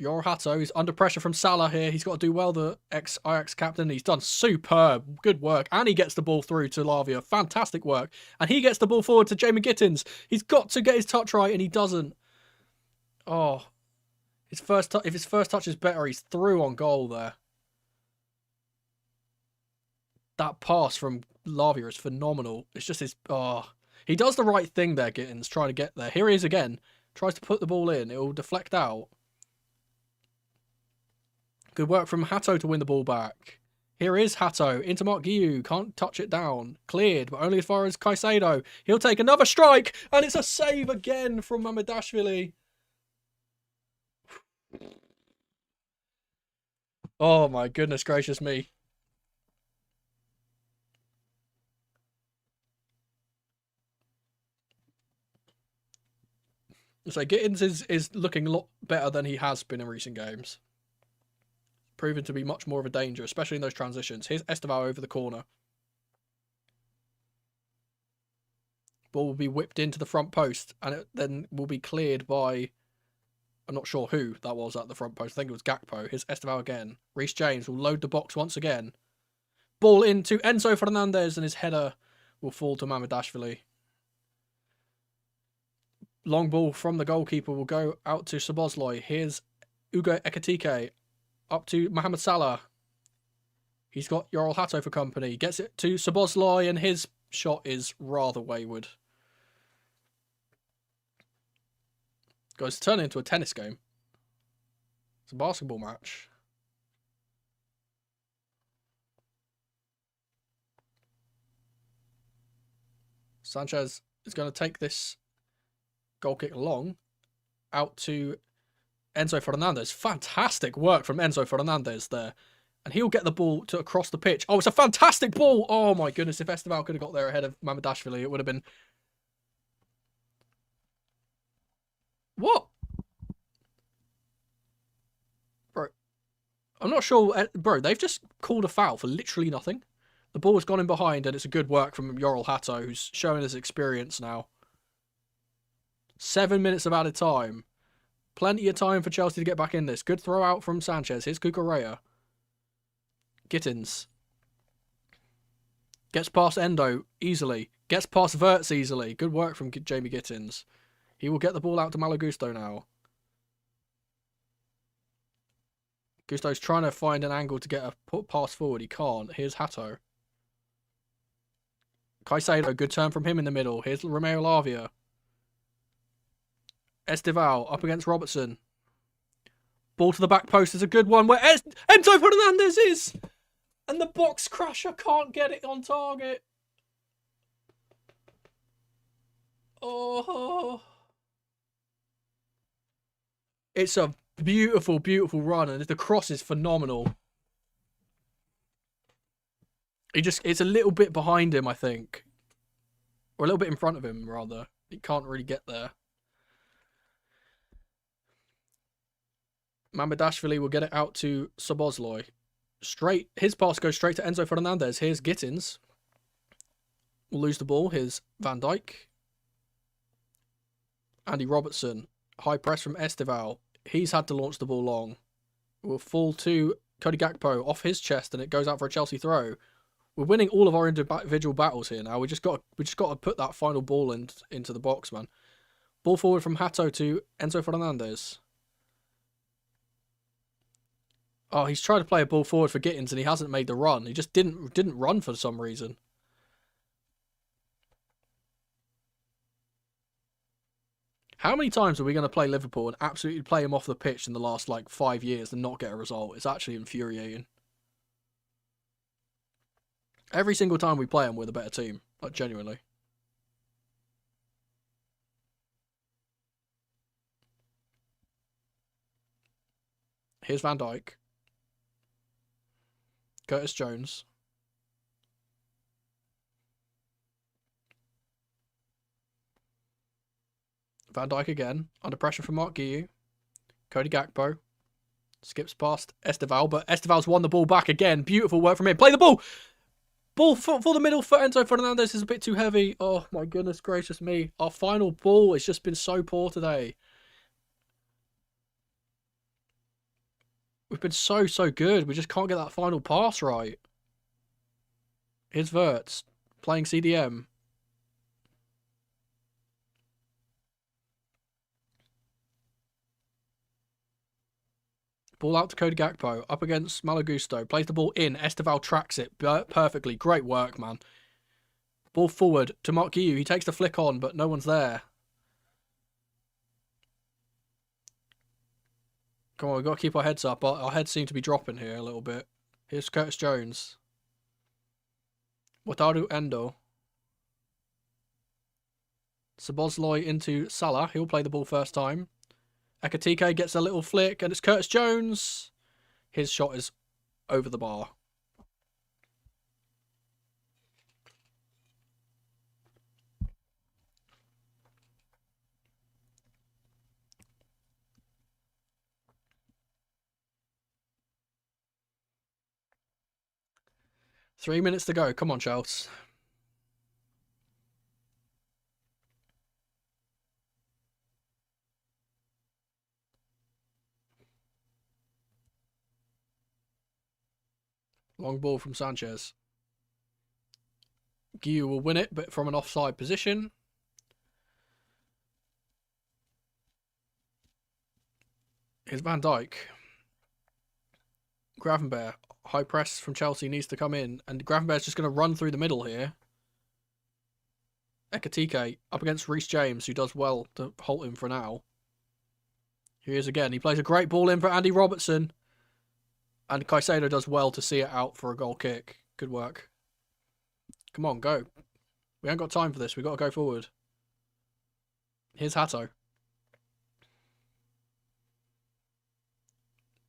Yoel Hato is under pressure from Salah here. He's got to do well, the ex-Ajax captain. He's done superb. Good work. And he gets the ball through to Lavia. Fantastic work. And he gets the ball forward to Jamie Gittins. He's got to get his touch right, and he doesn't. Oh. If his first touch is better, he's through on goal there. That pass from Lavia is phenomenal. It's just his... Oh. He does the right thing there, Gittins, trying to get there. Here he is again. Tries to put the ball in. It will deflect out. Good work from Hato to win the ball back. Here is Hato into Mark Guiu. Can't touch it down. Cleared, but only as far as Caicedo. He'll take another strike, and it's a save again from Mamardashvili. Oh my goodness gracious me. So Gittins is looking a lot better than he has been in recent games. Proven to be much more of a danger, especially in those transitions. Here's Esteval over the corner. Ball will be whipped into the front post, and it then will be cleared by... I'm not sure who that was at the front post. I think it was Gakpo. Here's Esteval again. Reece James will load the box once again. Ball into Enzo Fernandez, and his header will fall to Mamardashvili. Long ball from the goalkeeper will go out to Szoboszlai. Here's Ugo Ekitike. Up to Mohamed Salah. He's got Yoel Hato for company. Gets it to Szoboszlai, and his shot is rather wayward. Guys, turn it into a tennis game. It's a basketball match. Sanchez is going to take this goal kick long out to Enzo Fernandez. Fantastic work from Enzo Fernandez there. And he'll get the ball to across the pitch. Oh, it's a fantastic ball. Oh my goodness. If Esteval could have got there ahead of Mamardashvili, it would have been... What? Bro. I'm not sure. Bro, they've just called a foul for literally nothing. The ball has gone in behind, and it's a good work from Yoel Hato, who's showing his experience now. 7 minutes of added time. Plenty of time for Chelsea to get back in this. Good throw out from Sanchez. Here's Cucurella. Gittins. Gets past Endo easily. Gets past Wirtz easily. Good work from Jamie Gittins. He will get the ball out to Malagusto now. Gusto's trying to find an angle to get a pass forward. He can't. Here's Hato. Caicedo, good turn from him in the middle. Here's Romeo Lavia. Esteval up against Robertson. Ball to the back post is a good one where Enzo Fernandez is. And the box crusher can't get it on target. Oh. It's a beautiful, beautiful run, and the cross is phenomenal. It's a little bit behind him, I think. Or a little bit in front of him, rather. He can't really get there. Mamardashvili will get it out to Szoboszlai. His pass goes straight to Enzo Fernandez. Here's Gittins. Will lose the ball. Here's Van Dijk. Andy Robertson. High press from Esteval. He's had to launch the ball long. It will fall to Cody Gakpo off his chest, and it goes out for a Chelsea throw. We're winning all of our individual battles here now. We just got to put that final ball into the box, man. Ball forward from Hato to Enzo Fernandez. Oh, he's trying to play a ball forward for Gittins, and he hasn't made the run. He just didn't run for some reason. How many times are we going to play Liverpool and absolutely play them off the pitch in the last, like, 5 years and not get a result? It's actually infuriating. Every single time we play them, we're the better team. Like, genuinely. Here's Van Dijk. Curtis Jones. Van Dijk again. Under pressure from Mark Guiu. Cody Gakpo. Skips past Esteval, but Esteval's won the ball back again. Beautiful work from him. Play the ball! Ball for the middle for Enzo Fernandez is a bit too heavy. Oh, my goodness gracious me. Our final ball has just been so poor today. We've been so good. We just can't get that final pass right. Here's Verts playing CDM. Ball out to Cody Gakpo. Up against Malagusto. Plays the ball in. Esteval tracks it perfectly. Great work, man. Ball forward to Mark Guiu. He takes the flick on, but no one's there. Come on, we've got to keep our heads up. Our heads seem to be dropping here a little bit. Here's Curtis Jones. Wataru Endo. Sabozloi into Salah. He'll play the ball first time. Ekatike gets a little flick, and it's Curtis Jones. His shot is over the bar. Three minutes to go. Come on, Chelsea. Long ball from Sanchez. Guiu will win it, but from an offside position. Here's Van Dijk. Gravenberch. High press from Chelsea needs to come in. And Gravenberch's just going to run through the middle here. Ekatike up against Reece James, who does well to halt him for now. Here he is again. He plays a great ball in for Andy Robertson. And Caicedo does well to see it out for a goal kick. Good work. Come on, go. We ain't got time for this. We've got to go forward. Here's Hato.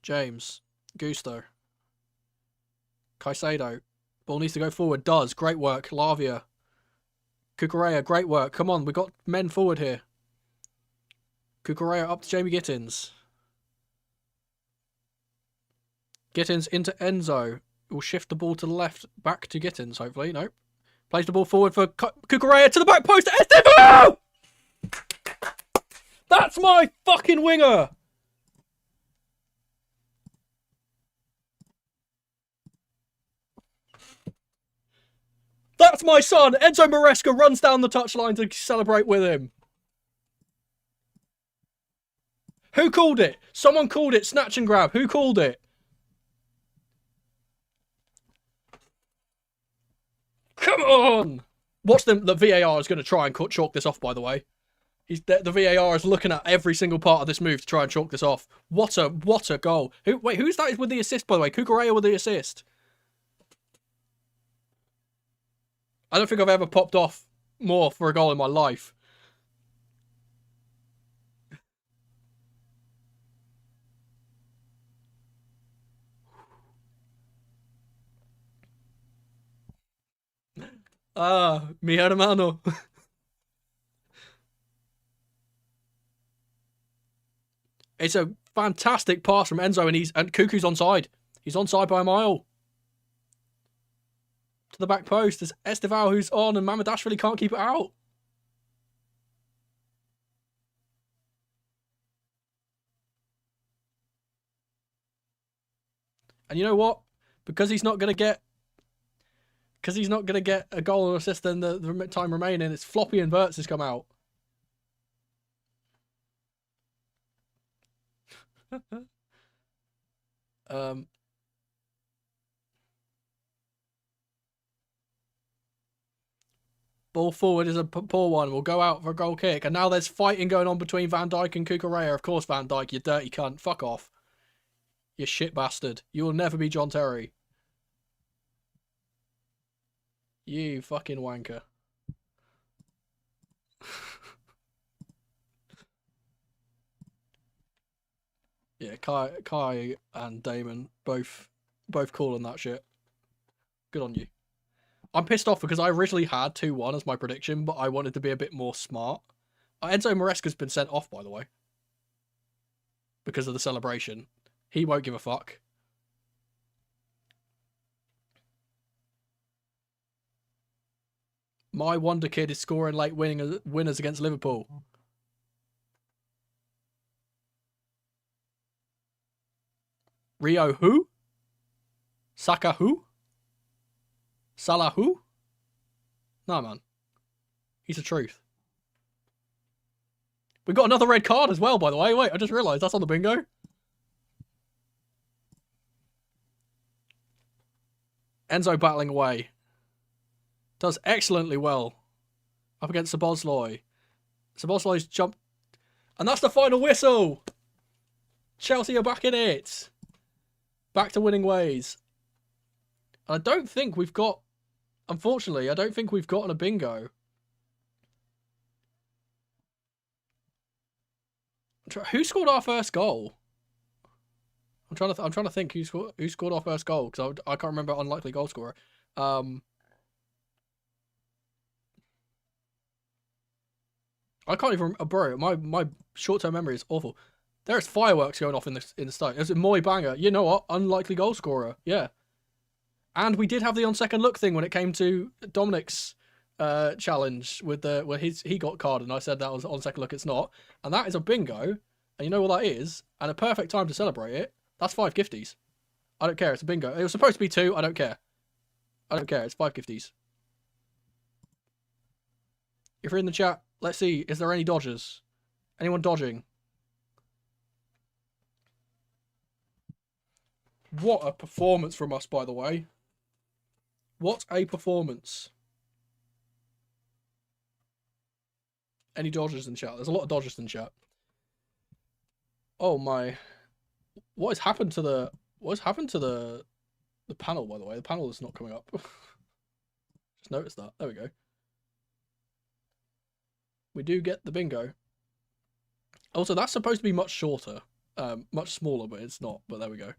James. Gusto. Caicedo. Ball needs to go forward. Does. Great work. Lavia. Cucurella. Great work. Come on. We've got men forward here. Cucurella up to Jamie Gittins. Gittins into Enzo. Will shift the ball to the left. Back to Gittins, hopefully. Nope. Plays the ball forward for Cucurella to the back post. Esteban! That's my fucking winger! That's my son! Enzo Maresca runs down the touchline to celebrate with him. Who called it? Someone called it snatch and grab. Who called it? Come on! Watch them. The VAR is going to try and chalk this off, by the way. The VAR is looking at every single part of this move to try and chalk this off. What a goal. Who's that with the assist, by the way? Cucurella with the assist. I don't think I've ever popped off more for a goal in my life. Ah, mi hermano. It's a fantastic pass from Enzo, and Cuckoo's onside. He's onside by a mile. To the back post. There's Esteval who's on, and Mamadashvili can't keep it out. And you know what? Because he's not going to get a goal or assist in the time remaining, it's Floppy and Verts has come out. Ball forward is a poor one. We'll go out for a goal kick. And now there's fighting going on between Van Dijk and Cucurella. Of course, Van Dijk, you dirty cunt. Fuck off. You shit bastard. You will never be John Terry. You fucking wanker. Yeah, Kai and Damon both calling that shit. Good on you. I'm pissed off because I originally had 2-1 as my prediction, but I wanted to be a bit more smart. Enzo Maresca's been sent off, by the way, because of the celebration. He won't give a fuck. My wonder kid is scoring late winners against Liverpool. Rio who? Saka who? Salah who? Nah, man. He's the truth. We got another red card as well, by the way. Wait, I just realised that's on the bingo. Enzo battling away. Does excellently well. Up against Szoboszlai. Szoboszlai's jumped. And that's the final whistle! Chelsea are back in it. Back to winning ways. I don't think we've got... Unfortunately, I don't think we've gotten a bingo. Who scored our first goal? I'm trying to think who scored our first goal, because I can't remember unlikely goal scorer. I can't even... Bro, my short-term memory is awful. There's fireworks going off in the start. It was a Moy banger. You know what? Unlikely goal scorer. Yeah. And we did have the on second look thing when it came to Dominic's challenge with when he got carded, and I said that was on second look. It's not, and that is a bingo. And you know what that is? And a perfect time to celebrate it. That's 5 gifties. I don't care. It's a bingo. It was supposed to be 2. I don't care. I don't care. It's 5 gifties. If you're in the chat, let's see. Is there any dodgers? Anyone dodging? What a performance from us, by the way. What a performance. Any dodgers in chat? There's a lot of dodgers in chat. Oh my. What has happened to the panel, by the way? The panel is not coming up. Just noticed that. There we go. We do get the bingo. Also, that's supposed to be much shorter. Much smaller, but it's not. But there we go.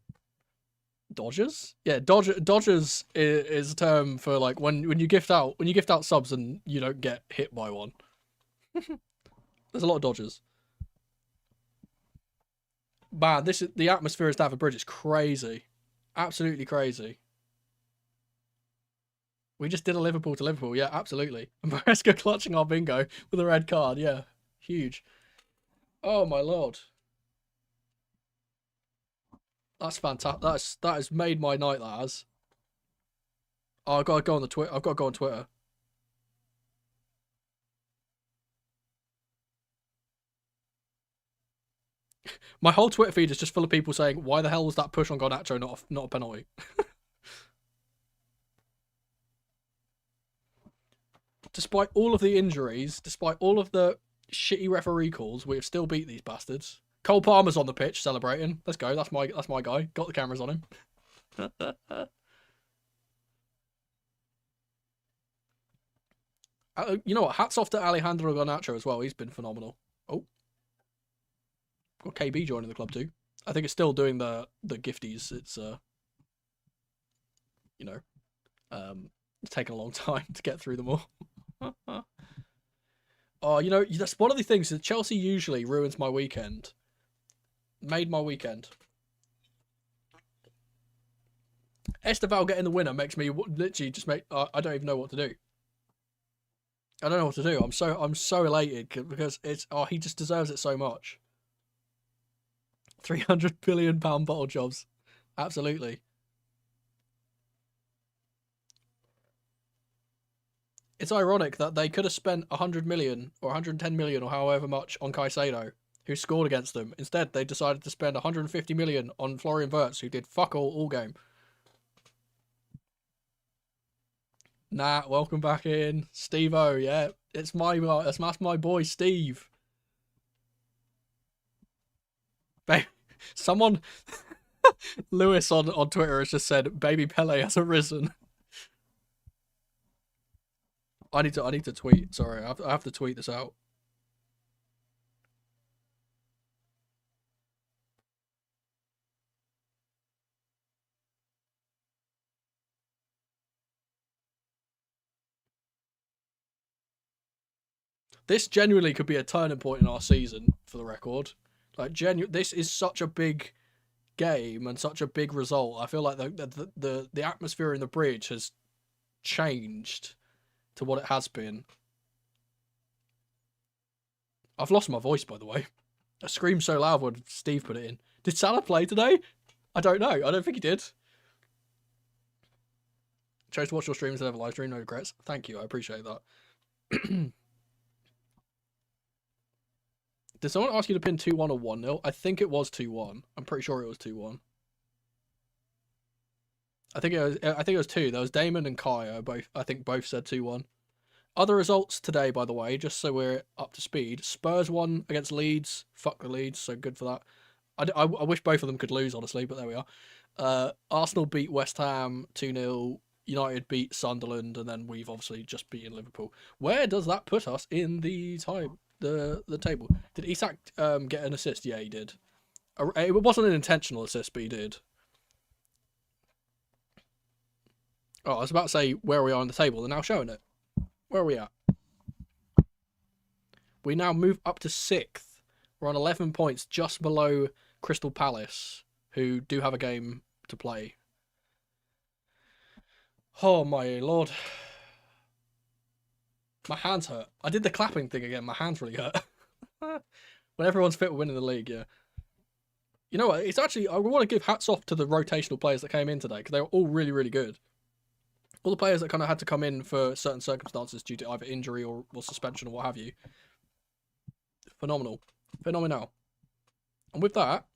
Dodgers? Yeah, dodgers is a term for like when you gift out subs and you don't get hit by one. There's a lot of dodgers. Man, the atmosphere at Stamford Bridge is crazy. Absolutely crazy. We just did a Liverpool to Liverpool, yeah, absolutely. And Maresca clutching our bingo with a red card, yeah. Huge. Oh my lord. That's fantastic. That has made my night, that has. Oh, I've got to go on the Twitter. I've got to go on Twitter. My whole Twitter feed is just full of people saying, why the hell was that push on Garnacho not a penalty? Despite all of the injuries, despite all of the shitty referee calls, we have still beat these bastards. Cole Palmer's on the pitch celebrating. Let's go. That's my guy. Got the cameras on him. You know what? Hats off to Alejandro Garnacho as well. He's been phenomenal. Oh. Got KB joining the club too. I think it's still doing the gifties. It's you know, it's taken a long time to get through them all. Oh, you know, that's one of the things that Chelsea usually ruins my weekend. Made my weekend. Esteval getting the winner makes me literally just make. I don't even know what to do. I don't know what to do. I'm so elated because it's he just deserves it so much. £300 billion bottle jobs, absolutely. It's ironic that they could have spent 100 million or 110 million or however much on Caicedo, who scored against them. Instead, they decided to spend 150 million on Florian Wirtz, who did fuck all game. Nat, welcome back in. Steve-O, yeah. That's my boy, Steve. Babe, someone, Lewis on Twitter has just said, baby Pele has arisen. I need to tweet. Sorry, I have to tweet this out. This genuinely could be a turning point in our season, for the record. Like, this is such a big game and such a big result. I feel like the atmosphere in the bridge has changed to what it has been. I've lost my voice, by the way. I screamed so loud when Steve put it in. Did Salah play today? I don't know. I don't think he did. Chose to watch your stream instead of a live stream. No regrets. Thank you. I appreciate that. Did someone ask you to pin 2-1 or 1-0? I think it was 2-1. I'm pretty sure it was 2-1. I think it was 2. There was Damon and Kaya. Both said 2-1. Other results today, by the way, just so we're up to speed. Spurs won against Leeds. Fuck the Leeds, so good for that. I wish both of them could lose, honestly, but there we are. Arsenal beat West Ham 2-0. United beat Sunderland, and then we've obviously just beaten Liverpool. Where does that put us in the table? Did Isak get an assist? Yeah, he did. It wasn't an intentional assist, but he did. Oh, I was about to say where we are on the table. They're now showing it. Where are we at? We now move up to 6th. We're on 11 points, just below Crystal Palace, who do have a game to play. Oh my lord. My hands hurt. I did the clapping thing again. My hands really hurt. When everyone's fit, we're winning the league, yeah. You know what? It's actually, I want to give hats off to the rotational players that came in today, because they were all really, really good. All the players that kind of had to come in for certain circumstances due to either injury or suspension or what have you. Phenomenal. Phenomenal. And with that,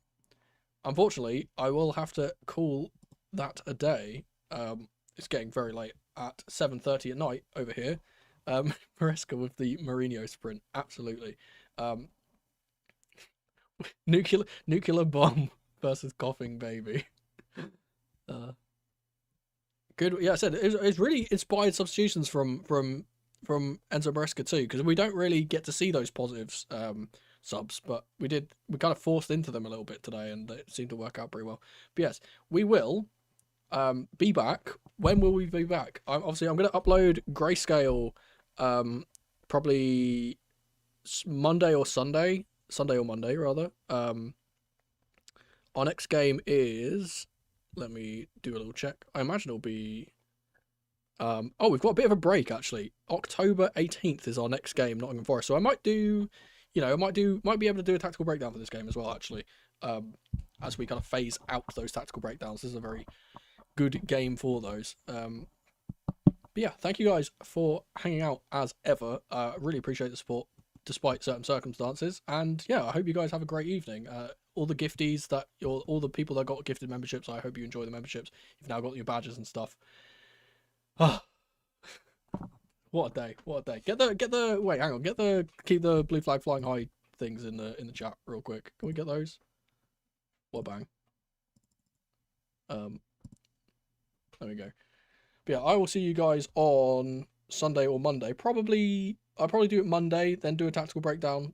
unfortunately, I will have to call that a day. It's getting very late at 7:30 at night over here. Maresca with the Mourinho sprint. Absolutely. Nuclear bomb versus coughing baby. Good. Yeah, I said it's really inspired substitutions from Enzo Maresca too, because we don't really get to see those positives subs, but we kind of forced into them a little bit today, and it seemed to work out pretty well. But yes, we will be back. When will we be back? I'm going to upload Grayscale probably Monday or Sunday or Monday rather. Our next game is, let me do a little check. I imagine it'll be we've got a bit of a break actually. October 18th is our next game, Nottingham Forest. So I might do, might be able to do a tactical breakdown for this game as well actually. As we kind of phase out those tactical breakdowns. This is a very good game for those. But yeah, thank you guys for hanging out as ever. Really appreciate the support despite certain circumstances. And yeah, I hope you guys have a great evening. All the gifties all the people that got gifted memberships, I hope you enjoy the memberships. You've now got your badges and stuff. What a day! What a day! Keep the blue flag flying high things in the chat real quick. Can we get those? What a bang! There we go. But yeah, I will see you guys on Sunday or Monday. I'll probably do it Monday, then do a tactical breakdown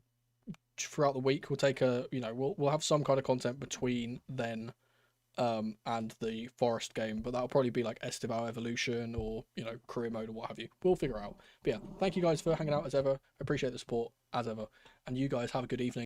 throughout the week. We'll take we'll have some kind of content between then and the Forest game, but that'll probably be like Estival Evolution or career mode or what have you. We'll figure out. But yeah, thank you guys for hanging out as ever. Appreciate the support as ever, and you guys have a good evening.